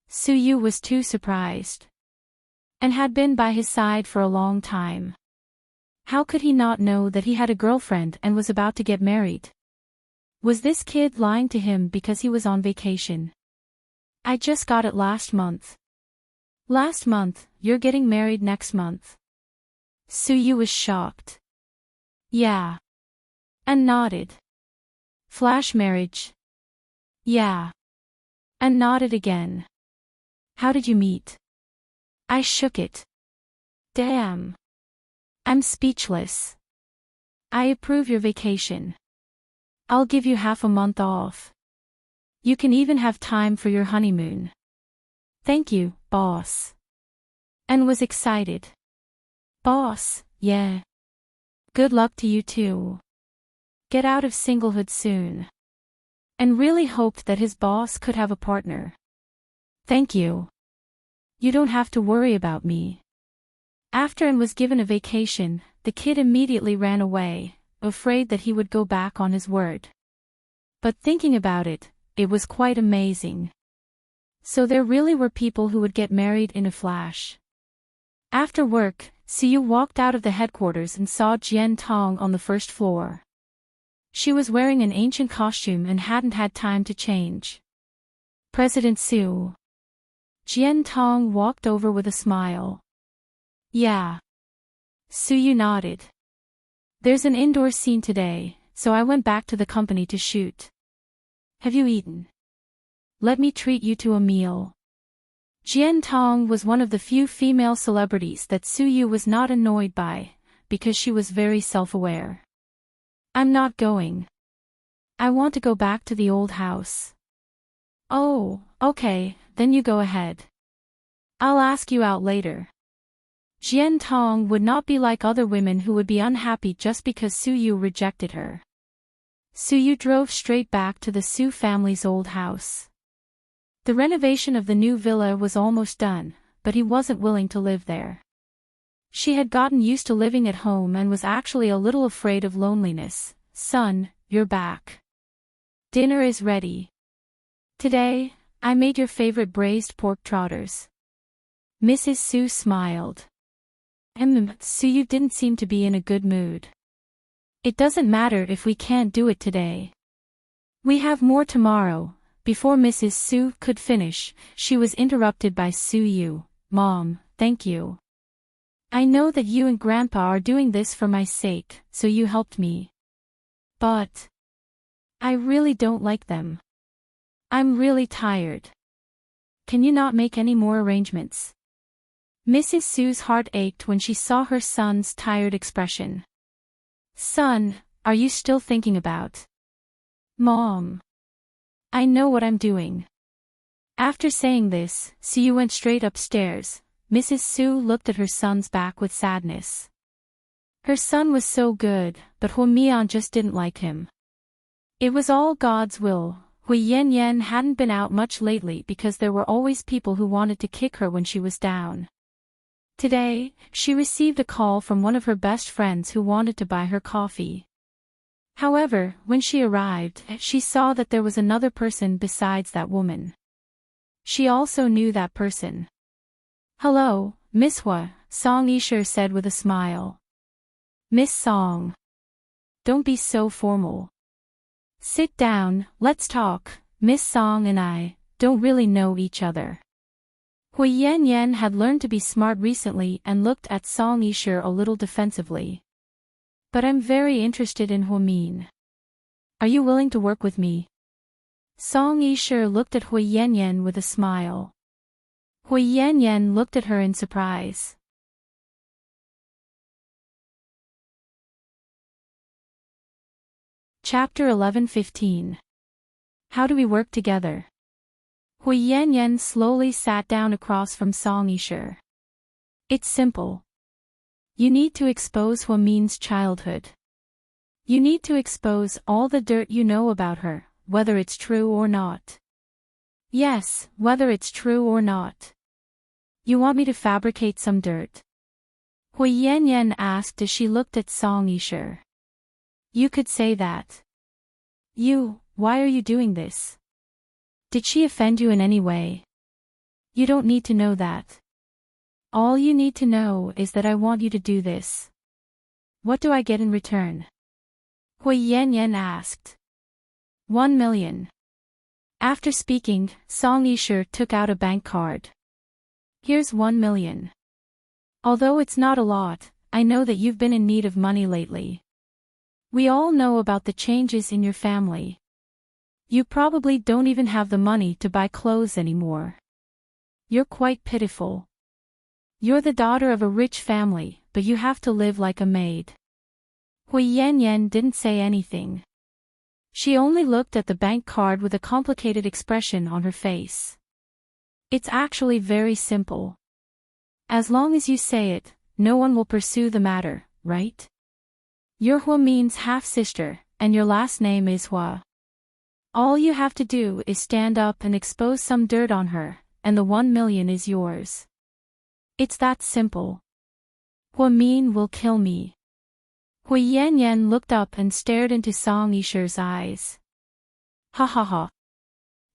Suyu was too surprised. And had been by his side for a long time. How could he not know that he had a girlfriend and was about to get married? Was this kid lying to him because he was on vacation? I just got it last month. Last month, you're getting married next month. Suyu was shocked. Yeah. And nodded. Flash marriage. Yeah. And nodded again. How did you meet? I shook it. Damn. I'm speechless. I approve your vacation. I'll give you half a month off. You can even have time for your honeymoon. Thank you, boss. And was excited. Boss, yeah. Good luck to you too. Get out of singlehood soon. And really hoped that his boss could have a partner. Thank you. You don't have to worry about me. After and was given a vacation, the kid immediately ran away, afraid that he would go back on his word. But thinking about it, it was quite amazing. So there really were people who would get married in a flash. After work, Suyu walked out of the headquarters and saw Jian Tong on the first floor. She was wearing an ancient costume and hadn't had time to change. President Su. Jian Tong walked over with a smile. Yeah. Suyu nodded. There's an indoor scene today, so I went back to the company to shoot. Have you eaten? Let me treat you to a meal. Jian Tong was one of the few female celebrities that Suyu was not annoyed by, because she was very self-aware. I'm not going. I want to go back to the old house. Oh, okay, then you go ahead. I'll ask you out later. Jian Tong would not be like other women who would be unhappy just because Suyu rejected her. Suyu drove straight back to the Su family's old house. The renovation of the new villa was almost done, but he wasn't willing to live there. She had gotten used to living at home and was actually a little afraid of loneliness. Son, you're back. Dinner is ready. Today, I made your favorite braised pork trotters. Mrs. Su smiled. Suyu didn't seem to be in a good mood. It doesn't matter if we can't do it today. We have more tomorrow. Before Mrs. Su could finish, she was interrupted by Suyu. Mom, thank you. I know that you and Grandpa are doing this for my sake, so you helped me. But I really don't like them. I'm really tired. Can you not make any more arrangements? Mrs. Su's heart ached when she saw her son's tired expression. Son, are you still thinking about? Mom. I know what I'm doing. After saying this, Suyu went straight upstairs. Mrs. Su looked at her son's back with sadness. Her son was so good, but Huimian just didn't like him. It was all God's will. Hui Yanyan hadn't been out much lately because there were always people who wanted to kick her when she was down. Today, she received a call from one of her best friends who wanted to buy her coffee. However, when she arrived, she saw that there was another person besides that woman. She also knew that person. Hello, Miss Hua, Song Yisher said with a smile. Miss Song. Don't be so formal. Sit down, let's talk. Miss Song and I don't really know each other. Hui Yanyan had learned to be smart recently and looked at Song Yisher a little defensively. But I'm very interested in Huimin. Are you willing to work with me? Song Yisher looked at Hui Yanyan with a smile. Hui Yanyan looked at her in surprise. Chapter 11:15. How do we work together? Hui Yanyan slowly sat down across from Song Yisher. It's simple. You need to expose Huimin's childhood. You need to expose all the dirt you know about her, whether it's true or not. Yes, whether it's true or not. You want me to fabricate some dirt? Hui Yanyan asked as she looked at Song Yisher. You could say that. You Why are you doing this? Did she offend you in any way? You don't need to know that. All you need to know is that I want you to do this. What do I get in return? Hui Yanyan asked. 1 million. After speaking, Song Yishe took out a bank card. Here's 1 million. Although it's not a lot, I know that you've been in need of money lately. We all know about the changes in your family. You probably don't even have the money to buy clothes anymore. You're quite pitiful. You're the daughter of a rich family, but you have to live like a maid. Hui Yanyan didn't say anything. She only looked at the bank card with a complicated expression on her face. It's actually very simple. As long as you say it, no one will pursue the matter, right? You're Huamin's half-sister, and your last name is Hua. All you have to do is stand up and expose some dirt on her, and the 1 million is yours. It's that simple. Huamin will kill me. Hui Yanyan looked up and stared into Song Yishe's eyes. Ha ha ha.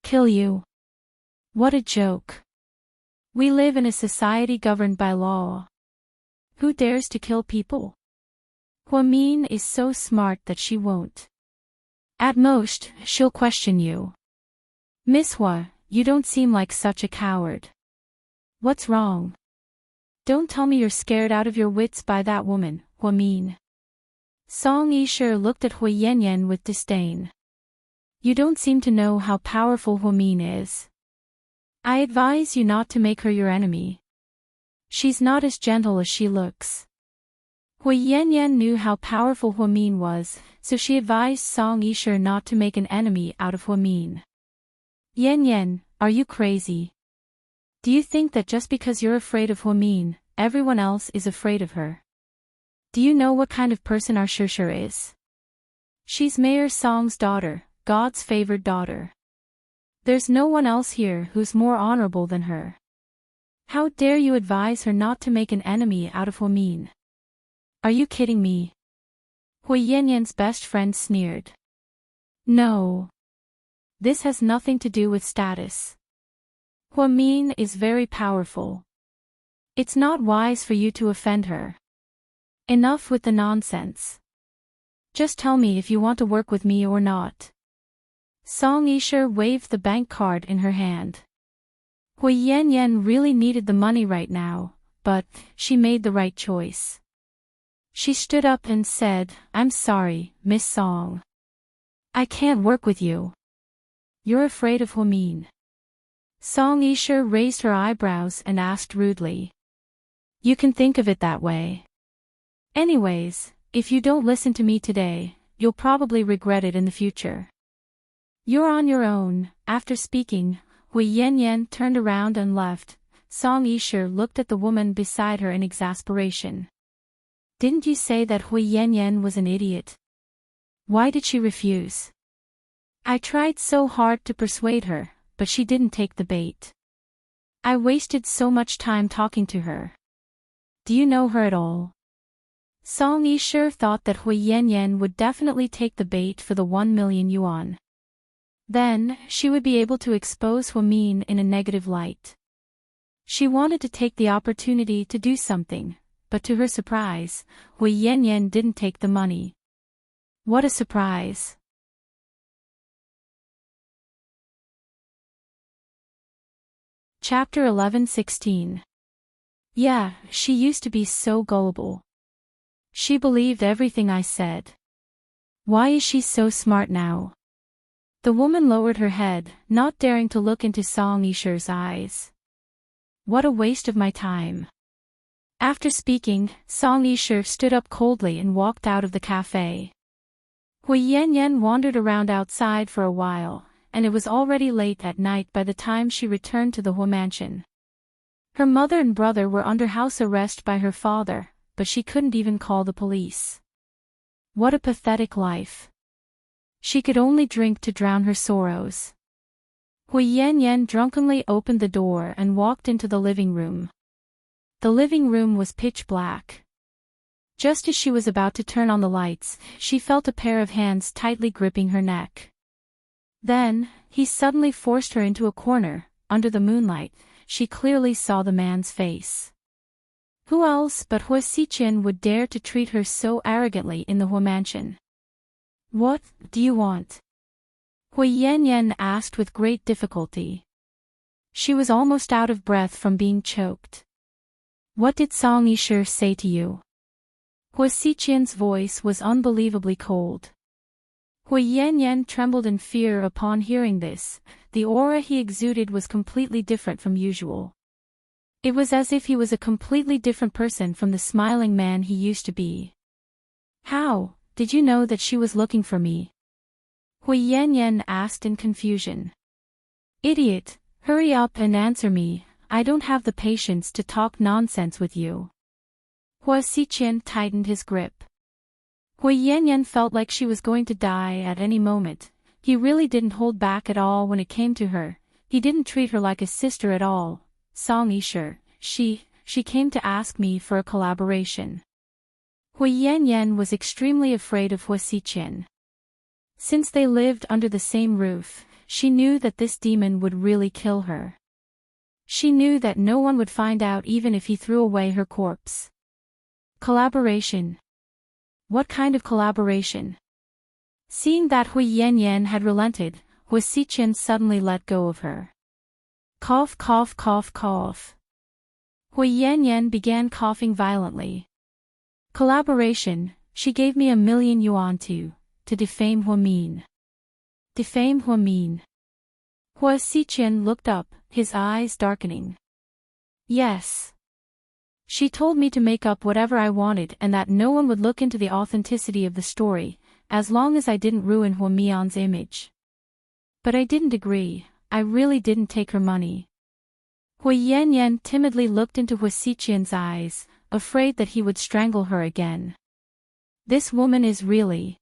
Kill you? What a joke. We live in a society governed by law. Who dares to kill people? Huamin is so smart that she won't. At most, she'll question you. Miss Hua, you don't seem like such a coward. What's wrong? Don't tell me you're scared out of your wits by that woman, Huamin. Song Yishe looked at Hui Yanyan with disdain. You don't seem to know how powerful Huamin is. I advise you not to make her your enemy. She's not as gentle as she looks. Hui Yanyan knew how powerful Huamin was, so she advised Song Yishe not to make an enemy out of Huamin. Yanyan, are you crazy? Do you think that just because you're afraid of Huamin, everyone else is afraid of her? Do you know what kind of person our Shusher is? She's Mayor Song's daughter, God's favored daughter. There's no one else here who's more honorable than her. How dare you advise her not to make an enemy out of Huamin? Are you kidding me? Hui Yanyan's best friend sneered. No. This has nothing to do with status. Huamin is very powerful. It's not wise for you to offend her. Enough with the nonsense. Just tell me if you want to work with me or not. Song Yishe waved the bank card in her hand. Hui Yanyan really needed the money right now, but she made the right choice. She stood up and said, I'm sorry, Miss Song. I can't work with you. You're afraid of Huamin. Song Yishe raised her eyebrows and asked rudely. You can think of it that way. Anyways, if you don't listen to me today, you'll probably regret it in the future. You're on your own. After speaking, Hui Yanyan turned around and left. Song Yishe looked at the woman beside her in exasperation. Didn't you say that Hui Yanyan was an idiot? Why did she refuse? I tried so hard to persuade her, but she didn't take the bait. I wasted so much time talking to her. Do you know her at all? Song Yishe thought that Hui Yanyan would definitely take the bait for the 1 million yuan. Then, she would be able to expose Huamin in a negative light. She wanted to take the opportunity to do something, but to her surprise, Hui Yanyan didn't take the money. What a surprise! Chapter 11:16. Yeah, she used to be so gullible. She believed everything I said. Why is she so smart now? The woman lowered her head, not daring to look into Song Yishe's eyes. What a waste of my time. After speaking, Song Yishe stood up coldly and walked out of the cafe. Hui Yanyan wandered around outside for a while, and it was already late at night by the time she returned to the Hua mansion. Her mother and brother were under house arrest by her father, but she couldn't even call the police. What a pathetic life. She could only drink to drown her sorrows. Hui Yanyan drunkenly opened the door and walked into the living room. The living room was pitch black. Just as she was about to turn on the lights, she felt a pair of hands tightly gripping her neck. Then, he suddenly forced her into a corner. Under the moonlight, she clearly saw the man's face. Who else but Hua Xiqian would dare to treat her so arrogantly in the Hua mansion? What do you want? Hui Yanyan asked with great difficulty. She was almost out of breath from being choked. What did Song Yishe say to you? Hua Xiqian's voice was unbelievably cold. Hui Yanyan trembled in fear upon hearing this. The aura he exuded was completely different from usual. It was as if he was a completely different person from the smiling man he used to be. How did you know that she was looking for me? Hui Yanyan asked in confusion. Idiot, hurry up and answer me. I don't have the patience to talk nonsense with you. Hua Xiqian tightened his grip. Hui Yanyan felt like she was going to die at any moment. He really didn't hold back at all when it came to her. He didn't treat her like a sister at all. Song Yishe, she came to ask me for a collaboration. Hui Yanyan was extremely afraid of Hua Xiqian. Since they lived under the same roof, she knew that this demon would really kill her. She knew that no one would find out even if he threw away her corpse. Collaboration. What kind of collaboration? Seeing that Hui Yanyan had relented, Hua Xiqian suddenly let go of her. Cough, cough, cough, cough. Hui Yanyan began coughing violently. Collaboration, she gave me 1,000,000 yuan to defame Huamin. Defame Huamin. Hua Xiqian looked up, his eyes darkening. Yes. She told me to make up whatever I wanted and that no one would look into the authenticity of the story, as long as I didn't ruin Hua Mian's image. But I didn't agree. I really didn't take her money. Hui Yanyan timidly looked into Hua Xiqian's eyes, afraid that he would strangle her again. This woman is really...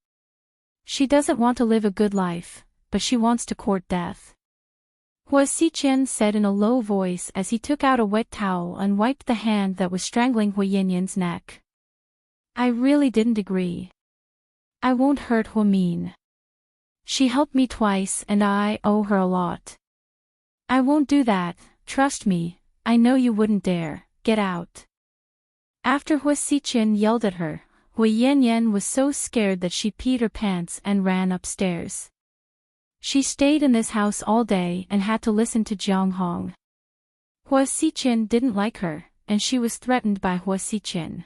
She doesn't want to live a good life, but she wants to court death. Hua Xiqian said in a low voice as he took out a wet towel and wiped the hand that was strangling Hui Yanyan's neck. I really didn't agree. I won't hurt Huamin. She helped me twice and I owe her a lot. I won't do that, trust me, I know you wouldn't dare, get out. After Hua Xiqian yelled at her, Hui Yanyan was so scared that she peed her pants and ran upstairs. She stayed in this house all day and had to listen to Jiang Hong. Hua Xiqian didn't like her, and she was threatened by Hua Xiqian.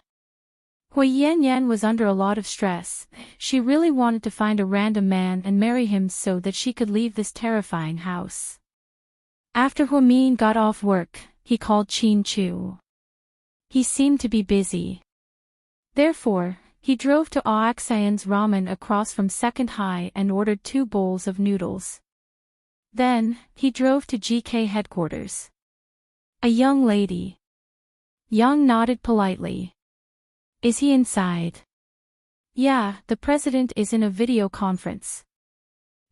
Hui Yanyan was under a lot of stress. She really wanted to find a random man and marry him so that she could leave this terrifying house. After Huamin got off work, he called Qin Chu. He seemed to be busy. Therefore, he drove to Oaxian's Ramen across from Second High and ordered 2 bowls of noodles. Then, he drove to GK headquarters. A young lady. Yang nodded politely. Is he inside? Yeah, the president is in a video conference.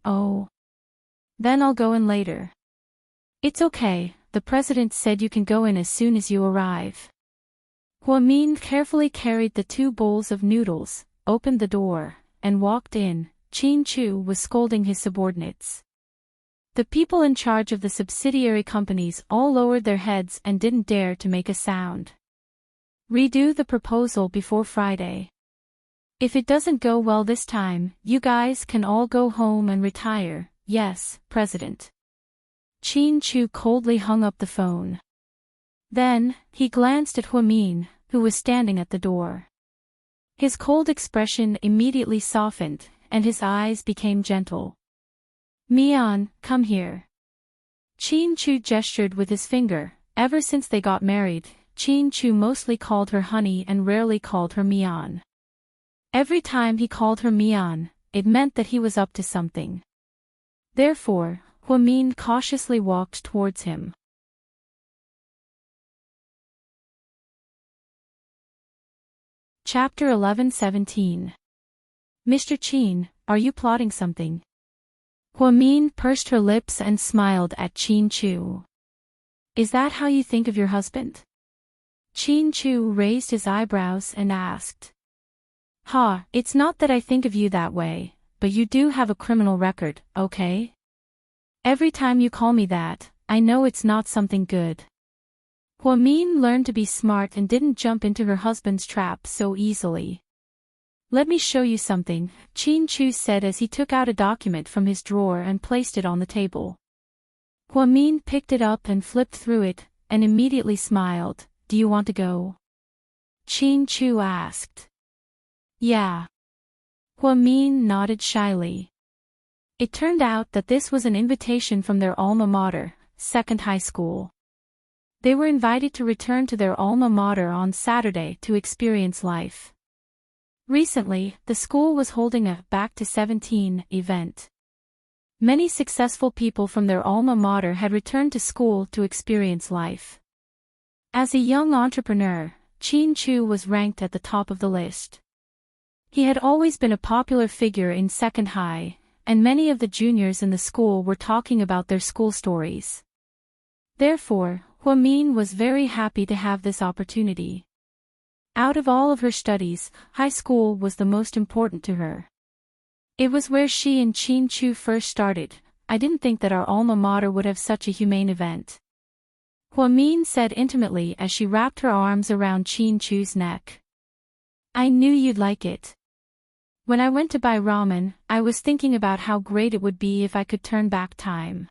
Oh. Then I'll go in later. It's okay, the president said you can go in as soon as you arrive. Huamin carefully carried the 2 bowls of noodles, opened the door, and walked in. Qin Chu was scolding his subordinates. The people in charge of the subsidiary companies all lowered their heads and didn't dare to make a sound. Redo the proposal before Friday. If it doesn't go well this time, you guys can all go home and retire. Yes, President. Qin Chu coldly hung up the phone. Then, he glanced at Huamin, who was standing at the door. His cold expression immediately softened, and his eyes became gentle. Mian, come here. Qin Chu gestured with his finger. Ever since they got married, Qin Chu mostly called her honey and rarely called her Mian. Every time he called her Mian, it meant that he was up to something. Therefore, Huamin cautiously walked towards him. Chapter 11-17. Mr. Qin, are you plotting something? Huamin pursed her lips and smiled at Qin Chu. Is that how you think of your husband? Qin Chu raised his eyebrows and asked. It's not that I think of you that way, but you do have a criminal record, okay? Every time you call me that, I know it's not something good. Huamin learned to be smart and didn't jump into her husband's trap so easily. Let me show you something, Qin Chu said as he took out a document from his drawer and placed it on the table. Huamin picked it up and flipped through it, and immediately smiled. Do you want to go? Qin Chu asked. Yeah. Huamin nodded shyly. It turned out that this was an invitation from their alma mater, Second High School. They were invited to return to their alma mater on Saturday to experience life. Recently, the school was holding a Back to 17 event. Many successful people from their alma mater had returned to school to experience life. As a young entrepreneur, Qin Chu was ranked at the top of the list. He had always been a popular figure in Second High, and many of the juniors in the school were talking about their school stories. Therefore, Huamin was very happy to have this opportunity. Out of all of her studies, high school was the most important to her. It was where she and Qin Chu first started. I didn't think that our alma mater would have such a humane event. Huamin said intimately as she wrapped her arms around Qin Chu's neck. I knew you'd like it. When I went to buy ramen, I was thinking about how great it would be if I could turn back time.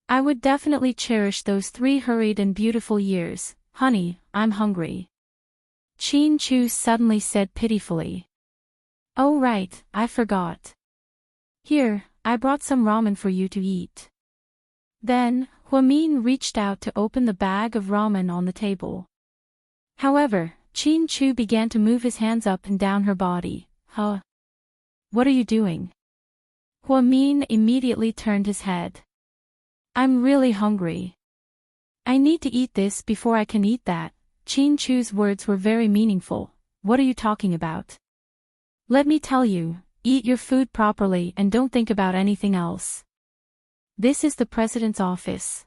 I would definitely cherish those 3 hurried and beautiful years. Honey, I'm hungry. Qin Chu suddenly said pitifully. Oh right, I forgot. Here, I brought some ramen for you to eat. Then, Huamin reached out to open the bag of ramen on the table. However, Qin Chu began to move his hands up and down her body. Huh? What are you doing? Huamin immediately turned his head. I'm really hungry. I need to eat this before I can eat that. Qin Chu's words were very meaningful. What are you talking about? Let me tell you, eat your food properly and don't think about anything else. This is the president's office.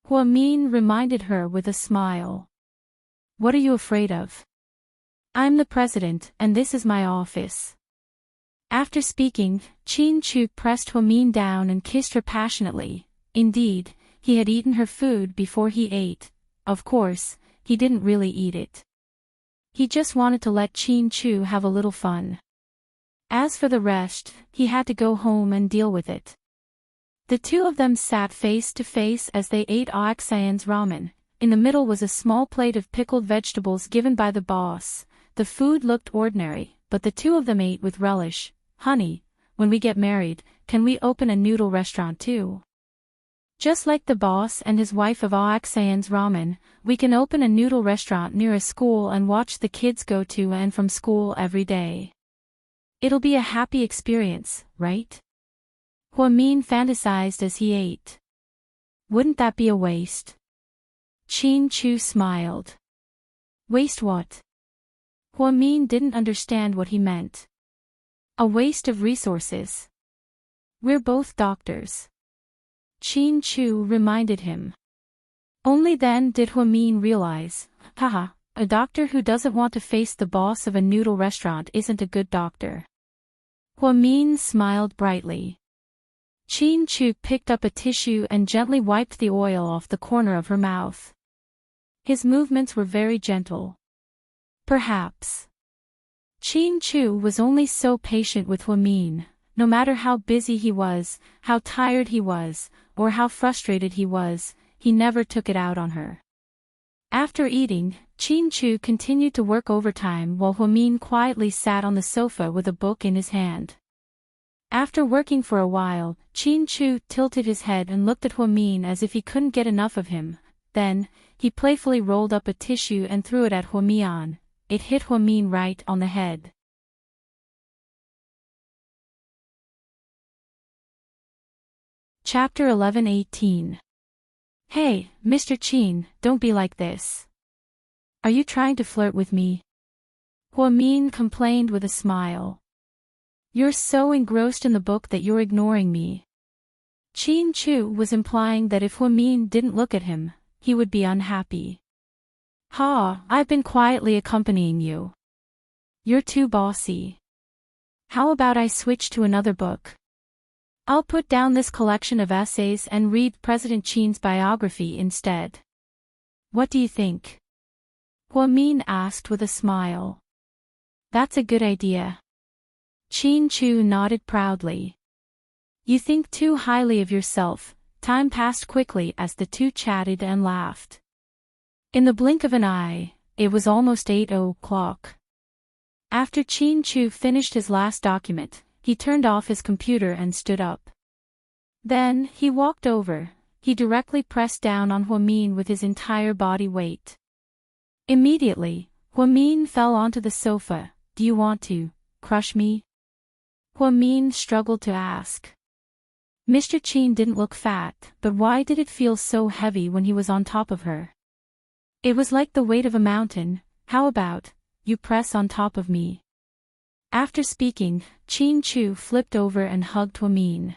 Huamin reminded her with a smile. What are you afraid of? I'm the president, and this is my office. After speaking, Qin Chu pressed Huamin down and kissed her passionately. Indeed, he had eaten her food before he ate. Of course, he didn't really eat it. He just wanted to let Qin Chu have a little fun. As for the rest, he had to go home and deal with it. The two of them sat face to face as they ate Oxan's ramen. In the middle was a small plate of pickled vegetables given by the boss. The food looked ordinary, but the two of them ate with relish. Honey, when we get married, can we open a noodle restaurant too? Just like the boss and his wife of Oxan's ramen, we can open a noodle restaurant near a school and watch the kids go to and from school every day. It'll be a happy experience, right? Huamin fantasized as he ate. Wouldn't that be a waste? Qin Chu smiled. Waste what? Huamin didn't understand what he meant. A waste of resources. We're both doctors. Qin Chu reminded him. Only then did Huamin realize, haha, a doctor who doesn't want to face the boss of a noodle restaurant isn't a good doctor. Huamin smiled brightly. Qin Chu picked up a tissue and gently wiped the oil off the corner of her mouth. His movements were very gentle. Perhaps. Qin Chu was only so patient with Huamin. No matter how busy he was, how tired he was, or how frustrated he was, he never took it out on her. After eating, Qin Chu continued to work overtime while Huamin quietly sat on the sofa with a book in his hand. After working for a while, Qin Chu tilted his head and looked at Huamin as if he couldn't get enough of him. Then, he playfully rolled up a tissue and threw it at Huamin. It hit Huamin right on the head. Chapter 11:18. Hey, Mr. Qin, don't be like this. Are you trying to flirt with me? Huamin complained with a smile. You're so engrossed in the book that you're ignoring me. Qin Chu was implying that if Huamin didn't look at him, he would be unhappy. Ha, I've been quietly accompanying you. You're too bossy. How about I switch to another book? I'll put down this collection of essays and read President Qin's biography instead. What do you think? Huamin asked with a smile. That's a good idea. Qin Chu nodded proudly. You think too highly of yourself. Time passed quickly as the two chatted and laughed. In the blink of an eye, it was almost 8 o'clock. After Qin Chu finished his last document, he turned off his computer and stood up. Then, he walked over. He directly pressed down on Huamin with his entire body weight. Immediately, Huamin fell onto the sofa. Do you want to crush me? Huamin struggled to ask. Mr. Qin didn't look fat, but why did it feel so heavy when he was on top of her? It was like the weight of a mountain. How about, you press on top of me? After speaking, Qin Chu flipped over and hugged Huamin.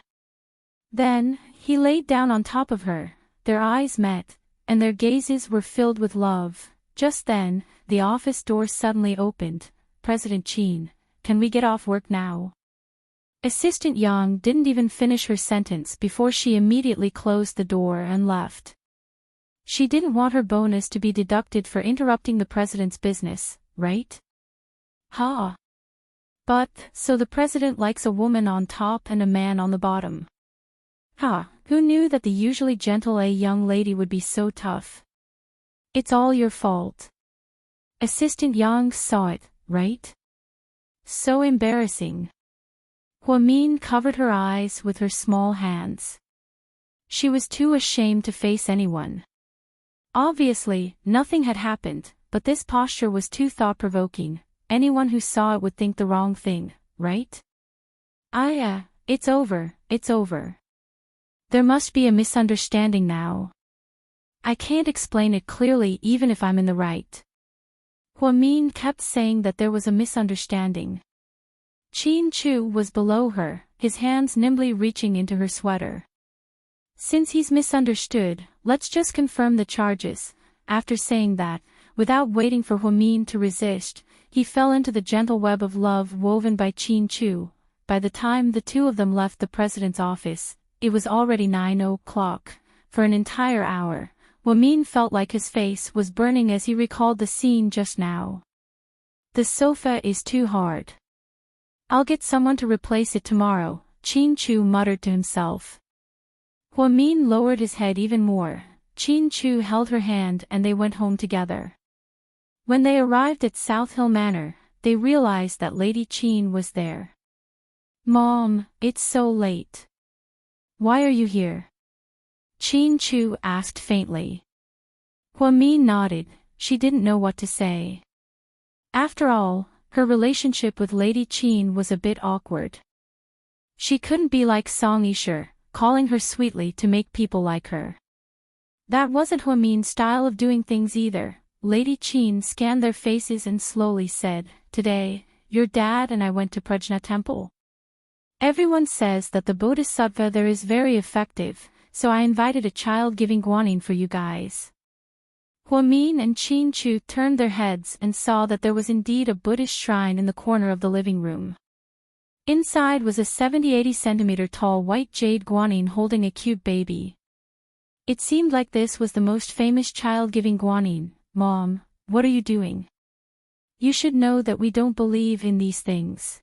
Then, he laid down on top of her. Their eyes met, and their gazes were filled with love. Just then, the office door suddenly opened. President Qin, can we get off work now? Assistant Yang didn't even finish her sentence before she immediately closed the door and left. She didn't want her bonus to be deducted for interrupting the president's business, right? Ha! But, so the president likes a woman on top and a man on the bottom. Ha! Who knew that the usually gentle young lady would be so tough? It's all your fault. Assistant Yang saw it, right? So embarrassing. Huamin covered her eyes with her small hands. She was too ashamed to face anyone. Obviously, nothing had happened, but this posture was too thought-provoking. Anyone who saw it would think the wrong thing, right? It's over, it's over. There must be a misunderstanding now. I can't explain it clearly even if I'm in the right. Huamin kept saying that there was a misunderstanding. Qin Chu was below her, his hands nimbly reaching into her sweater. Since he's misunderstood, let's just confirm the charges. After saying that, without waiting for Huamin to resist, he fell into the gentle web of love woven by Qin Chu. By the time the two of them left the president's office, it was already 9 o'clock. For an entire hour, Huamin felt like his face was burning as he recalled the scene just now. The sofa is too hard. I'll get someone to replace it tomorrow, Qin Chu muttered to himself. Huamin lowered his head even more. Qin Chu held her hand and they went home together. When they arrived at South Hill Manor, they realized that Lady Qin was there. Mom, it's so late. Why are you here? Qin Chu asked faintly. Huamin nodded. She didn't know what to say. After all, her relationship with Lady Qin was a bit awkward. She couldn't be like Song Yisher, calling her sweetly to make people like her. That wasn't Huamin's style of doing things either. Lady Qin scanned their faces and slowly said, Today, your dad and I went to Prajna Temple. Everyone says that the bodhisattva there is very effective, so I invited a child-giving guanyin for you guys. Huamin and Qin Chu turned their heads and saw that there was indeed a Buddhist shrine in the corner of the living room. Inside was a 70-80 centimeter tall white jade guanyin holding a cute baby. It seemed like this was the most famous child-giving guanyin. Mom, what are you doing? You should know that we don't believe in these things.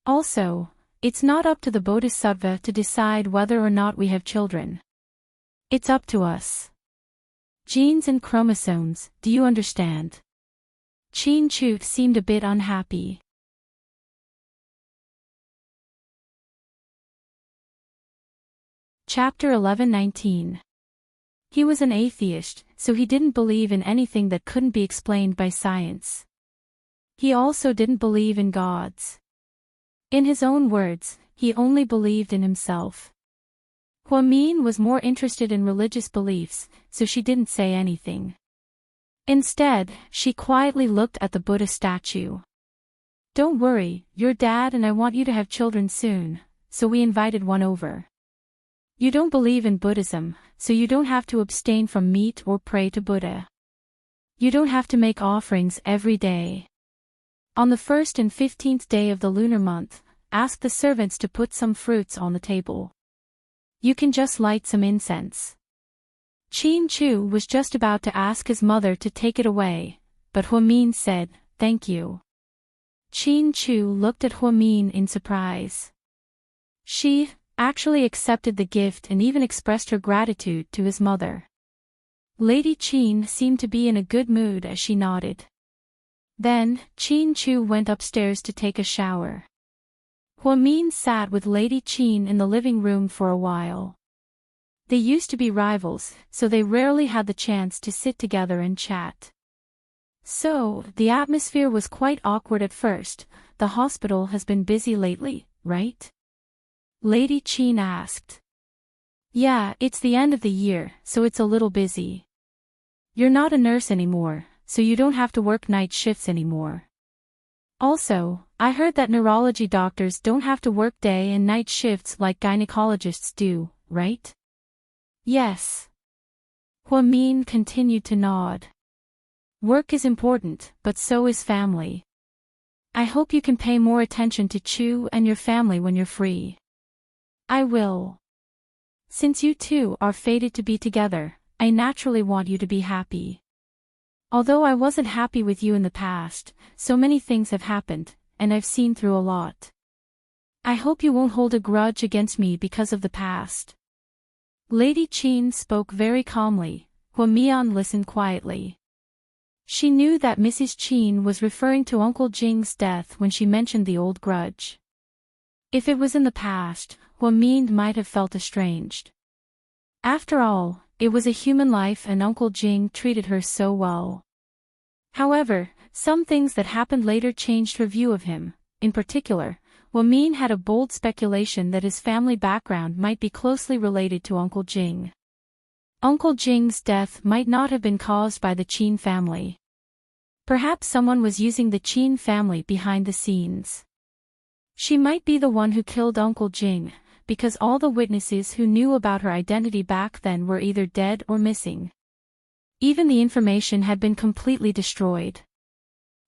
Also, it's not up to the bodhisattva to decide whether or not we have children. It's up to us. Genes and chromosomes, do you understand? Qin Chu seemed a bit unhappy. Chapter 11-19. He was an atheist, so he didn't believe in anything that couldn't be explained by science. He also didn't believe in gods. In his own words, he only believed in himself. Huamin was more interested in religious beliefs, so she didn't say anything. Instead, she quietly looked at the Buddha statue. Don't worry, your dad and I want you to have children soon, so we invited one over. You don't believe in Buddhism, so you don't have to abstain from meat or pray to Buddha. You don't have to make offerings every day. On the 1st and 15th day of the lunar month, ask the servants to put some fruits on the table. You can just light some incense. Chin-Chu was just about to ask his mother to take it away, but Huamin said, "Thank you." Chin-Chu looked at Huamin in surprise. She actually accepted the gift and even expressed her gratitude to his mother. Lady Qin seemed to be in a good mood as she nodded. Then, Chin-Chu went upstairs to take a shower. Huamin sat with Lady Qin in the living room for a while. They used to be rivals, so they rarely had the chance to sit together and chat. So, the atmosphere was quite awkward at first. "The hospital has been busy lately, right?" Lady Qin asked. "Yeah, it's the end of the year, so it's a little busy. You're not a nurse anymore, so you don't have to work night shifts anymore. Also, I heard that neurology doctors don't have to work day and night shifts like gynecologists do, right?" "Yes." Huamin continued to nod. "Work is important, but so is family. I hope you can pay more attention to Chu and your family when you're free." "I will. Since you two are fated to be together, I naturally want you to be happy. Although I wasn't happy with you in the past, so many things have happened, and I've seen through a lot. I hope you won't hold a grudge against me because of the past." Lady Qin spoke very calmly. Huamian listened quietly. She knew that Mrs. Qin was referring to Uncle Jing's death when she mentioned the old grudge. If it was in the past, Huamin might have felt estranged. After all, it was a human life and Uncle Jing treated her so well. However, some things that happened later changed her view of him. In particular, Huamin had a bold speculation that his family background might be closely related to Uncle Jing. Uncle Jing's death might not have been caused by the Qin family. Perhaps someone was using the Qin family behind the scenes. She might be the one who killed Uncle Jing, because all the witnesses who knew about her identity back then were either dead or missing. Even the information had been completely destroyed.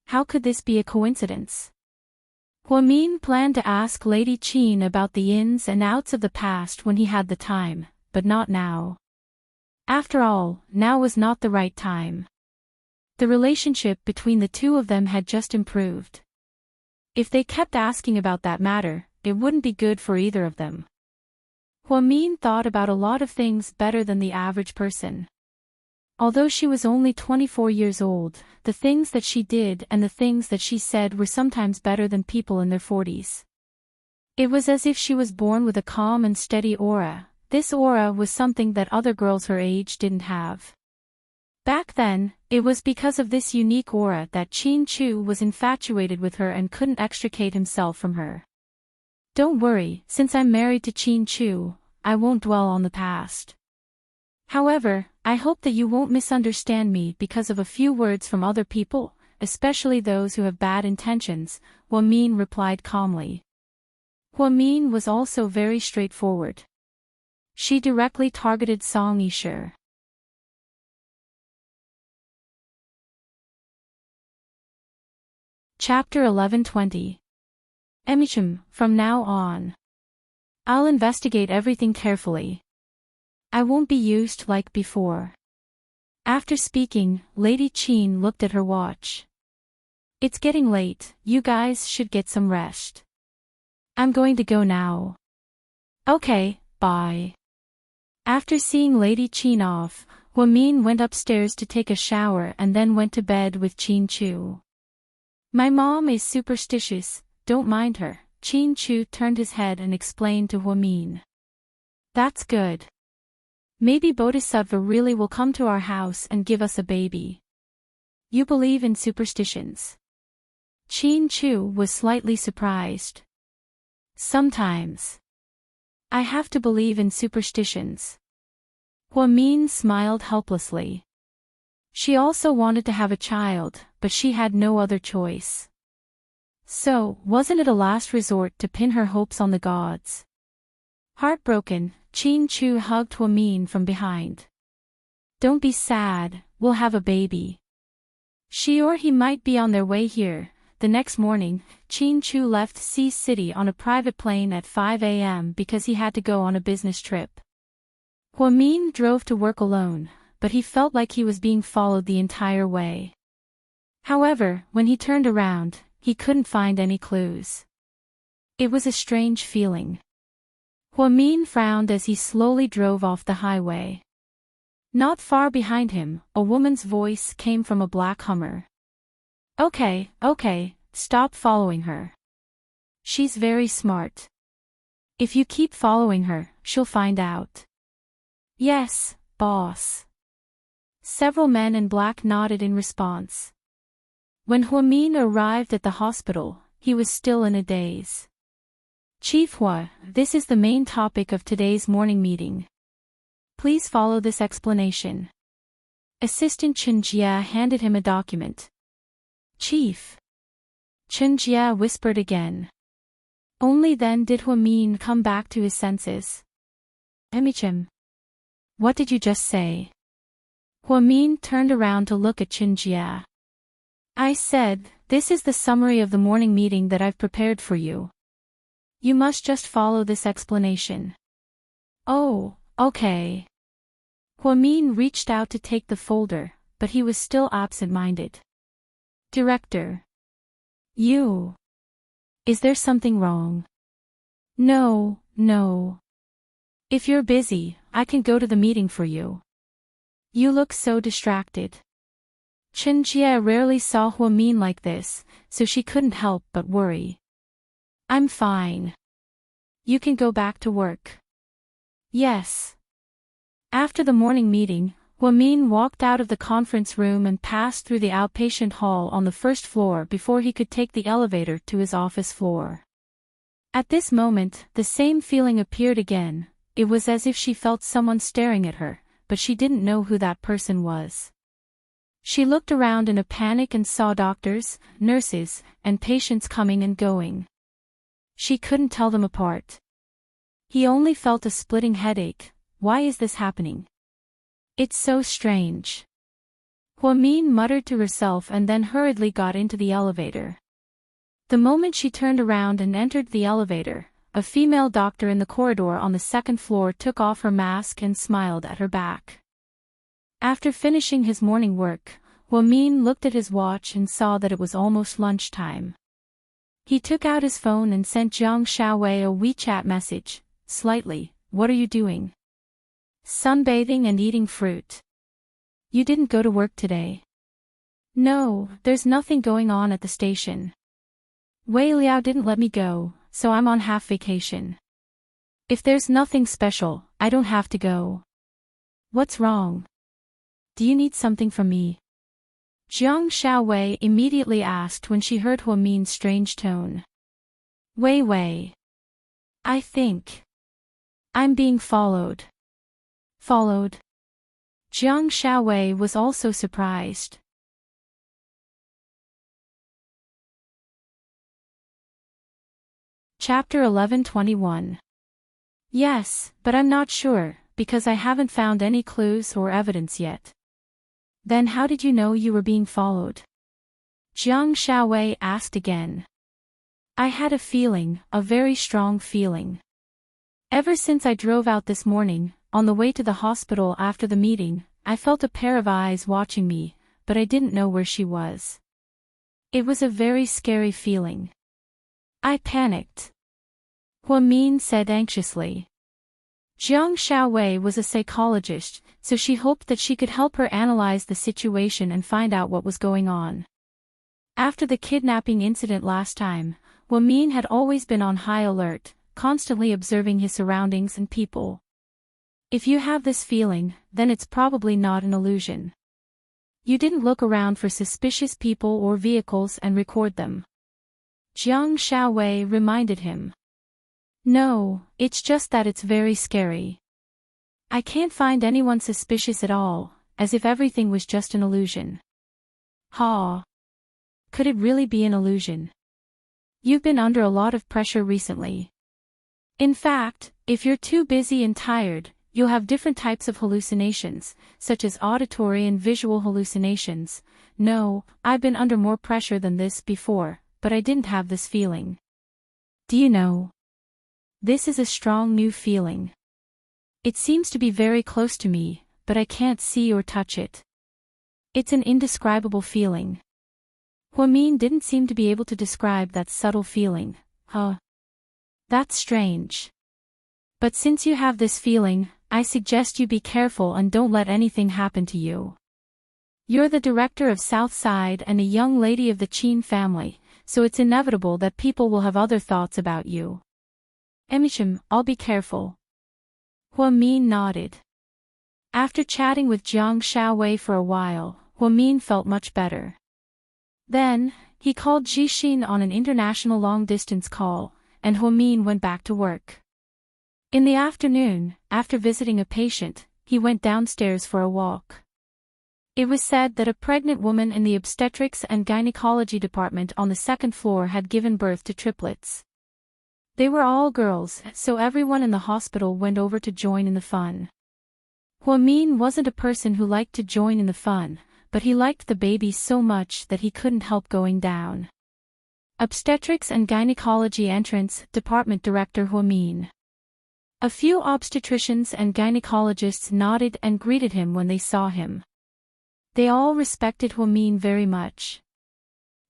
How could this be a coincidence? Huamin planned to ask Lady Qin about the ins and outs of the past when he had the time, but not now. After all, now was not the right time. The relationship between the two of them had just improved. If they kept asking about that matter, it wouldn't be good for either of them. Huamin thought about a lot of things better than the average person. Although she was only 24 years old, the things that she did and the things that she said were sometimes better than people in their 40s. It was as if she was born with a calm and steady aura. This aura was something that other girls her age didn't have. Back then, it was because of this unique aura that Chin-Chu was infatuated with her and couldn't extricate himself from her. "Don't worry, since I'm married to Chin-Chu, I won't dwell on the past. However, I hope that you won't misunderstand me because of a few words from other people, especially those who have bad intentions," Huamin replied calmly. Huamin was also very straightforward. She directly targeted Song Yishe. Chapter 11:20. Emichim, from now on. I'll investigate everything carefully. I won't be used like before. After speaking, Lady Qin looked at her watch. It's getting late, you guys should get some rest. I'm going to go now. Okay, bye. After seeing Lady Qin off, Huamin went upstairs to take a shower and then went to bed with Chin-Chu. My mom is superstitious, don't mind her, Chin-Chu turned his head and explained to Huamin. That's good. Maybe Bodhisattva really will come to our house and give us a baby. You believe in superstitions? Chin-Chu was slightly surprised. Sometimes. I have to believe in superstitions. Huamin smiled helplessly. She also wanted to have a child, but she had no other choice. So, wasn't it a last resort to pin her hopes on the gods? Heartbroken, Chin-Chu hugged Huamin from behind. Don't be sad, we'll have a baby. She or he might be on their way here, the next morning, Chin Chu left Sea City on a private plane at 5 a.m. because he had to go on a business trip. Huamin drove to work alone, but he felt like he was being followed the entire way. However, when he turned around, he couldn't find any clues. It was a strange feeling. Huamin frowned as he slowly drove off the highway. Not far behind him, a woman's voice came from a black Hummer. Okay, stop following her. She's very smart. If you keep following her, she'll find out. Yes, boss. Several men in black nodded in response. When Huamin arrived at the hospital, he was still in a daze. Chief Hua, this is the main topic of today's morning meeting. Please follow this explanation. Assistant Chen Jia handed him a document. Chief. Chen Jia whispered again. Only then did Huamin come back to his senses. Emichim. What did you just say? Huamin turned around to look at Chen Jia. I said, this is the summary of the morning meeting that I've prepared for you. You must just follow this explanation. Oh, okay. Huamin reached out to take the folder, but he was still absent-minded. Director. You. Is there something wrong? No. If you're busy, I can go to the meeting for you. You look so distracted. Chen Jia rarely saw Huamin like this, so she couldn't help but worry. I'm fine. You can go back to work. Yes. After the morning meeting, Huamin walked out of the conference room and passed through the outpatient hall on the first floor before he could take the elevator to his office floor. At this moment, the same feeling appeared again. It was as if she felt someone staring at her, but she didn't know who that person was. She looked around in a panic and saw doctors, nurses, and patients coming and going. She couldn't tell them apart. He only felt a splitting headache. Why is this happening? It's so strange. Huamin muttered to herself and then hurriedly got into the elevator. The moment she turned around and entered the elevator, a female doctor in the corridor on the second floor took off her mask and smiled at her back. After finishing his morning work, Huamin looked at his watch and saw that it was almost lunchtime. He took out his phone and sent Jiang Xiaowei a WeChat message. Slightly, what are you doing? Sunbathing and eating fruit. You didn't go to work today? No, there's nothing going on at the station. Wei Liao didn't let me go, so I'm on half vacation. If there's nothing special, I don't have to go. What's wrong? Do you need something from me? Jiang Xiaowei immediately asked when she heard Huamin's strange tone. Wei. I think I'm being followed. Followed? Jiang Xiaowei was also surprised. Chapter 11:21. Yes, but I'm not sure, because I haven't found any clues or evidence yet. Then how did you know you were being followed? Jiang Xiaowei asked again. I had a feeling, a very strong feeling. Ever since I drove out this morning, on the way to the hospital after the meeting, I felt a pair of eyes watching me, but I didn't know where she was. It was a very scary feeling. I panicked. Huamin said anxiously. Jiang Xiaowei was a psychologist, so she hoped that she could help her analyze the situation and find out what was going on. After the kidnapping incident last time, Huamin had always been on high alert, constantly observing his surroundings and people. If you have this feeling, then it's probably not an illusion. You didn't look around for suspicious people or vehicles and record them. Jiang Xiaowei reminded him. No, it's just that it's very scary. I can't find anyone suspicious at all, as if everything was just an illusion. Ha! Could it really be an illusion? You've been under a lot of pressure recently. In fact, if you're too busy and tired, you'll have different types of hallucinations, such as auditory and visual hallucinations. No, I've been under more pressure than this before, but I didn't have this feeling. Do you know? This is a strong new feeling. It seems to be very close to me, but I can't see or touch it. It's an indescribable feeling. Huamin didn't seem to be able to describe that subtle feeling. That's strange. But since you have this feeling, I suggest you be careful and don't let anything happen to you. You're the director of Southside and a young lady of the Qin family, so it's inevitable that people will have other thoughts about you. Emichim, I'll be careful. Huamin nodded. After chatting with Jiang Xiaowei for a while, Huamin felt much better. Then, he called Jixin on an international long-distance call, and Huamin went back to work. In the afternoon, after visiting a patient, he went downstairs for a walk. It was said that a pregnant woman in the obstetrics and gynecology department on the second floor had given birth to triplets. They were all girls, so everyone in the hospital went over to join in the fun. Huamin wasn't a person who liked to join in the fun, but he liked the babies so much that he couldn't help going down. Obstetrics and Gynecology Entrance, Department Director Huamin. A few obstetricians and gynecologists nodded and greeted him when they saw him. They all respected Huamin very much.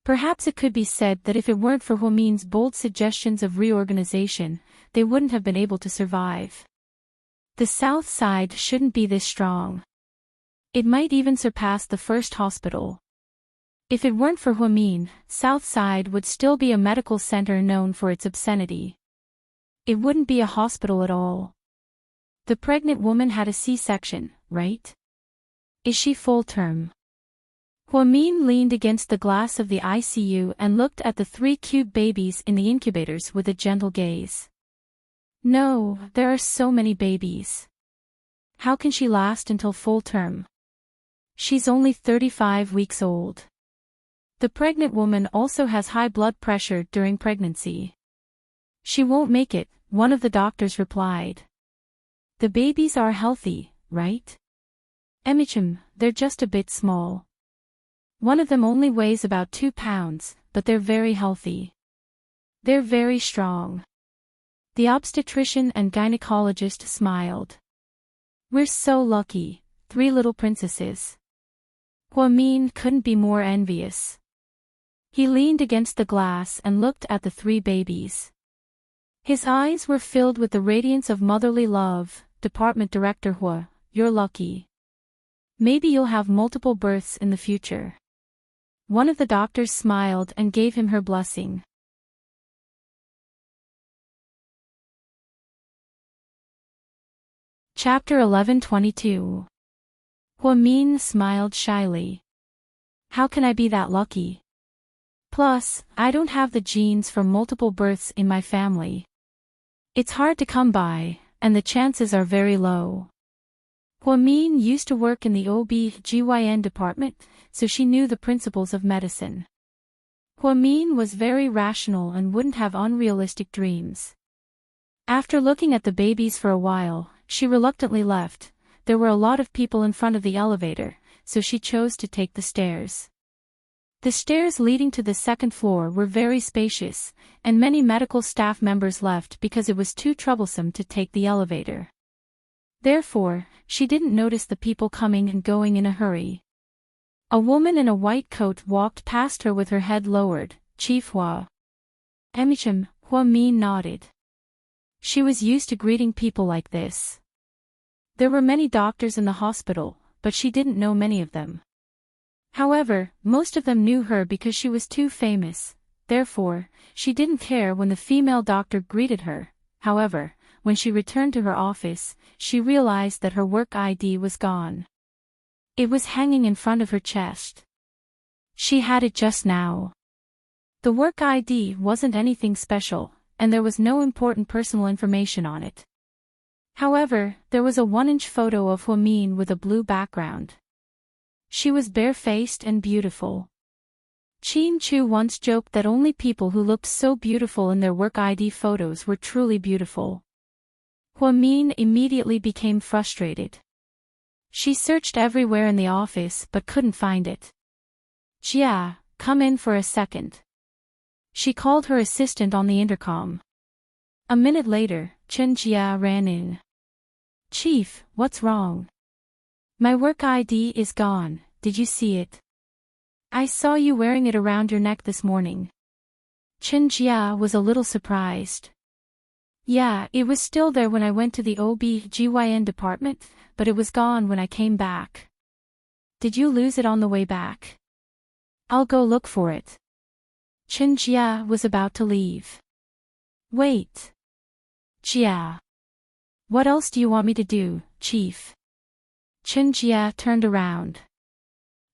Perhaps it could be said that if it weren't for Huamin's bold suggestions of reorganization, they wouldn't have been able to survive. The South Side shouldn't be this strong. It might even surpass the first hospital. If it weren't for Huamin, Southside would still be a medical center known for its obscenity. It wouldn't be a hospital at all. The pregnant woman had a C-section, right? Is she full term? Huamin leaned against the glass of the ICU and looked at the 3 cute babies in the incubators with a gentle gaze. No, there are so many babies. How can she last until full term? She's only 35 weeks old. The pregnant woman also has high blood pressure during pregnancy. She won't make it, one of the doctors replied. The babies are healthy, right? Emichim, they're just a bit small. One of them only weighs about 2 pounds, but they're very healthy. They're very strong. The obstetrician and gynecologist smiled. We're so lucky, 3 little princesses. Huamin couldn't be more envious. He leaned against the glass and looked at the 3 babies. His eyes were filled with the radiance of motherly love. Department Director Hua, you're lucky. Maybe you'll have multiple births in the future. One of the doctors smiled and gave him her blessing. Chapter 11:22. Huamin smiled shyly. How can I be that lucky? Plus, I don't have the genes for multiple births in my family. It's hard to come by, and the chances are very low. Huamin used to work in the OB/GYN department, so she knew the principles of medicine. Huamin was very rational and wouldn't have unrealistic dreams. After looking at the babies for a while, she reluctantly left. There were a lot of people in front of the elevator, so she chose to take the stairs. The stairs leading to the second floor were very spacious, and many medical staff members left because it was too troublesome to take the elevator. Therefore, she didn't notice the people coming and going in a hurry. A woman in a white coat walked past her with her head lowered. Chief Hua. Emichim, Huamin nodded. She was used to greeting people like this. There were many doctors in the hospital, but she didn't know many of them. However, most of them knew her because she was too famous. Therefore, she didn't care when the female doctor greeted her. However, when she returned to her office, she realized that her work ID was gone. It was hanging in front of her chest. She had it just now. The work ID wasn't anything special, and there was no important personal information on it. However, there was a 1-inch photo of Huamin with a blue background. She was barefaced and beautiful. Qin Chu once joked that only people who looked so beautiful in their work ID photos were truly beautiful. Huamin immediately became frustrated. She searched everywhere in the office but couldn't find it. Jia, come in for a second. She called her assistant on the intercom. A minute later, Chen Jia ran in. "Chief, what's wrong? My work ID is gone, did you see it? I saw you wearing it around your neck this morning." Chen Jia was a little surprised. "Yeah, it was still there when I went to the OB/GYN department, but it was gone when I came back." "Did you lose it on the way back?" "I'll go look for it." Chen Jia was about to leave. "Wait. Jia. What else do you want me to do, Chief?" Chen Jia turned around.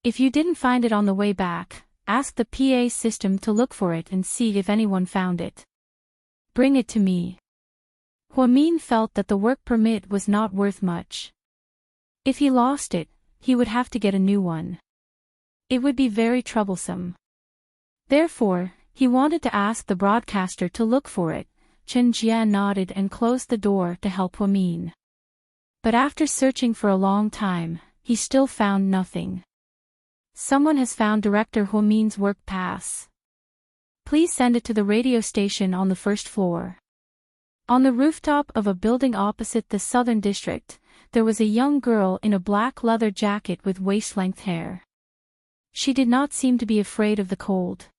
"If you didn't find it on the way back, ask the PA system to look for it and see if anyone found it. Bring it to me." Huamin felt that the work permit was not worth much. If he lost it, he would have to get a new one. It would be very troublesome. Therefore, he wanted to ask the broadcaster to look for it. Chen Jia nodded and closed the door to help Huamin. But after searching for a long time, he still found nothing. "Someone has found Director Huamin's work pass. Please send it to the radio station on the first floor." On the rooftop of a building opposite the Southern District, there was a young girl in a black leather jacket with waist-length hair. She did not seem to be afraid of the cold.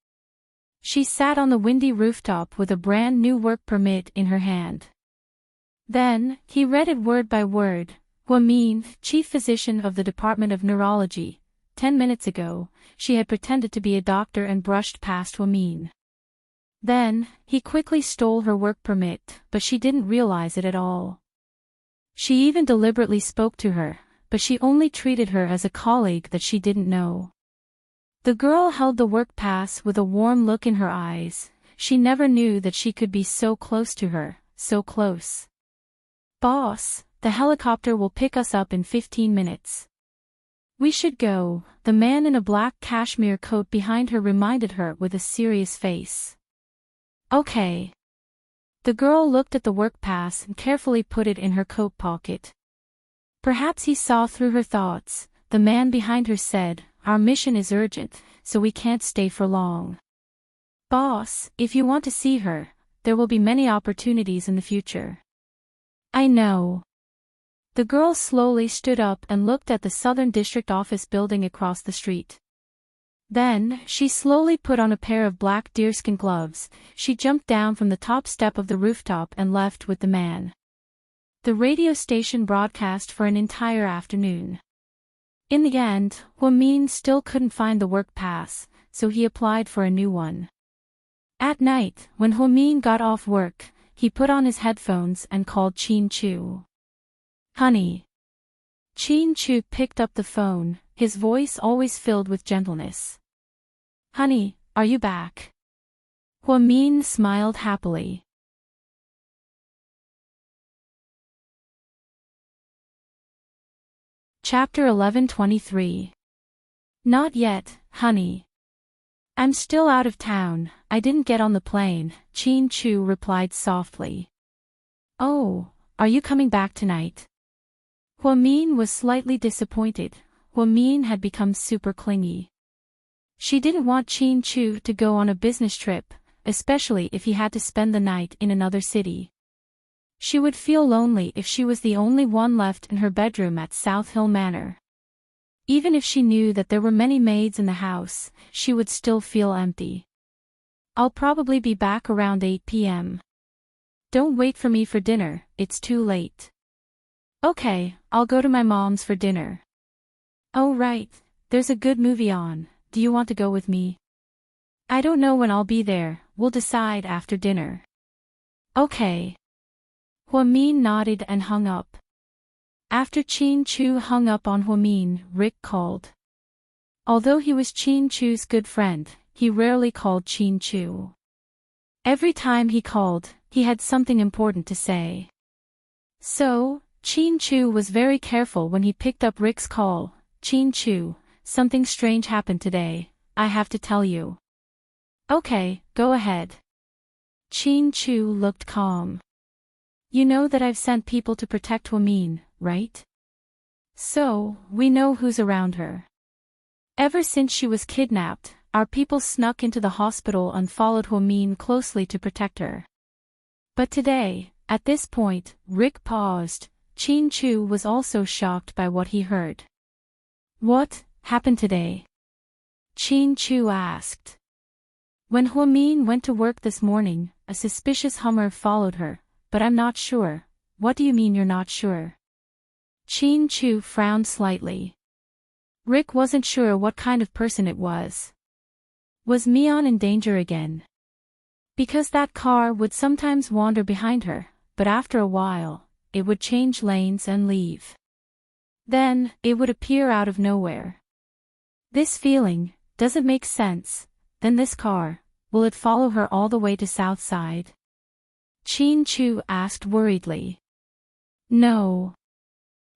She sat on the windy rooftop with a brand new work permit in her hand. Then, he read it word by word. Huamin, Chief Physician of the Department of Neurology. 10 minutes ago, she had pretended to be a doctor and brushed past Huamin. Then, he quickly stole her work permit, but she didn't realize it at all. She even deliberately spoke to her, but she only treated her as a colleague that she didn't know. The girl held the work pass with a warm look in her eyes. She never knew that she could be so close to her, so close. "Boss, the helicopter will pick us up in 15 minutes. We should go," the man in a black cashmere coat behind her reminded her with a serious face. "Okay." The girl looked at the work pass and carefully put it in her coat pocket. Perhaps he saw through her thoughts. The man behind her said, "Our mission is urgent, so we can't stay for long. Boss, if you want to see her, there will be many opportunities in the future." "I know." The girl slowly stood up and looked at the Southern District office building across the street. Then, she slowly put on a pair of black deerskin gloves. She jumped down from the top step of the rooftop and left with the man. The radio station broadcast for an entire afternoon. In the end, Huamin still couldn't find the work pass, so he applied for a new one. At night, when Huamin got off work, he put on his headphones and called Qin Chu. "Honey." Qin Chu picked up the phone, his voice always filled with gentleness. "Honey, are you back?" Huamin smiled happily. Chapter 11:23. "Not yet, honey. I'm still out of town, I didn't get on the plane," Qin Chu replied softly. "Oh, are you coming back tonight?" Huamin was slightly disappointed. Huamin had become super clingy. She didn't want Qin Chu to go on a business trip, especially if he had to spend the night in another city. She would feel lonely if she was the only one left in her bedroom at South Hill Manor. Even if she knew that there were many maids in the house, she would still feel empty. "I'll probably be back around 8 p.m. Don't wait for me for dinner, it's too late." "Okay, I'll go to my mom's for dinner." "Oh right, there's a good movie on, do you want to go with me?" "I don't know when I'll be there, we'll decide after dinner." "Okay." Huamin nodded and hung up. After Qin Chu hung up on Huamin, Rick called. Although he was Qin Chu's good friend, he rarely called Qin Chu. Every time he called, he had something important to say. So, Qin Chu was very careful when he picked up Rick's call. "Qin Chu, something strange happened today, I have to tell you." "Okay, go ahead." Qin Chu looked calm. "You know that I've sent people to protect Huamin, right? So, we know who's around her. Ever since she was kidnapped, our people snuck into the hospital and followed Huamin closely to protect her. But today, at this point, Rick paused. Chin Chu was also shocked by what he heard. What happened today? Chin Chu asked. When Huamin went to work this morning, a suspicious Hummer followed her, but I'm not sure. What do you mean you're not sure? Chin Chu frowned slightly. Rick wasn't sure what kind of person it was. Was Mion in danger again? Because that car would sometimes wander behind her, but after a while, it would change lanes and leave. Then, it would appear out of nowhere. This feeling doesn't make sense. Then this car, will it follow her all the way to Southside? Chin Chu asked worriedly. No.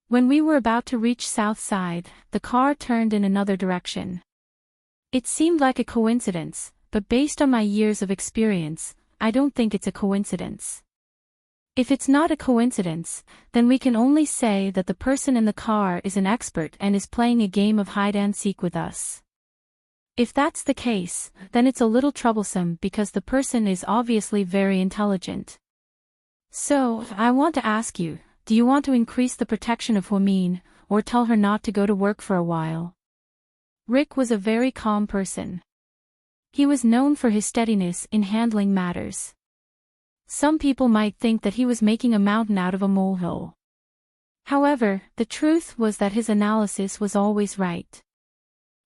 When we were about to reach Southside, the car turned in another direction. It seemed like a coincidence, but based on my years of experience, I don't think it's a coincidence. If it's not a coincidence, then we can only say that the person in the car is an expert and is playing a game of hide-and-seek with us. If that's the case, then it's a little troublesome because the person is obviously very intelligent. So, I want to ask you, do you want to increase the protection of Huamin, or tell her not to go to work for a while? Rick was a very calm person. He was known for his steadiness in handling matters. Some people might think that he was making a mountain out of a molehill. However, the truth was that his analysis was always right.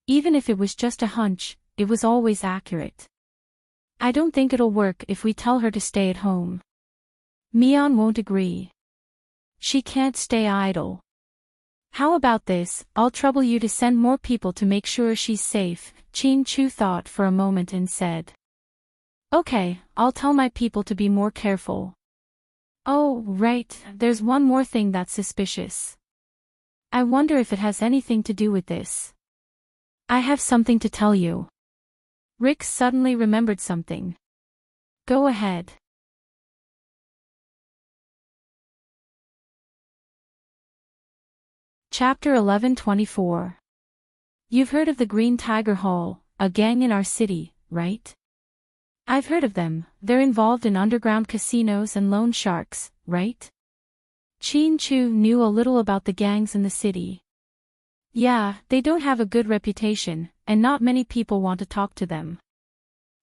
Even if it was just a hunch, it was always accurate. I don't think it'll work if we tell her to stay at home. Mion won't agree. She can't stay idle. How about this, I'll trouble you to send more people to make sure she's safe. Chin Chu thought for a moment and said. Okay, I'll tell my people to be more careful. Oh, right, there's one more thing that's suspicious. I wonder if it has anything to do with this. I have something to tell you. Rick suddenly remembered something. Go ahead. Chapter 11:24. You've heard of the Green Tiger Hall, a gang in our city, right? I've heard of them. They're involved in underground casinos and loan sharks, right? Chin Chu knew a little about the gangs in the city. Yeah, they don't have a good reputation, and not many people want to talk to them.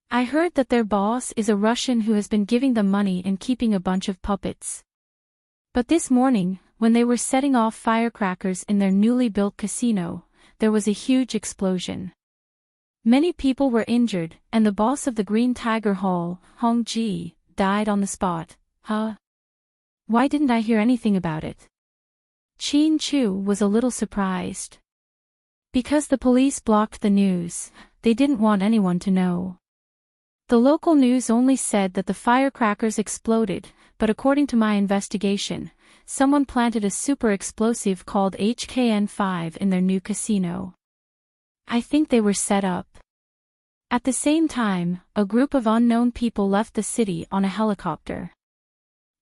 I heard that their boss is a Russian who has been giving them money and keeping a bunch of puppets. But this morning, when they were setting off firecrackers in their newly built casino, there was a huge explosion. Many people were injured, and the boss of the Green Tiger Hall, Hong Ji, died on the spot. Huh? Why didn't I hear anything about it? Chin Chu was a little surprised. Because the police blocked the news, they didn't want anyone to know. The local news only said that the firecrackers exploded, but according to my investigation, someone planted a super explosive called HKN-5 in their new casino. I think they were set up. At the same time, a group of unknown people left the city on a helicopter.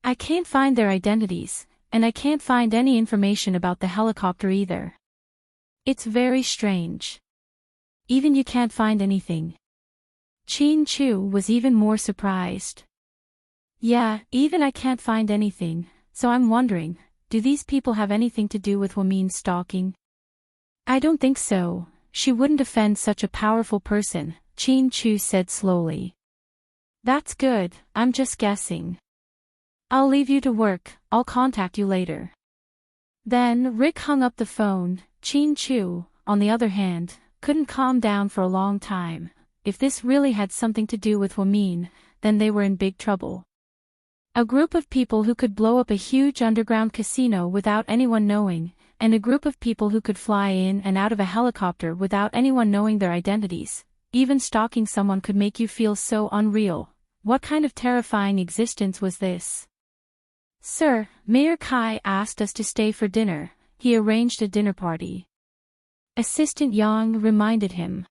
I can't find their identities, and I can't find any information about the helicopter either. It's very strange. Even you can't find anything. Chin Chu was even more surprised. Yeah, even I can't find anything, so I'm wondering, do these people have anything to do with Huamin's stalking? I don't think so. She wouldn't offend such a powerful person, Chin Chu said slowly. That's good, I'm just guessing. I'll leave you to work, I'll contact you later. Then Rick hung up the phone. Chin Chu, on the other hand, couldn't calm down for a long time. If this really had something to do with Huamin, then they were in big trouble. A group of people who could blow up a huge underground casino without anyone knowing, and a group of people who could fly in and out of a helicopter without anyone knowing their identities. Even stalking someone could make you feel so unreal. What kind of terrifying existence was this? Sir, Mayor Kai asked us to stay for dinner. He arranged a dinner party. Assistant Yang reminded him.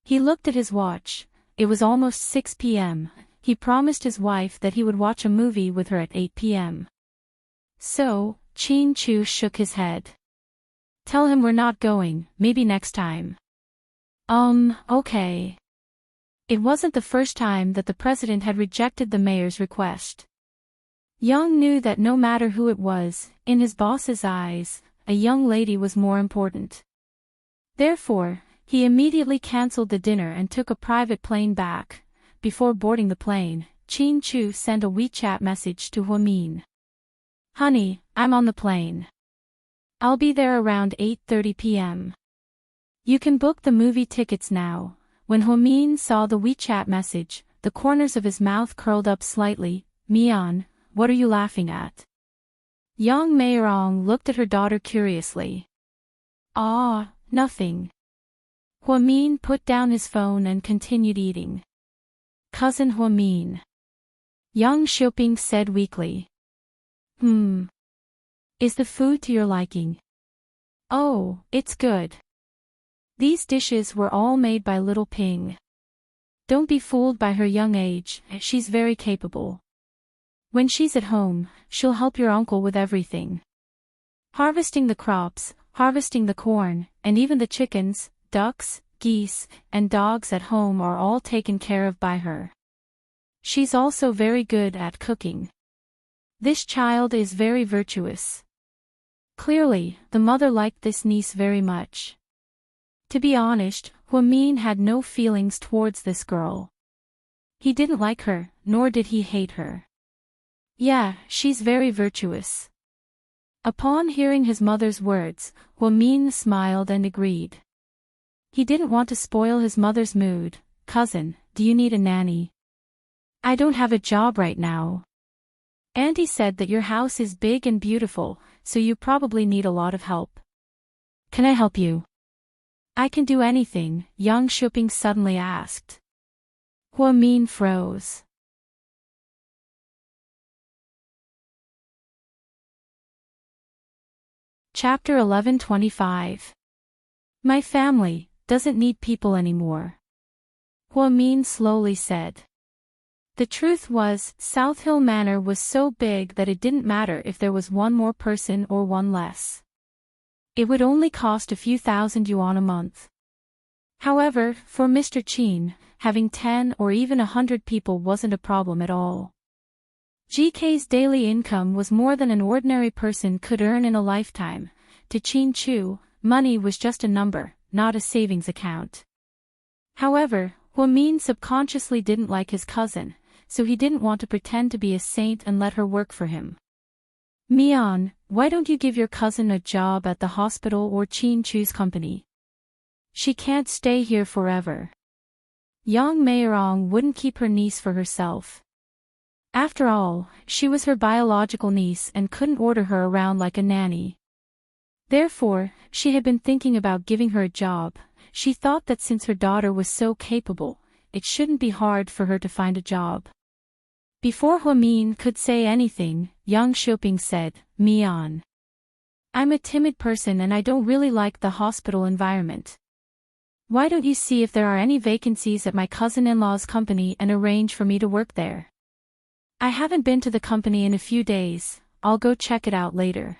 He looked at his watch. It was almost 6 p.m. He promised his wife that he would watch a movie with her at 8 p.m. So, Chin Chu shook his head. Tell him we're not going, maybe next time. Okay. It wasn't the first time that the president had rejected the mayor's request. Young knew that no matter who it was, in his boss's eyes, a young lady was more important. Therefore, he immediately cancelled the dinner and took a private plane back. Before boarding the plane, Chin Chu sent a WeChat message to Huamin. "Honey, I'm on the plane. I'll be there around 8:30 p.m. You can book the movie tickets now." When Huamin saw the WeChat message, the corners of his mouth curled up slightly. "Mian, what are you laughing at?" Young Meirong looked at her daughter curiously. "Ah, nothing." Huamin put down his phone and continued eating. "Cousin Huamin," Young Xiuping said weakly. Is the food to your liking?" "Oh, it's good. These dishes were all made by little Ping. Don't be fooled by her young age, she's very capable. When she's at home, she'll help your uncle with everything. Harvesting the crops, harvesting the corn, and even the chickens, ducks, geese, and dogs at home are all taken care of by her. She's also very good at cooking. This child is very virtuous." Clearly, the mother liked this niece very much. To be honest, Huamin had no feelings towards this girl. He didn't like her, nor did he hate her. "Yeah, she's very virtuous." Upon hearing his mother's words, Huamin smiled and agreed. He didn't want to spoil his mother's mood. "Cousin, do you need a nanny?" "I don't have a job right now. Auntie said that your house is big and beautiful, so you probably need a lot of help." "Can I help you?" "I can do anything," Yang Xiuping suddenly asked. Huamin froze. Chapter 11:25. My family doesn't need people anymore, Huamin slowly said. The truth was, South Hill Manor was so big that it didn't matter if there was one more person or one less. It would only cost a few thousand yuan a month. However, for Mr. Qin, having 10 or even 100 people wasn't a problem at all. GK's daily income was more than an ordinary person could earn in a lifetime. To Qin Chu, money was just a number, not a savings account. However, Huamin subconsciously didn't like his cousin, so he didn't want to pretend to be a saint and let her work for him. "Mian, why don't you give your cousin a job at the hospital or Qin Chu's company? She can't stay here forever." Yang Meirong wouldn't keep her niece for herself. After all, she was her biological niece and couldn't order her around like a nanny. Therefore, she had been thinking about giving her a job. She thought that since her daughter was so capable, it shouldn't be hard for her to find a job. Before Huamin could say anything, Yang Xiuping said, "Mian, I'm a timid person and I don't really like the hospital environment. Why don't you see if there are any vacancies at my cousin-in-law's company and arrange for me to work there? I haven't been to the company in a few days, I'll go check it out later.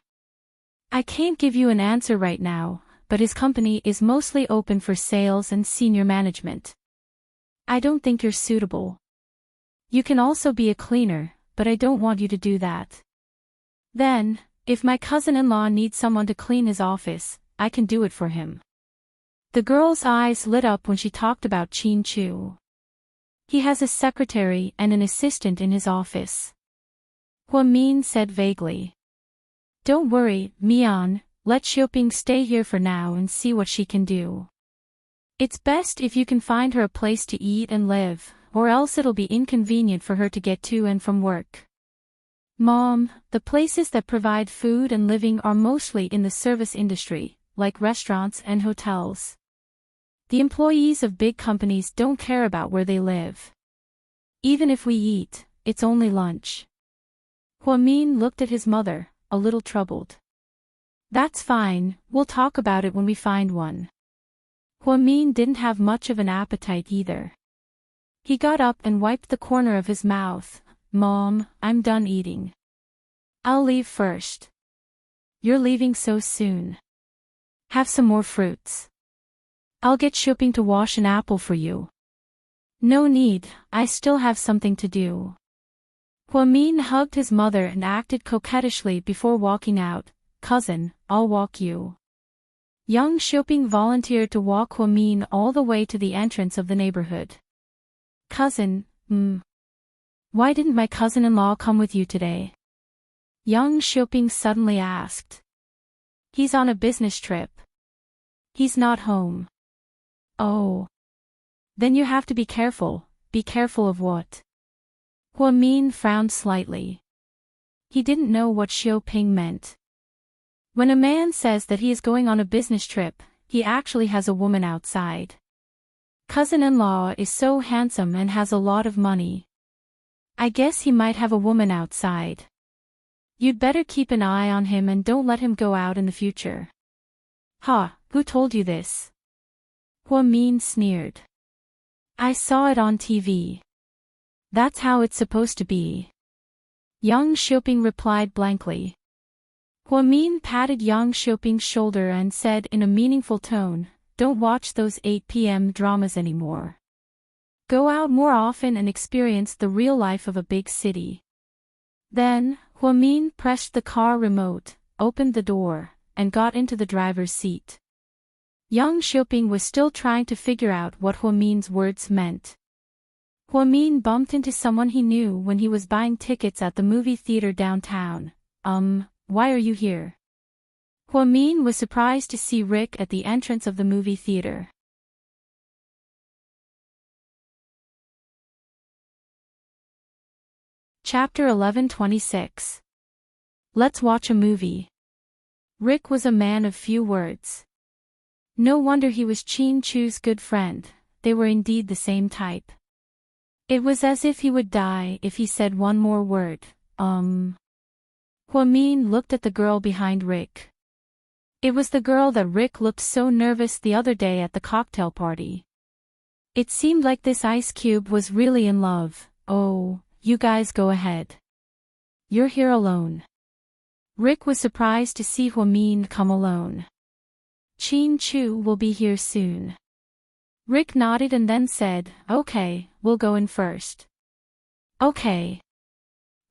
I can't give you an answer right now, but his company is mostly open for sales and senior management. I don't think you're suitable. You can also be a cleaner, but I don't want you to do that. Then, if my cousin-in-law needs someone to clean his office, I can do it for him." The girl's eyes lit up when she talked about Qin Chu. "He has a secretary and an assistant in his office," Huamin said vaguely. "Don't worry, Mian, let Xiuping stay here for now and see what she can do. It's best if you can find her a place to eat and live, or else it'll be inconvenient for her to get to and from work. Mom, the places that provide food and living are mostly in the service industry, like restaurants and hotels. The employees of big companies don't care about where they live. Even if we eat, it's only lunch." Huamin looked at his mother, a little troubled. "That's fine, we'll talk about it when we find one." Huamin didn't have much of an appetite either. He got up and wiped the corner of his mouth. "Mom, I'm done eating. I'll leave first." "You're leaving so soon. Have some more fruits." I'll get Shopping to wash an apple for you. No need, I still have something to do. Huamin hugged his mother and acted coquettishly before walking out. Cousin, I'll walk you. Young Shopping volunteered to walk Huamin all the way to the entrance of the neighborhood. Cousin, why didn't my cousin-in-law come with you today? Young Shopping suddenly asked. He's on a business trip. He's not home. Oh. Then you have to be careful. Be careful of what? Huamin frowned slightly. He didn't know what Xiaoping meant. When a man says that he is going on a business trip, he actually has a woman outside. Cousin-in-law is so handsome and has a lot of money. I guess he might have a woman outside. You'd better keep an eye on him and don't let him go out in the future. Ha, who told you this? Huamin sneered. I saw it on TV. That's how it's supposed to be. Young Shopping replied blankly. Huamin patted Young Shopping's shoulder and said in a meaningful tone, don't watch those 8 p.m. dramas anymore. Go out more often and experience the real life of a big city. Then, Huamin pressed the car remote, opened the door, and got into the driver's seat. Young Shopping was still trying to figure out what Huamin's words meant. Huamin bumped into someone he knew when he was buying tickets at the movie theater downtown. Why are you here? Huamin was surprised to see Rick at the entrance of the movie theater. Chapter 11:26. Let's watch a movie. Rick was a man of few words. No wonder he was Chin Chu's good friend, they were indeed the same type. It was as if he would die if he said one more word. Huamin looked at the girl behind Rick. It was the girl that Rick looked so nervous the other day at the cocktail party. It seemed like this ice cube was really in love. Oh, you guys go ahead. You're here alone. Rick was surprised to see Huamin come alone. Chin Chu will be here soon. Rick nodded and then said, okay, we'll go in first. Okay.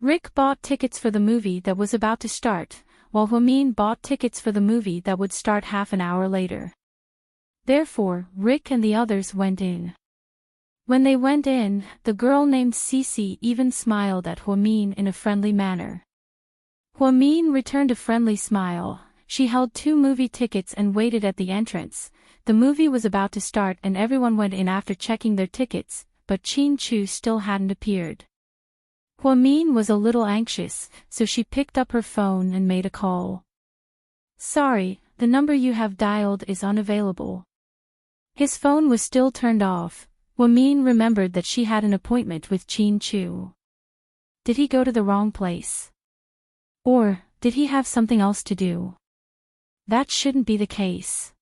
Rick bought tickets for the movie that was about to start, while Huamin bought tickets for the movie that would start half an hour later. Therefore, Rick and the others went in. When they went in, the girl named Cece even smiled at Huamin in a friendly manner. Huamin returned a friendly smile. She held 2 movie tickets and waited at the entrance. The movie was about to start and everyone went in after checking their tickets, but Chin Chu still hadn't appeared. Huamin was a little anxious, so she picked up her phone and made a call. Sorry, the number you have dialed is unavailable. His phone was still turned off. Huamin remembered that she had an appointment with Chin Chu. Did he go to the wrong place? Or, did he have something else to do? That shouldn't be the case.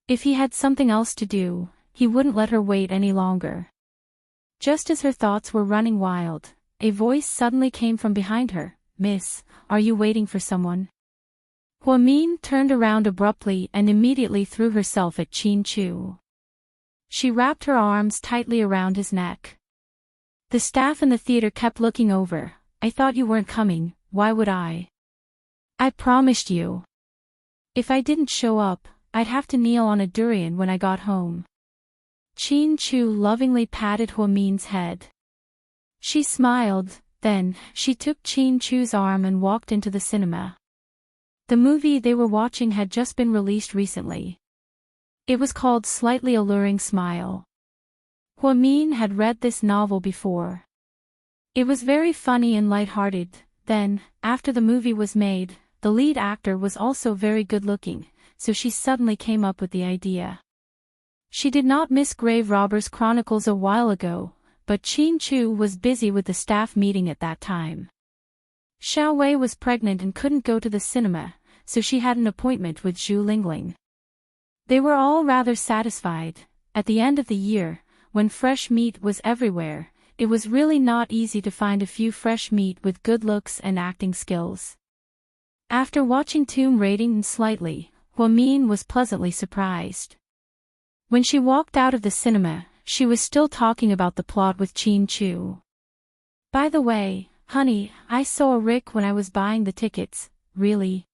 If he had something else to do, he wouldn't let her wait any longer. Just as her thoughts were running wild, a voice suddenly came from behind her. Miss, are you waiting for someone? Huamin turned around abruptly and immediately threw herself at Chin Chu. She wrapped her arms tightly around his neck. The staff in the theater kept looking over. I thought you weren't coming, why would I? I promised you. If I didn't show up, I'd have to kneel on a durian when I got home. Chin Chu lovingly patted Huamin's head. She smiled, then, she took Chin Chu's arm and walked into the cinema. The movie they were watching had just been released recently. It was called Slightly Alluring Smile. Huamin had read this novel before. It was very funny and lighthearted. Then, after the movie was made, the lead actor was also very good-looking, so she suddenly came up with the idea. She did not miss Grave Robbers Chronicles a while ago, but Chin Chu was busy with the staff meeting at that time. Xiao Wei was pregnant and couldn't go to the cinema, so she had an appointment with Zhu Lingling. They were all rather satisfied. At the end of the year, when fresh meat was everywhere, it was really not easy to find a few fresh meat with good looks and acting skills. After watching Tomb Raiding slightly, Huamin was pleasantly surprised. When she walked out of the cinema, she was still talking about the plot with Chin Chu. By the way, honey, I saw Rick when I was buying the tickets. Really?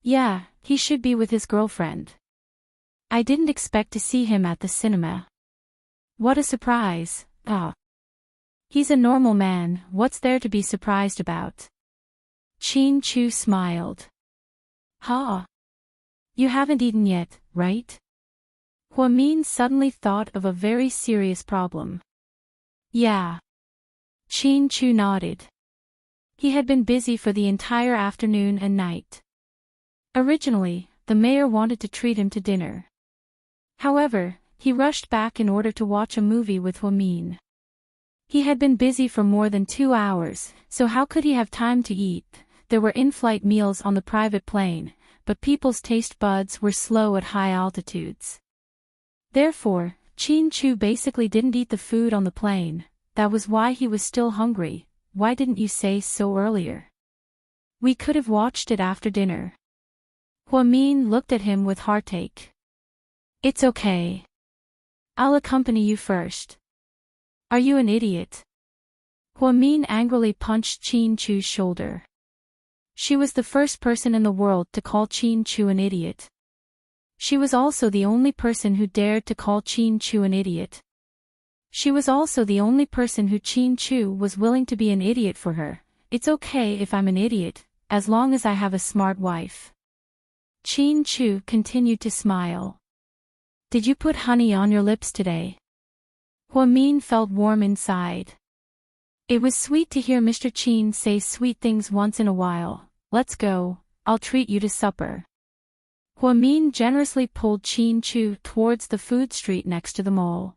Yeah, he should be with his girlfriend. I didn't expect to see him at the cinema. What a surprise. Ah. He's a normal man, what's there to be surprised about? Chin Chu smiled. Ha. You haven't eaten yet, right? Huamin suddenly thought of a very serious problem. Yeah. Chin Chu nodded. He had been busy for the entire afternoon and night. Originally, the mayor wanted to treat him to dinner. However, he rushed back in order to watch a movie with Huamin. He had been busy for more than 2 hours, so how could he have time to eat? There were in-flight meals on the private plane, but people's taste buds were slow at high altitudes. Therefore, Chin Chu basically didn't eat the food on the plane. That was why he was still hungry. Why didn't you say so earlier? We could have watched it after dinner. Huamin looked at him with heartache. It's okay. I'll accompany you first. Are you an idiot? Huamin angrily punched Chin Chu's shoulder. She was the first person in the world to call Chin Chu an idiot. She was also the only person who dared to call Chin Chu an idiot. She was also the only person who Chin Chu was willing to be an idiot for her. It's okay if I'm an idiot, as long as I have a smart wife. Chin Chu continued to smile. Did you put honey on your lips today? Huamin felt warm inside. It was sweet to hear Mr. Chin say sweet things once in a while. Let's go, I'll treat you to supper. Huamin generously pulled Chin Chu towards the food street next to the mall.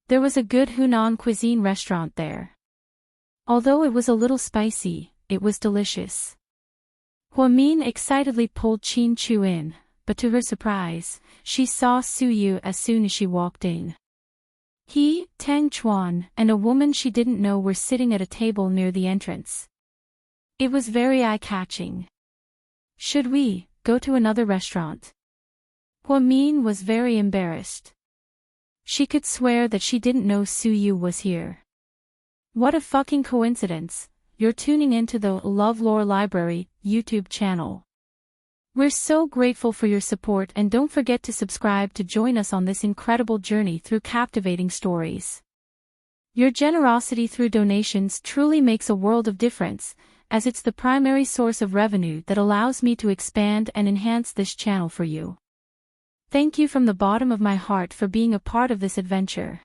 There was a good Hunan cuisine restaurant there. Although it was a little spicy, it was delicious. Huamin excitedly pulled Chin Chu in, but to her surprise, she saw Su Yu as soon as she walked in. He, Tang Chuan, and a woman she didn't know were sitting at a table near the entrance. It was very eye-catching. Should we go to another restaurant? Huamin was very embarrassed. She could swear that she didn't know Su Yu was here. What a fucking coincidence. You're tuning into the LoveLore Library YouTube channel. We're so grateful for your support, and don't forget to subscribe to join us on this incredible journey through captivating stories. Your generosity through donations truly makes a world of difference, as it's the primary source of revenue that allows me to expand and enhance this channel for you. Thank you from the bottom of my heart for being a part of this adventure.